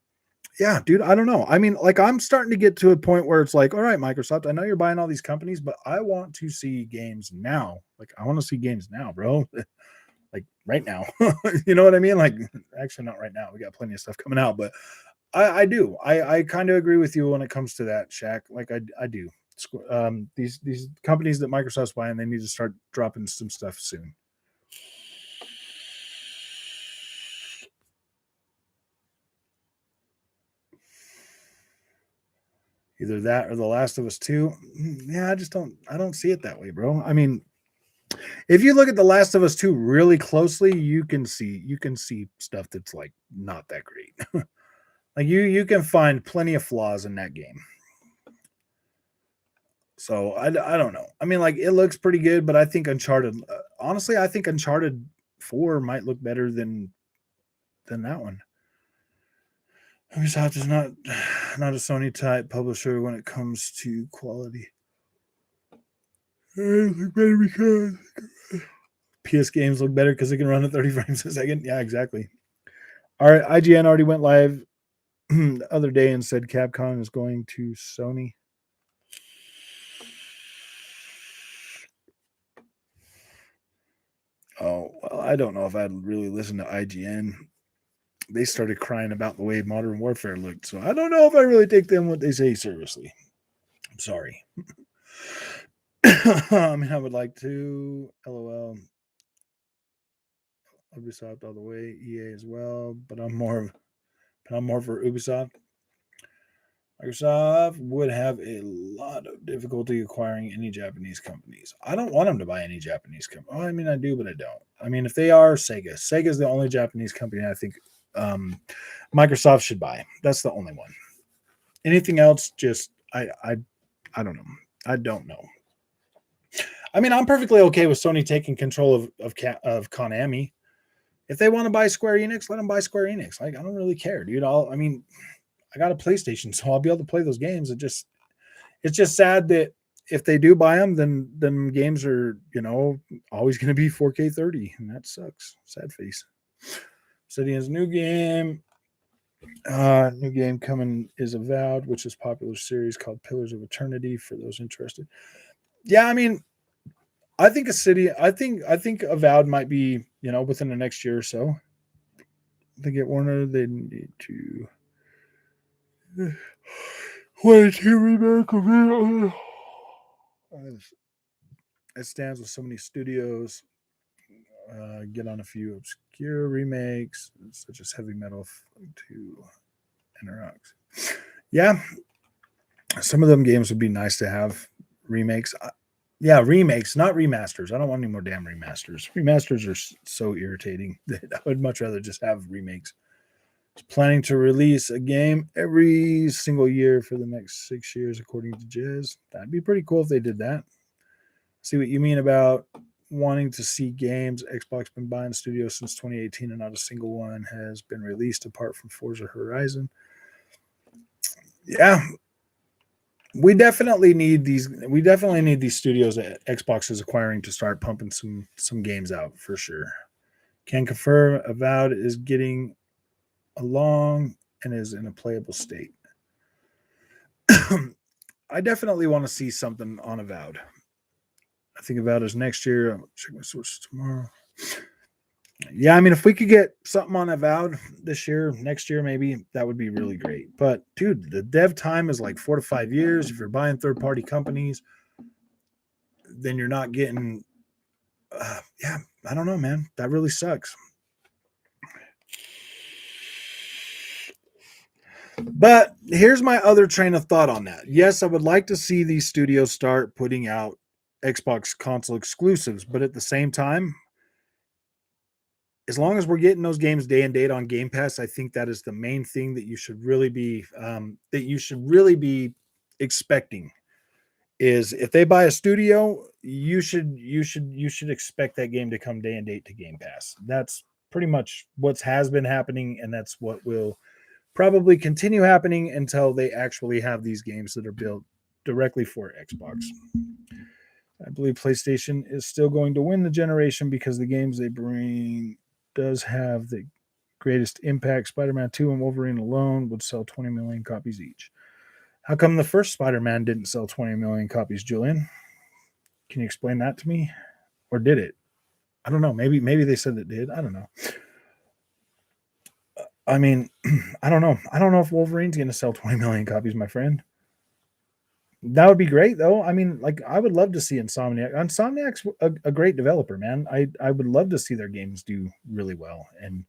yeah, dude, I don't know. I mean, like, I'm starting to get to a point where it's like, all right, Microsoft, I know you're buying all these companies, but I want to see games now. Like, I want to see games now, bro. Like right now. You know what I mean? Like, actually not right now. We got plenty of stuff coming out, but I do. I kind of agree with you when it comes to that, Shaq. Like I do. These companies that Microsoft's buying, they need to start dropping some stuff soon. Either that or The Last of Us 2. Yeah, I don't see it that way, bro. I mean, if you look at The Last of Us 2 really closely, you can see stuff that's like not that great. Like you can find plenty of flaws in that game. So I don't know. I mean, like it looks pretty good, but I think Uncharted. Honestly, I think Uncharted 4 might look better than that one. Ubisoft is not a Sony type publisher when it comes to quality. Look better because PS games look better because they can run at 30 frames a second. Yeah, exactly. All right, IGN already went live the other day and said Capcom is going to Sony. Oh, well, I don't know if I'd really listen to IGN. They started crying about the way Modern Warfare looked, so I don't know if I really take them what they say seriously. I'm sorry. I mean, I would like to. LOL. Ubisoft all the way. EA as well, but I'm more for Ubisoft. Microsoft would have a lot of difficulty acquiring any Japanese companies. I don't want them to buy any Japanese company. Oh, I mean, I do, but I don't. I mean, if they are Sega, Sega is the only Japanese company I think Microsoft should buy. That's the only one. Anything else, just I don't know. I don't know. I mean, I'm perfectly okay with Sony taking control of Konami. If they want to buy Square Enix, let them buy Square Enix. Like, I don't really care, dude. I got a PlayStation, so I'll be able to play those games. It's just sad that if they do buy them, then games are always going to be 4K 30, and that sucks. Sad face. Obsidian's new game coming is Avowed, which is a popular series called Pillars of Eternity for those interested. Yeah, I mean, I think I think Avowed might be within the next year or so. They get Warner, they need to. 22 remake of it. It stands with so many studios. Get on a few obscure remakes, such as Heavy Metal 2 Interox. Yeah, some of them games would be nice to have remakes. Yeah, remakes, not remasters. I don't want any more damn remasters. Remasters are so irritating that I would much rather just have remakes. Planning to release a game every single year for the next 6 years, according to Jez. That'd be pretty cool if they did that. See what you mean about wanting to see games. Xbox been buying studios since 2018, and not a single one has been released apart from Forza Horizon. Yeah, we definitely need these. We definitely need these studios that Xbox is acquiring to start pumping some games out for sure. Can confirm Avowed is getting along and is in a playable state. I definitely want to see something on Avowed. I think Avowed is next year. I'll check my sources tomorrow. Yeah, I mean, if we could get something on Avowed this year, next year, maybe that would be really great. But dude, the dev time is like 4 to 5 years. If you're buying third-party companies, then you're not getting. Yeah, I don't know, man. That really sucks. But here's my other train of thought on that. Yes, I would like to see these studios start putting out Xbox console exclusives, but at the same time, as long as we're getting those games day and date on Game Pass, I think that is the main thing that you should really be expecting. Is if they buy a studio, you should expect that game to come day and date to Game Pass. That's pretty much what has been happening, and that's what will probably continue happening until they actually have these games that are built directly for Xbox. I believe PlayStation is still going to win the generation because the games they bring does have the greatest impact. Spider-Man 2 and Wolverine alone would sell 20 million copies each. How come the first Spider-Man didn't sell 20 million copies, Julian? Can you explain that to me? Or did it? I don't know. Maybe they said it did. I don't know. I mean, I don't know. I don't know if Wolverine's going to sell 20 million copies, my friend. That would be great, though. I mean, like, I would love to see Insomniac. Insomniac's a great developer, man. I would love to see their games do really well. And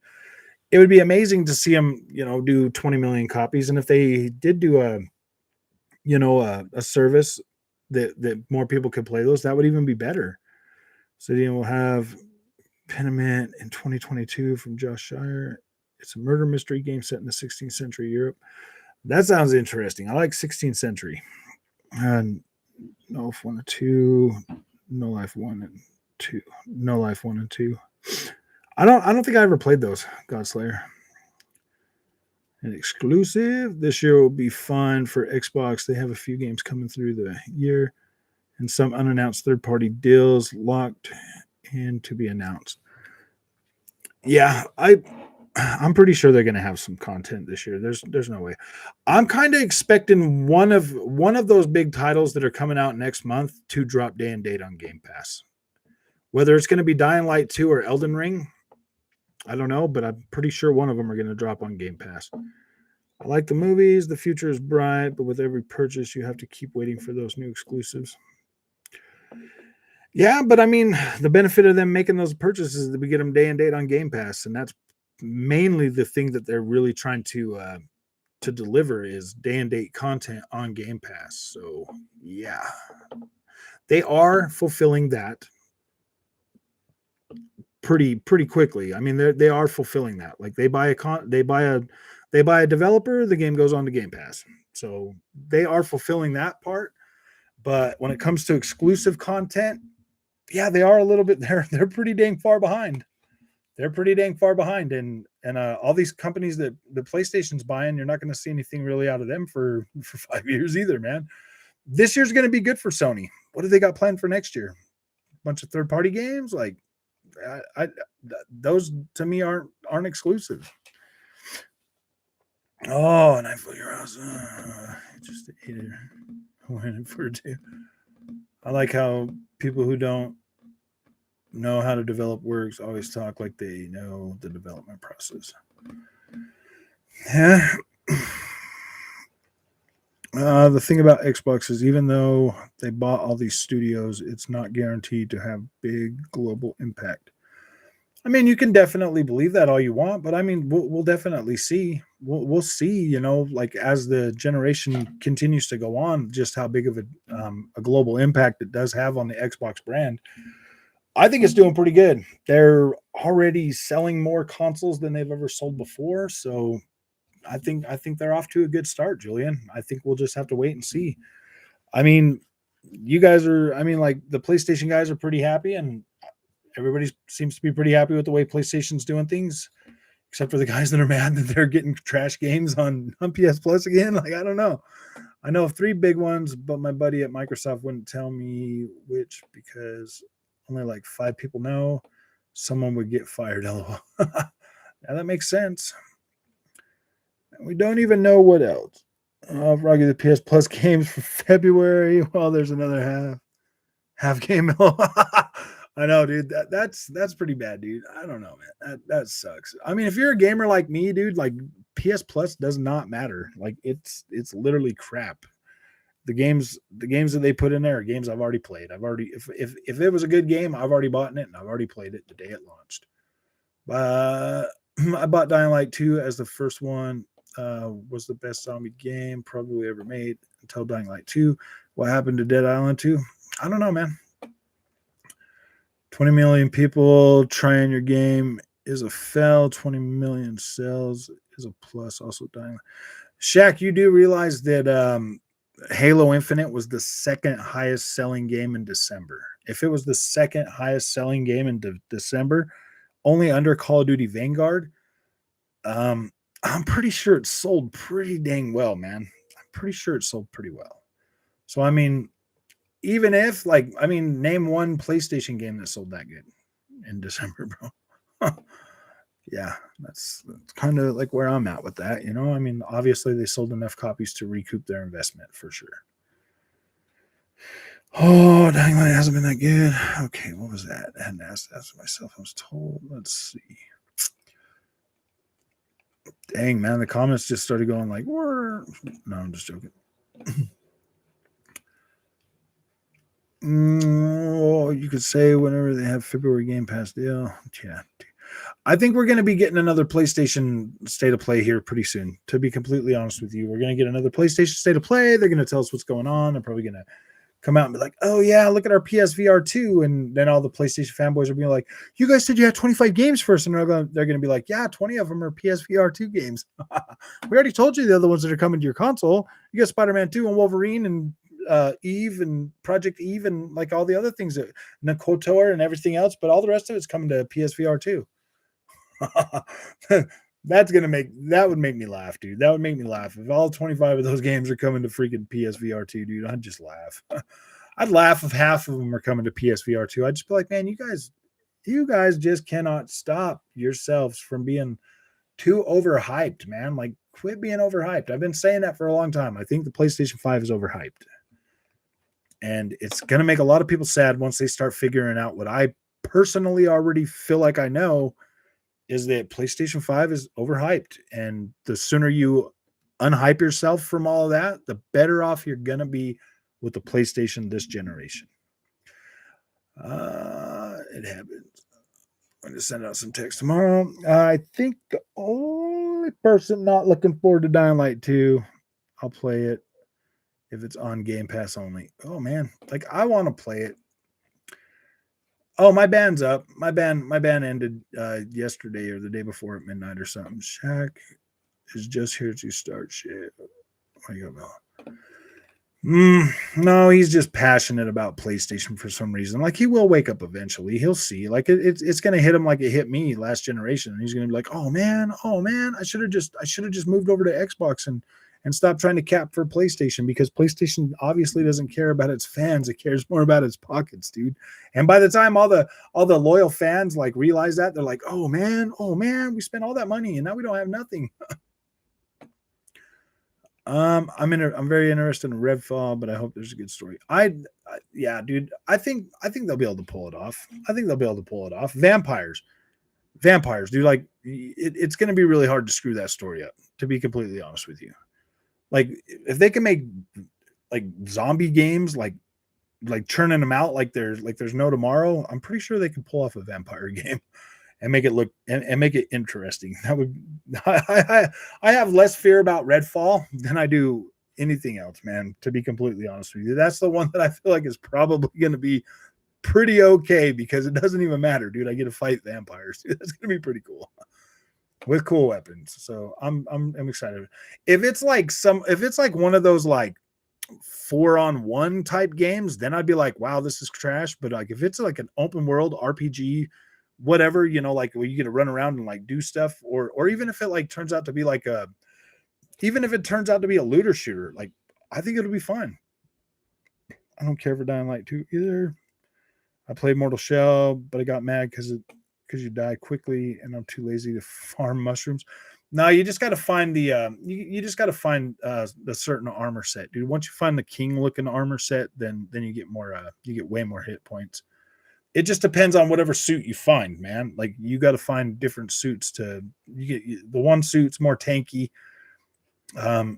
it would be amazing to see them, do 20 million copies. And if they did do a a service that more people could play those, that would even be better. So we'll have Pentiment in 2022 from Josh Shire. It's a murder mystery game set in the 16th century Europe. That sounds interesting. I like 16th century. And No Life 1 and 2, No Life 1 and 2, No Life 1 and 2. I don't think I ever played those, Godslayer. An exclusive. This year will be fun for Xbox. They have a few games coming through the year and some unannounced third-party deals locked in to be announced. Yeah, I'm pretty sure they're going to have some content this year. There's no way. I'm kind of expecting one of those big titles that are coming out next month to drop day and date on Game Pass. Whether it's going to be Dying Light 2 or Elden Ring, I don't know, but I'm pretty sure one of them are going to drop on Game Pass. I like the movies. The future is bright, but with every purchase, you have to keep waiting for those new exclusives. Yeah, but I mean, the benefit of them making those purchases is that we get them day and date on Game Pass, and that's mainly the thing that they're really trying to deliver is day and date content on Game Pass. So yeah, they are fulfilling that pretty quickly. I mean, they are fulfilling that. Like they buy a developer, the game goes on to Game Pass. So they are fulfilling that part. But when it comes to exclusive content, yeah, they are a little bit. They're pretty dang far behind. They're pretty dang far behind, and all these companies that the PlayStation's buying, you're not going to see anything really out of them for 5 years either, man. This year's going to be good for Sony. What do they got planned for next year? A bunch of third-party games, like those to me aren't exclusive. Oh, and I feel your house. Just either went for it too. I like how people who don't know how to develop works always talk like they know the development process. Yeah. The thing about Xbox is even though they bought all these studios, it's not guaranteed to have big global impact. I mean, you can definitely believe that all you want, but I mean, we'll definitely see. We'll see, like as the generation continues to go on, just how big of a global impact it does have on the Xbox brand. I think it's doing pretty good. They're already selling more consoles than they've ever sold before, so I think they're off to a good start, Julian. I think we'll just have to wait and see. I mean, you guys are. I mean, like the PlayStation guys are pretty happy, and everybody seems to be pretty happy with the way PlayStation's doing things, except for the guys that are mad that they're getting trash games on PS Plus again. Like, I don't know. I know of 3 big ones, but my buddy at Microsoft wouldn't tell me which because only like 5 people know. Someone would get fired. LOL. Now that makes sense. We don't even know what else. Rocky the PS Plus games for February. Well, there's another half game. I know, dude. That's pretty bad, dude. I don't know, man. That sucks. I mean, if you're a gamer like me, dude, like PS Plus does not matter. Like it's literally crap. The games that they put in there are games I've already played. If it was a good game, I've already bought it and I've already played it the day it launched. I bought Dying Light 2 as the first one. Was the best zombie game probably ever made until Dying Light 2. What happened to Dead Island 2? I don't know, man. 20 million people trying your game is a fail. 20 million sales is a plus. Also Dying. Shaq, you do realize that Halo Infinite was the second highest selling game in December. If it was the second highest selling game in December, only under Call of Duty Vanguard, I'm pretty sure it sold pretty dang well, man. I'm pretty sure it sold pretty well. So, I mean, even if, name one PlayStation game that sold that good in December, bro. Yeah, that's kind of like where I'm at with that, I mean, obviously they sold enough copies to recoup their investment for sure. Oh, Dying Light hasn't been that good. Okay, what was that? I hadn't asked myself. I was told. Let's see. Dang, man, the comments just started going like, no, I'm just joking. You could say whenever they have February Game Pass deal. Yeah. I think we're going to be getting another PlayStation State of Play here pretty soon. To be completely honest with you, we're going to get another PlayStation State of Play. They're going to tell us what's going on. They're probably going to come out and be like, "Oh yeah, look at our PSVR 2," and then all the PlayStation fanboys are being like, "You guys said you had 25 games first," and they're going to be like, "Yeah, 20 of them are PSVR 2 games." We already told you the other ones that are coming to your console. You got Spider-Man 2 and Wolverine and Eve and Project Eve and like all the other things that Nakotor and everything else, but all the rest of it's coming to PSVR 2. That would make me laugh, dude. That would make me laugh. If all 25 of those games are coming to freaking PSVR 2, dude, I'd just laugh. I'd laugh if half of them are coming to PSVR 2. I'd just be like, man, you guys just cannot stop yourselves from being too overhyped, man. Like, quit being overhyped. I've been saying that for a long time. I think the PlayStation 5 is overhyped. And it's going to make a lot of people sad once they start figuring out what I personally already feel like I know, is that PlayStation 5 is overhyped. And the sooner you unhype yourself from all of that, the better off you're going to be with the PlayStation this generation. It happens. I'm going to send out some text tomorrow. I think the only person not looking forward to Dying Light 2, I'll play it if it's on Game Pass only. Oh, man. Like, I want to play it. Oh, my band's up. My band ended yesterday or the day before at midnight or something. Shaq is just here to start shit. What do you about? No, he's just passionate about PlayStation for some reason. Like, he will wake up eventually. He'll see. Like, it's gonna hit him like it hit me last generation, and he's gonna be like, oh man, I should have just moved over to Xbox and stop trying to cap for PlayStation, because PlayStation obviously doesn't care about its fans. It cares more about its pockets, dude. And by the time all the loyal fans like realize that, they're like, oh man, we spent all that money and now we don't have nothing. I'm very interested in Redfall, but I hope there's a good story. Yeah, dude. I think they'll be able to pull it off. Vampires, dude. Like, it's going to be really hard to screw that story up, to be completely honest with you. Like, if they can make like zombie games, like churning them out like there's no tomorrow, I'm pretty sure they can pull off a vampire game and make it look and make it interesting. That would I have less fear about Redfall than I do anything else, man, to be completely honest with you. That's the one that I feel like is probably going to be pretty okay, because it doesn't even matter, dude. I get to fight vampires. Dude, that's going to be pretty cool with cool weapons. So I'm excited. If it's like one of those like 4-on-1 type games, then I'd be like, wow, this is trash. But like, if it's like an open world RPG, whatever, like where you get to run around and like do stuff, or even if it like turns out to be like a looter shooter, like, I think it'll be fun. I don't care for Dying Light 2 either. I played Mortal Shell, but I got mad because you die quickly and I'm too lazy to farm mushrooms. No, you just got to find the the certain armor set, dude. Once you find the king looking armor set, then you get way more hit points. It just depends on whatever suit you find, man. Like, you got to find different suits the one suit's more tanky. And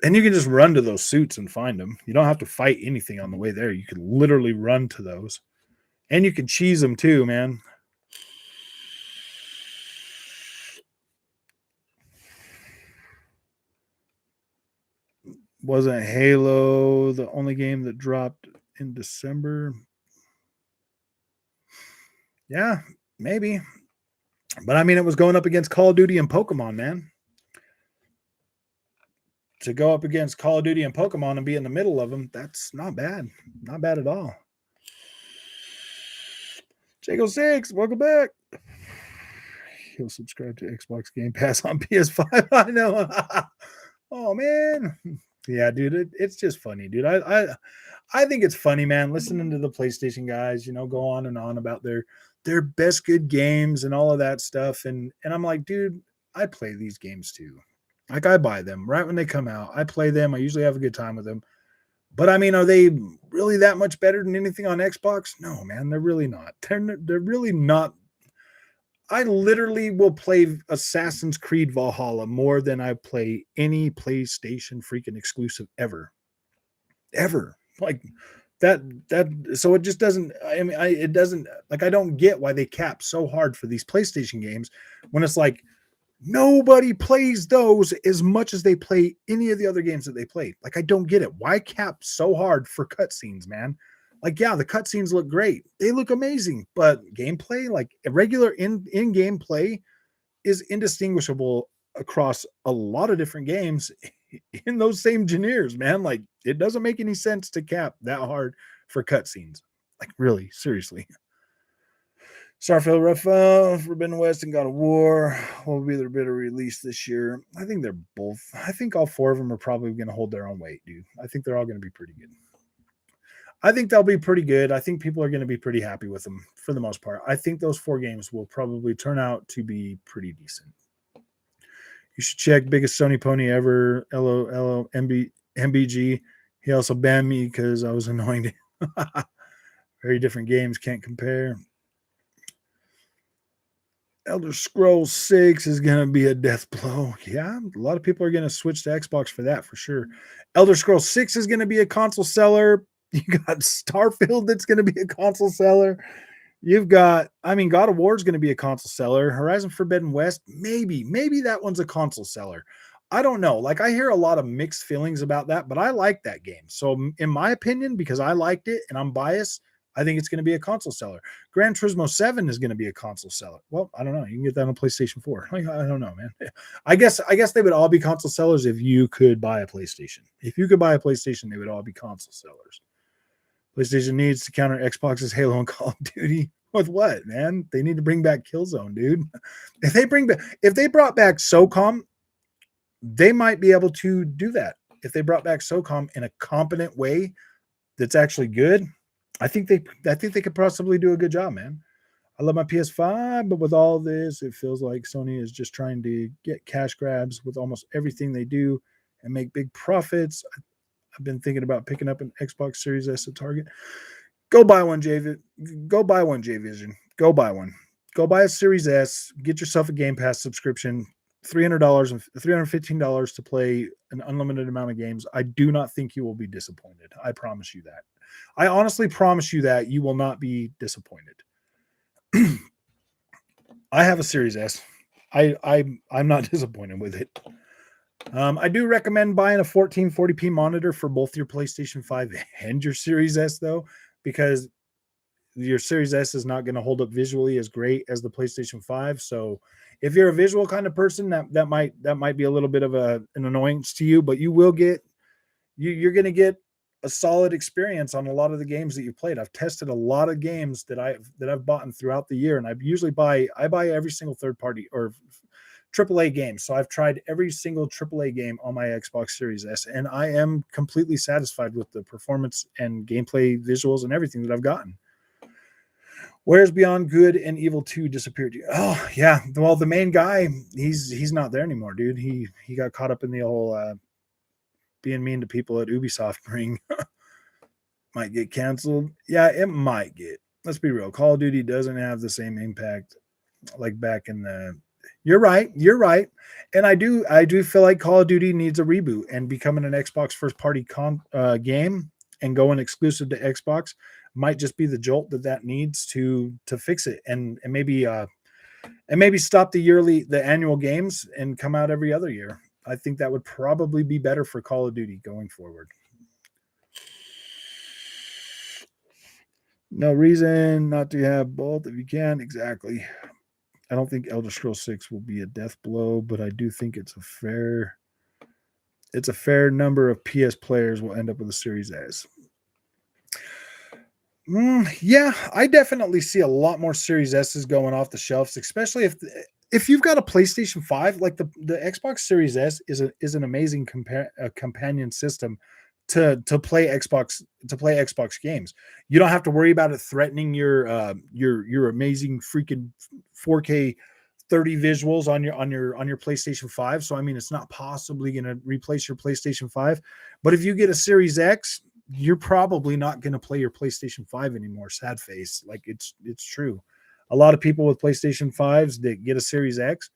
you can just run to those suits and find them. You don't have to fight anything on the way there. You can literally run to those, and you can cheese them too, man. Wasn't Halo the only game that dropped in December? Yeah, maybe. But I mean, it was going up against Call of Duty and Pokemon, man. To go up against Call of Duty and Pokemon and be in the middle of them, that's not bad. Not bad at all. Jago 6, welcome back. He'll subscribe to Xbox Game Pass on PS5. I know. Oh, man. Yeah, dude, it's just funny, dude. I think it's funny, man, listening to the PlayStation guys, go on and on about their best good games and all of that stuff. And I'm like, dude, I play these games too. Like, I buy them right when they come out. I play them. I usually have a good time with them. But I mean, are they really that much better than anything on Xbox? No, man, they're really not. They're really not. I literally will play Assassin's Creed Valhalla more than I play any PlayStation freaking exclusive ever. Like, So it just doesn't. I mean, it doesn't. Like, I don't get why they cap so hard for these PlayStation games when it's like nobody plays those as much as they play any of the other games that they play. Like, I don't get it. Why cap so hard for cutscenes, man? Like, yeah, the cutscenes look great. They look amazing, but gameplay, like a regular in-game play, is indistinguishable across a lot of different games in those same genres, man. Like, it doesn't make any sense to cap that hard for cutscenes. Like, really, seriously. Starfield, Redfall, Forbidden West, and God of War will be their bit of release this year. I think they're both. I think all four of them are probably going to hold their own weight, dude. I think they're all going to be pretty good. I think they'll be pretty good. I think people are going to be pretty happy with them for the most part. I think those four games will probably turn out to be pretty decent. You should check biggest Sony pony ever, LOL, MBG. He also banned me because I was annoying. Very different games, can't compare. Elder Scrolls 6 is going to be a death blow. Yeah, a lot of people are going to switch to Xbox for that, for sure. Elder Scrolls 6 is going to be a console seller. You got Starfield that's going to be a console seller. You've got, God of War is going to be a console seller. Horizon Forbidden West, maybe that one's a console seller. I don't know. Like, I hear a lot of mixed feelings about that, but I like that game. So in my opinion, because I liked it and I'm biased, I think it's going to be a console seller. Gran Turismo 7 is going to be a console seller. Well, I don't know. You can get that on PlayStation 4. Like, I don't know, man. I guess they would all be console sellers if you could buy a PlayStation. If you could buy a PlayStation, they would all be console sellers. PlayStation needs to counter Xbox's Halo and Call of Duty. With what, man? They need to bring back Killzone, dude. If they brought back SOCOM, they might be able to do that. If they brought back SOCOM in a competent way that's actually good, I think they could possibly do a good job, man. I love my PS5, but with all this, it feels like Sony is just trying to get cash grabs with almost everything they do and make big profits. I've been thinking about picking up an Xbox Series S at Target. Go buy one, Go buy one, Vision. Go buy one. Go buy a Series S. Get yourself a Gamepass subscription. $300 and $315 to play an unlimited amount of games. I do not think you will be disappointed. I promise you that. I honestly promise you that you will not be disappointed. I have a Series S. I'm not disappointed with it. I do recommend buying a 1440p monitor for both your PlayStation 5 and your Series S, though, because your Series S is not going to hold up visually as great as the PlayStation 5. So if you're a visual kind of person, that might be a little bit of an annoyance to you, but you're going to get a solid experience on a lot of the games that you've played. I've tested a lot of games that I've bought throughout the year, and I buy every single third party or AAA game. So I've tried every single AAA game on my Xbox Series S, and I am completely satisfied with the performance and gameplay visuals and everything that I've gotten. Where's Beyond Good and Evil 2 disappeared? Oh, yeah. Well, the main guy, he's not there anymore, dude. He got caught up in the whole being mean to people at Ubisoft ring. Might get canceled. Yeah, it might get. Let's be real. Call of Duty doesn't have the same impact like back in the. You're right. And I do feel like Call of Duty needs a reboot, and becoming an Xbox first party game and going exclusive to Xbox might just be the jolt that needs to fix it, and maybe stop the annual games and come out every other year. I think that would probably be better for Call of Duty going forward. No reason not to have both if you can. Exactly. I don't think Elder Scrolls 6 will be a death blow, but I do think it's a fair number of PS players will end up with a Series S. Yeah, I definitely see a lot more Series S's going off the shelves, especially if you've got a PlayStation 5. Like the Xbox Series S is an amazing companion system to play Xbox games. You don't have to worry about it threatening your amazing freaking 4K 30 visuals on your PlayStation 5. So it's not possibly going to replace your PlayStation 5. But if you get a Series X, you're probably not going to play your PlayStation 5 anymore. Sad face. Like, it's true. A lot of people with PlayStation 5s that get a Series X,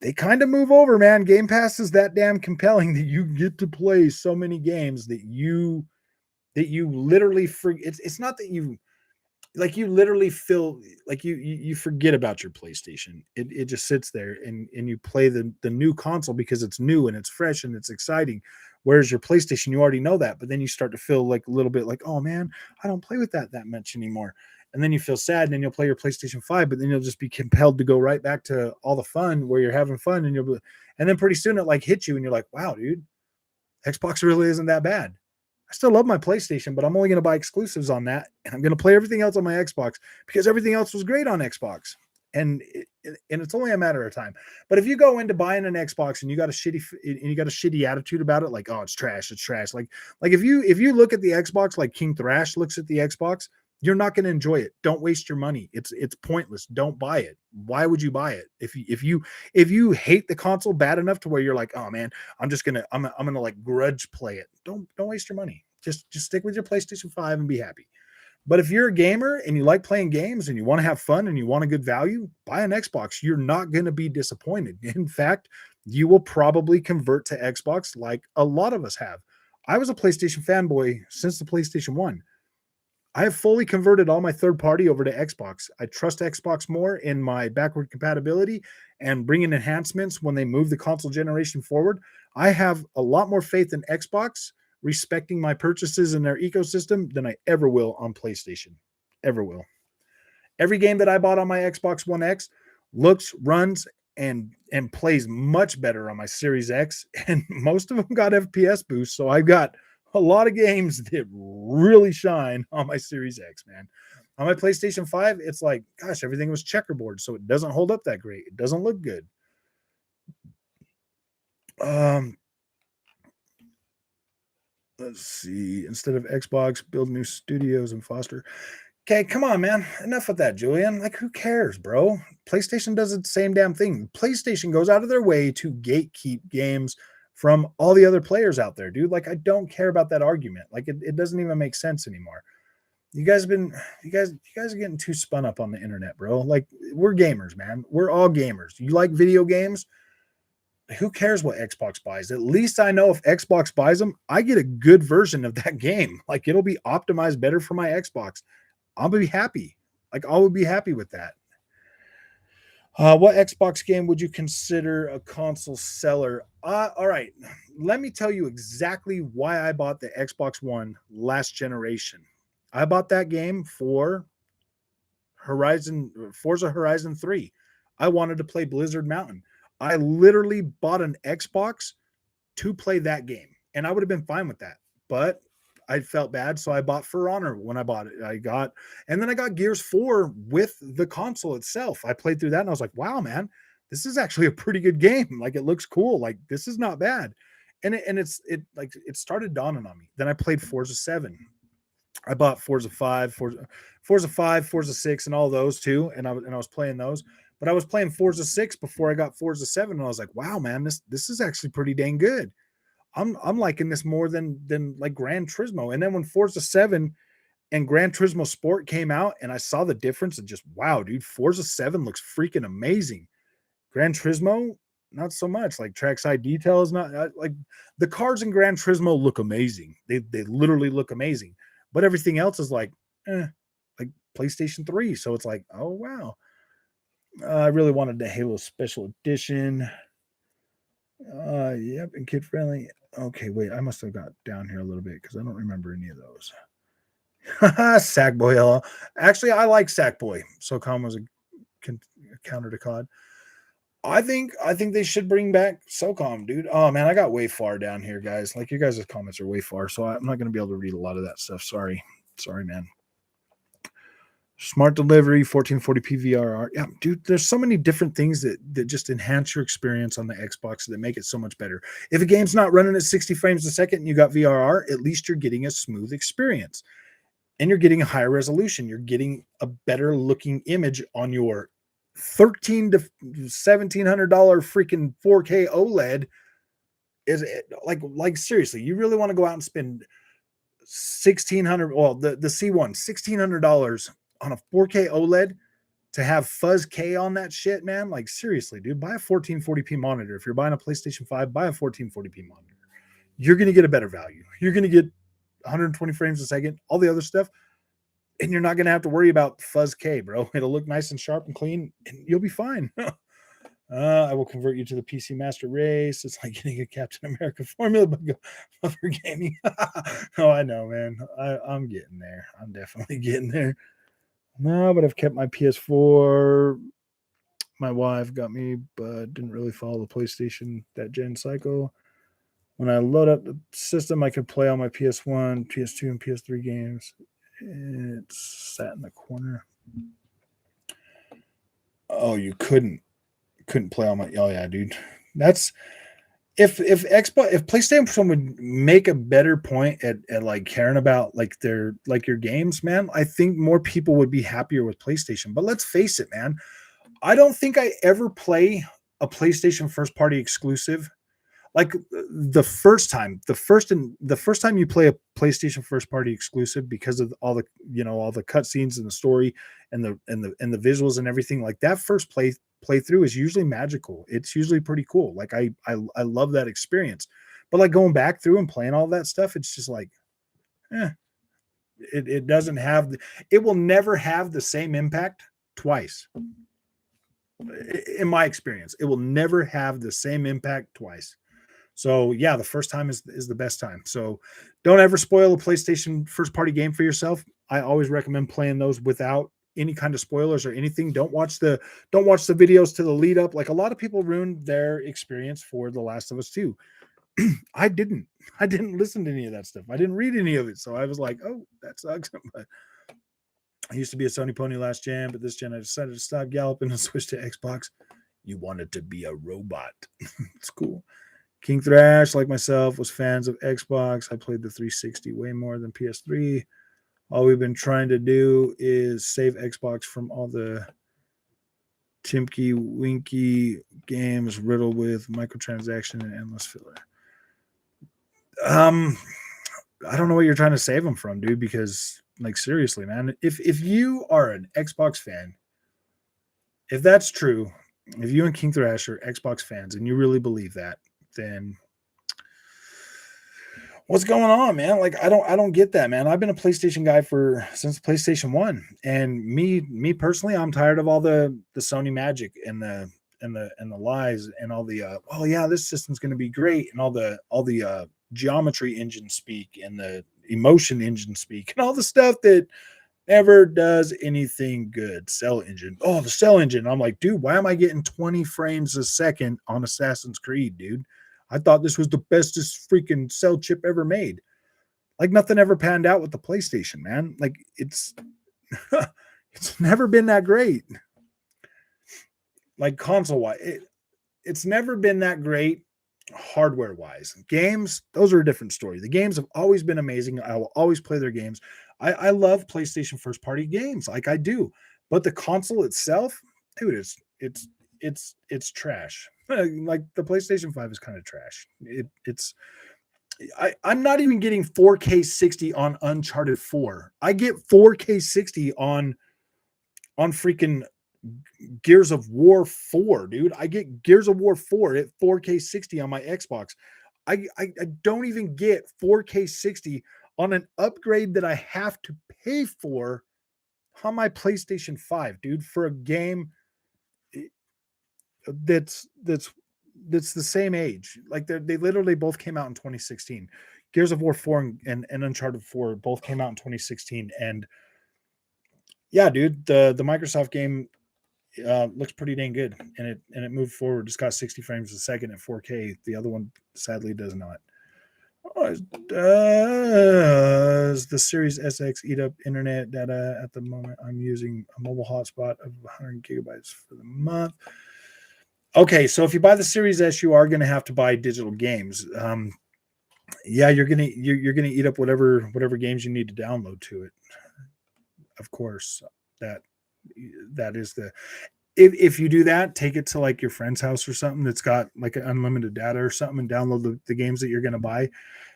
they kind of move over, man. Game Pass is that damn compelling that you get to play so many games that you that you literally it's not that you like you literally feel like you forget about your PlayStation. It just sits there and you play the new console because it's new and it's fresh and it's exciting. Whereas your PlayStation, you already know that, but then you start to feel like a little bit like, oh man, I don't play with that much anymore. And then you feel sad, and then you'll play your PlayStation 5, but then you'll just be compelled to go right back to all the fun where you're having fun, and then pretty soon it like hits you, and you're like, wow, dude, Xbox really isn't that bad. I still love my PlayStation, but I'm only going to buy exclusives on that, and I'm going to play everything else on my Xbox because everything else was great on Xbox. And it's only a matter of time. But if you go into buying an Xbox and you got a shitty attitude about it, like, oh, it's trash, like if you look at the Xbox like King Thrash looks at the Xbox, you're not going to enjoy it. Don't waste your money. It's pointless. Don't buy it. Why would you buy it? If you hate the console bad enough to where you're like, oh man, I'm gonna like grudge play it. Don't waste your money. Just stick with your PlayStation 5 and be happy. But if you're a gamer and you like playing games and you want to have fun and you want a good value, buy an Xbox. You're not going to be disappointed. In fact, you will probably convert to Xbox like a lot of us have. I was a PlayStation fanboy since the PlayStation 1. I have fully converted all my third party over to Xbox. I trust Xbox more in my backward compatibility and bringing enhancements when they move the console generation forward. I have a lot more faith in Xbox respecting my purchases in their ecosystem than I ever will on PlayStation. Ever will. Every game that I bought on my Xbox One X looks, runs, and plays much better on my Series X, and most of them got FPS boost. So I've got a lot of games that really shine on my Series X, man. On my PlayStation 5, it's like, gosh, everything was checkerboard, so it doesn't hold up that great. It doesn't look good. Let's see. Instead of Xbox, build new studios and foster. Okay, come on, man. Enough with that, Julian. Like, who cares, bro? PlayStation does the same damn thing. PlayStation goes out of their way to gatekeep games from all the other players out there, dude. Like, I don't care about that argument. Like, it doesn't even make sense anymore. You guys are getting too spun up on the internet, bro. Like, we're gamers, man. We're all gamers. You like video games? Who cares what Xbox buys? At least I know if Xbox buys them, I get a good version of that game. Like, it'll be optimized better for my Xbox. I'll be happy. Like, I would be happy with that. What Xbox game would you consider a console seller? All right. Let me tell you exactly why I bought the Xbox One last generation. I bought that game for Forza Horizon 3. I wanted to play Blizzard Mountain. I literally bought an Xbox to play that game, and I would have been fine with that. But I felt bad, so I bought For Honor when I bought it. And then I got Gears 4 with the console itself. I played through that, and I was like, wow, man, this is actually a pretty good game. Like, it looks cool. Like, this is not bad. And it started dawning on me. Then I played Forza 7. I bought Forza 5, Forza 6, and all those too. And I was playing those. But I was playing Forza 6 before I got Forza 7, and I was like, wow, man, this is actually pretty dang good. I'm liking this more than like Gran Turismo. And then when Forza 7 and Gran Turismo Sport came out and I saw the difference, and just wow, dude, Forza 7 looks freaking amazing. Gran Turismo, not so much. Like, trackside detail is not like the cars in Gran Turismo look amazing. They literally look amazing. But everything else is like PlayStation 3. So it's like, oh wow. I really wanted the Halo Special Edition. Yep, and kid friendly. Okay, wait, I must have got down here a little bit because I don't remember any of those. Sackboy hello. Actually, I like Sackboy. SOCOM was a counter to COD. I think they should bring back SOCOM, dude. Oh man, I got way far down here, guys. Like, your guys' comments are way far, so I'm not gonna be able to read a lot of that stuff. Sorry, man. Smart delivery, 1440p VRR. Yeah, dude, there's so many different things that just enhance your experience on the Xbox that make it so much better. If a game's not running at 60 frames a second and you got VRR, at least you're getting a smooth experience. And you're getting a higher resolution. You're getting a better looking image on your $1,300 to $1,700 freaking 4K OLED. Is it like seriously, you really want to go out and spend $1,600? Well, the C1, $1,600 on a 4K OLED to have Fuzz K on that shit, man. Like, seriously, dude, buy a 1440p monitor. If you're buying a PlayStation 5, buy a 1440p monitor. You're going to get a better value. You're going to get 120 frames a second, all the other stuff, and you're not going to have to worry about fuzz K, bro. It'll look nice and sharp and clean, and you'll be fine. I will convert you to the PC Master Race. It's like getting a Captain America formula, but for gaming. Oh, I know, man. I'm getting there. I'm definitely getting there. No, but I've kept my PS4. My wife got me, but didn't really follow the PlayStation that gen cycle. When I load up the system, I could play all my PS1, PS2, and PS3 games. It's sat in the corner. Oh, you couldn't play all my. Oh yeah, dude. That's if PlayStation would make a better point at like caring about like your games, man. I think more people would be happier with PlayStation. But let's face it, man. I don't think I ever play a PlayStation first party exclusive. Like the first time you play a PlayStation first party exclusive because of all the cutscenes and the story and the visuals and everything, like that first playthrough is usually magical. It's usually pretty cool. Like I love that experience. But like going back through and playing all that stuff, it's just like, it doesn't have it will never have the same impact twice. In my experience, it will never have the same impact twice. So yeah, the first time is the best time. So don't ever spoil a PlayStation first party game for yourself. I always recommend playing those without any kind of spoilers or anything. Don't watch the videos to the lead up. Like a lot of people ruined their experience for The Last of Us 2. I didn't listen to any of that stuff. I didn't read any of it. So I was like, oh, that sucks. But I used to be a Sony pony last gen, but this gen I decided to stop galloping and switch to Xbox. You wanted to be a robot. It's cool. King Thrash, like myself, was fans of Xbox. I played the 360 way more than PS3. All we've been trying to do is save Xbox from all the Timky Winky games riddled with microtransaction and endless filler. I don't know what you're trying to save them from, dude, because like seriously, man, if you are an Xbox fan, if that's true, if you and King Thrash are Xbox fans and you really believe that, then what's going on, man? Like I don't get that, man. I've been a PlayStation guy since PlayStation 1, and me personally, I'm tired of all the Sony magic and the lies and all the oh yeah, this system's going to be great, and all the geometry engine speak and the emotion engine speak and all the stuff that never does anything good. Cell engine. Oh, the cell engine. I'm like, dude, why am I getting 20 frames a second on Assassin's Creed, dude? I thought this was the bestest freaking cell chip ever made. Like nothing ever panned out with the PlayStation, man. Like it's it's never been that great. Like console wise, it's never been that great hardware wise. Games, those are a different story. The games have always been amazing. I will always play their games. I love PlayStation first party games, like I do. But the console itself, dude, it's trash. Like the PlayStation 5 is kind of trash. I'm not even getting 4K 60 on Uncharted 4. I get 4K 60 on freaking Gears of War 4, dude. I get Gears of War 4 at 4K 60 on my Xbox. I don't even get 4K 60 on an upgrade that I have to pay for on my PlayStation 5, dude, for a game that's the same age. Like they literally both came out in 2016. Gears of War 4 and Uncharted 4 both came out in 2016. And yeah, dude, the Microsoft game looks pretty dang good, and it moved forward. It's got 60 frames a second at 4K. The other one sadly does not. Does the Series SX eat up internet data? At the moment, I'm using a mobile hotspot of 100 gigabytes for the month. Okay, so if you buy the Series S, you are going to have to buy digital games. Yeah, you're gonna eat up whatever games you need to download to it. Of course, that is the. If you do that, take it to like your friend's house or something that's got like unlimited data or something, and download the games that you're going to buy.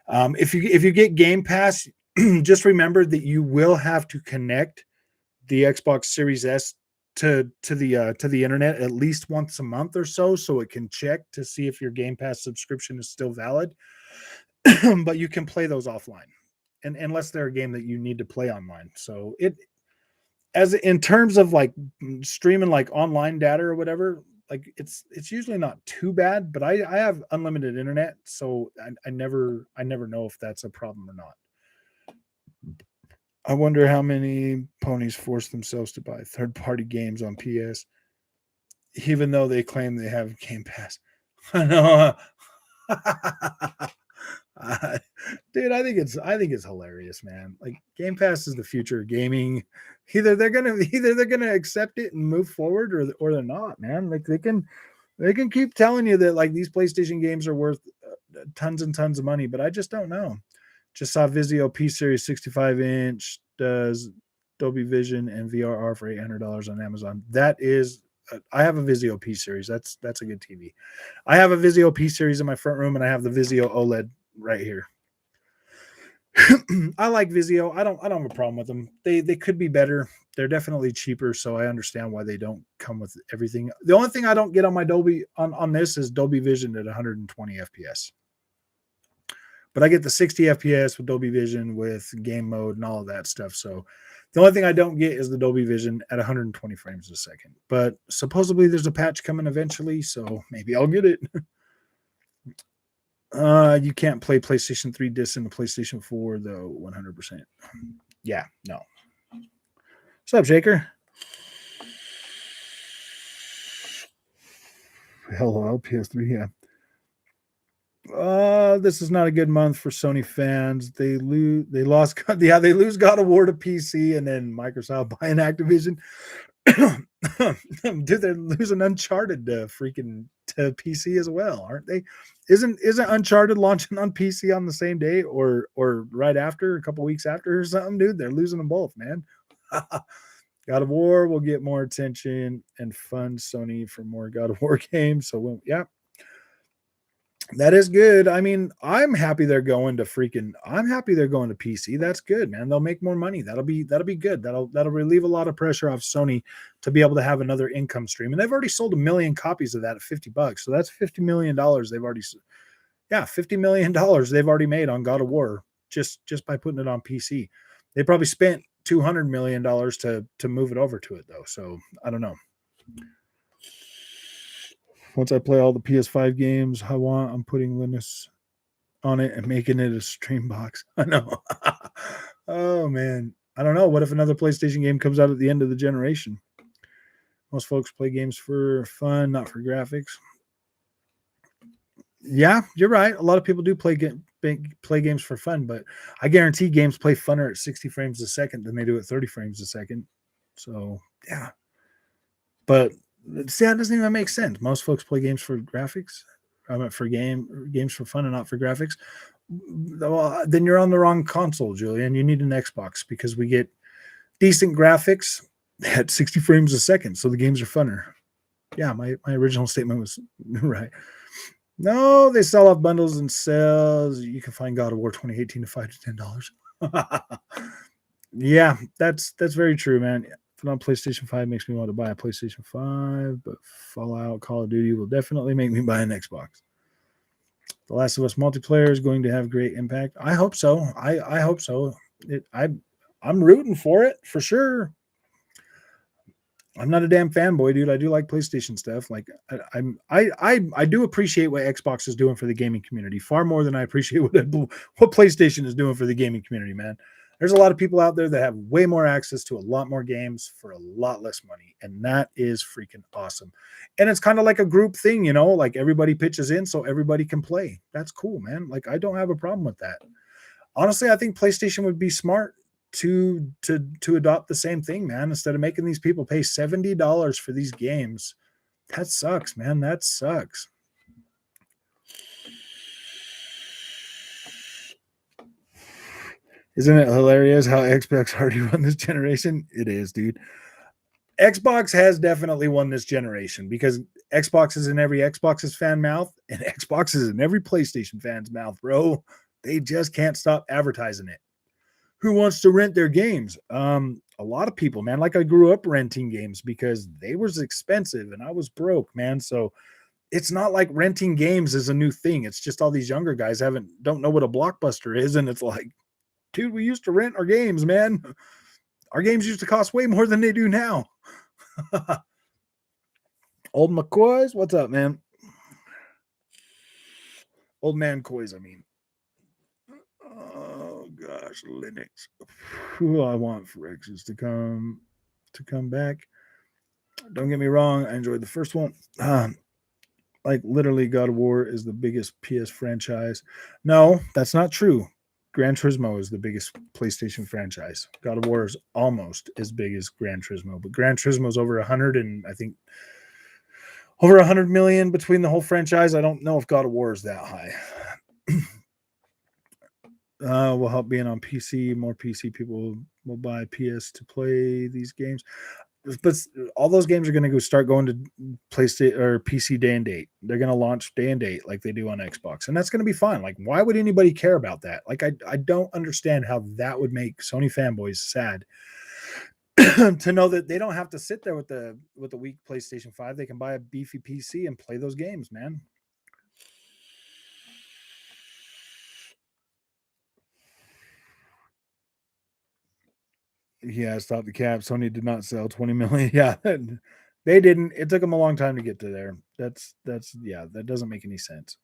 If you get Game Pass, just remember that you will have to connect the Xbox Series S to the internet at least once a month or so it can check to see if your Game Pass subscription is still valid. But you can play those offline. and unless they're a game that you need to play online. So it, as in terms of like streaming like online data or whatever, like it's usually not too bad. But I have unlimited internet, so I never know if that's a problem or not. I wonder how many ponies force themselves to buy third party games on PS, even though they claim they have Game Pass. I know. Dude, I think it's hilarious, man. Like Game Pass is the future of gaming. Either they're gonna accept it and move forward, or they're not, man. Like they can keep telling you that like these PlayStation games are worth tons and tons of money, but I just don't know. Just saw Vizio P Series 65-inch does Dolby Vision and VRR for $800 on Amazon. That is, I have a Vizio P Series. That's a good TV. I have a Vizio P Series in my front room, and I have the Vizio OLED right here. I like Vizio. I don't have a problem with them. They could be better. They're definitely cheaper, so I understand why they don't come with everything. The only thing I don't get on my Dolby on this is Dolby Vision at 120 FPS. But I get the 60 FPS with Dolby Vision with game mode and all of that stuff. So the only thing I don't get is the Dolby Vision at 120 frames a second. But supposedly there's a patch coming eventually, so maybe I'll get it. You can't play PlayStation 3 discs in the PlayStation 4, though, 100%. Yeah, no. What's up, Shaker? Hello, PS3, yeah. This is not a good month for Sony fans. They lose God of War to PC, and then Microsoft buying Activision. Dude, they're losing Uncharted to PC as well, aren't they? Isn't Uncharted launching on PC on the same day or right after, a couple weeks after or something? Dude, they're losing them both, man. God of War will get more attention and fund Sony for more God of War games. So yeah. That is good. I mean, I'm happy they're going to PC. That's good, man. They'll make more money. That'll be good. That'll relieve a lot of pressure off Sony to be able to have another income stream. And they've already sold 1 million copies of that at $50. So that's $50 million $50 million they've already made on God of War just by putting it on PC. They probably spent $200 million to move it over to it though. So I don't know. Once I play all the PS5 games I want, I'm putting Linux on it and making it a stream box. I know. Oh, man. I don't know. What if another PlayStation game comes out at the end of the generation? Most folks play games for fun, not for graphics. Yeah, you're right. A lot of people do play games for fun, but I guarantee games play funner at 60 frames a second than they do at 30 frames a second. So, yeah. But see, that doesn't even make sense. Most folks play games for graphics, games for fun and not for graphics. Well, then you're on the wrong console, Julian. You need an Xbox because we get decent graphics at 60 frames a second, so the games are funner. Yeah, my original statement was right. No, they sell off bundles and sales. You can find God of War 2018 to $5 to $10. Yeah, that's very true, man. On PlayStation 5 makes me want to buy a PlayStation 5, but Fallout, Call of Duty will definitely make me buy an Xbox. The Last of Us multiplayer is going to have great impact. I hope so. I hope so. I'm rooting for it for sure. I'm not a damn fanboy, dude. I do like PlayStation stuff. Like I do appreciate what Xbox is doing for the gaming community far more than I appreciate what PlayStation is doing for the gaming community, man. There's a lot of people out there that have way more access to a lot more games for a lot less money. And that is freaking awesome. And it's kind of like a group thing, like everybody pitches in so everybody can play. That's cool, man. Like I don't have a problem with that. Honestly, I think PlayStation would be smart to adopt the same thing, man. Instead of making these people pay $70 for these games. That sucks, man. That sucks. Isn't it hilarious how Xbox already won this generation? It is, dude. Xbox has definitely won this generation because Xbox is in every Xbox's fan mouth and Xbox is in every PlayStation fan's mouth, bro. They just can't stop advertising it. Who wants to rent their games? A lot of people, man. Like I grew up renting games because they was expensive and I was broke, man. So it's not like renting games is a new thing. It's just all these younger guys don't know what a Blockbuster is, and it's like, Dude, we used to rent our games, man. Our games used to cost way more than they do now. Old McCoys, what's up, man? Old man Coys, I mean. Oh gosh, Linux. Who I want for X's to come back. Don't get me wrong, I enjoyed the first one. Like literally, God of War is the biggest PS franchise. No, that's not true. Gran Turismo is the biggest PlayStation franchise. God of War is almost as big as Gran Turismo, but Gran Turismo is over 100, and I think over 100 million between the whole franchise. I don't know if God of War is that high. Will help being on PC. More PC people will buy PS to play these games. But all those games are going to start going to PlayStation or PC day and date. They're going to launch day and date like they do on Xbox, and that's going to be fine. Like, why would anybody care about that? Like, I don't understand how that would make Sony fanboys sad to know that they don't have to sit there with the weak PlayStation 5. They can buy a beefy PC and play those games, man. Yeah, stop the cap. Sony did not sell 20 million. Yeah, they didn't. It took them a long time to get to there. That's yeah, that doesn't make any sense.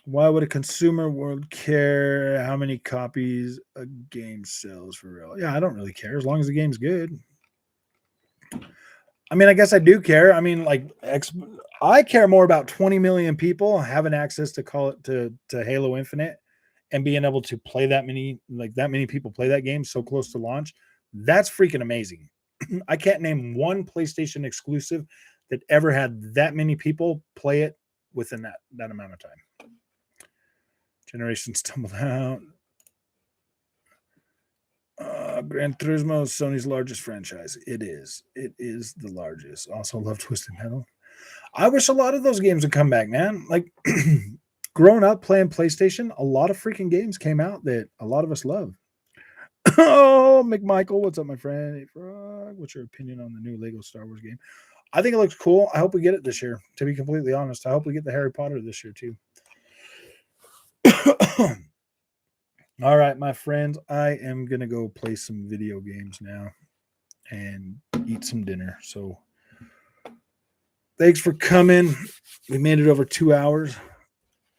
Why would a consumer world care how many copies a game sells for real? Yeah, I don't really care as long as the game's good. I mean, I guess I do care. I mean, like I care more about 20 million people having access to Halo Infinite and being able to play that many people play that game so close to launch. That's freaking amazing. I can't name one PlayStation exclusive that ever had that many people play it within that amount of time. Generations stumbled out. Gran Turismo is Sony's largest franchise. It is. It is the largest. Also love Twisted Metal. I wish a lot of those games would come back, man. Like growing up playing PlayStation, a lot of freaking games came out that a lot of us love. Oh, McMichael, what's up, my friend? Hey, Frog, what's your opinion on the new Lego Star Wars game? I think it looks cool. I hope we get it this year, to be completely honest. I hope we get the Harry Potter this year, too. All right, my friends, I am going to go play some video games now and eat some dinner. So thanks for coming. We made it over 2 hours.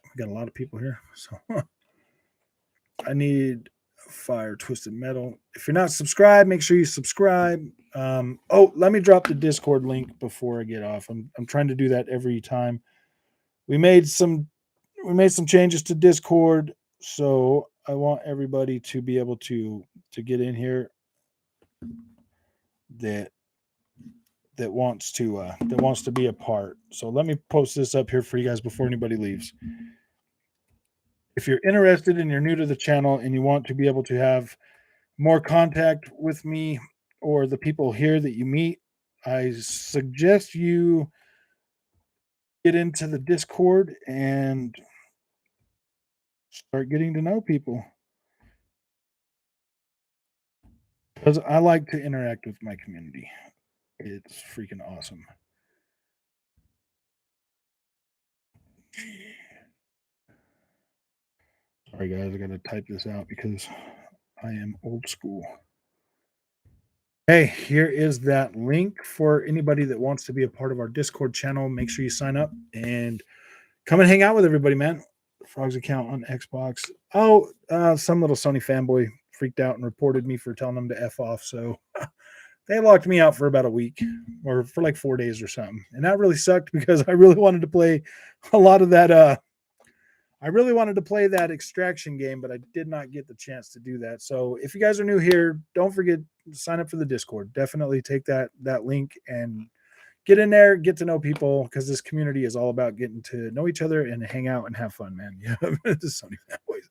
We got a lot of people here. So I need Fire Twisted Metal. If you're not subscribed, make sure you subscribe. Let me drop the Discord link before I get off. I'm trying to do that every time. We made some changes to Discord, so I want everybody to be able to get in here that wants to be a part. So let me post this up here for you guys before anybody leaves. If you're interested and you're new to the channel and you want to be able to have more contact with me or the people here that you meet, I suggest you get into the Discord and start getting to know people. Because I like to interact with my community. It's freaking awesome. Sorry, guys, I got to type this out because I am old school. Hey, here is that link for anybody that wants to be a part of our Discord channel. Make sure you sign up and come and hang out with everybody, man. Frog's account on Xbox. Some little Sony fanboy freaked out and reported me for telling them to F off. So they locked me out for about a week or for like 4 days or something. And that really sucked because I really wanted to play a lot of that. I really wanted to play that Extraction game, but I did not get the chance to do that. So if you guys are new here, don't forget to sign up for the Discord. Definitely take that link and get in there, get to know people, because this community is all about getting to know each other and hang out and have fun, man. Yeah, the Sony fanboys.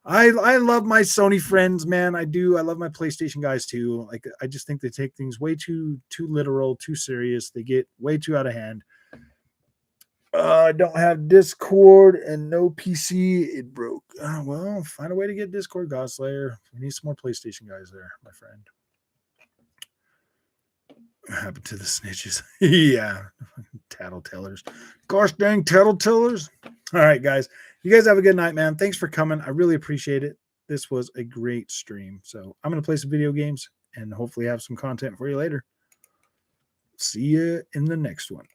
I love my Sony friends, man. I do. I love my PlayStation guys too. Like, I just think they take things way too literal, too serious. They get way too out of hand. I don't have Discord and no PC. It broke. Well, find a way to get Discord, Godslayer. We need some more PlayStation guys there, my friend. What happened to the snitches? Yeah, tattletellers. Gosh dang tattletellers. All right, guys. You guys have a good night, man. Thanks for coming. I really appreciate it. this was a great stream. So I'm going to play some video games and hopefully have some content for you later. See you in the next one.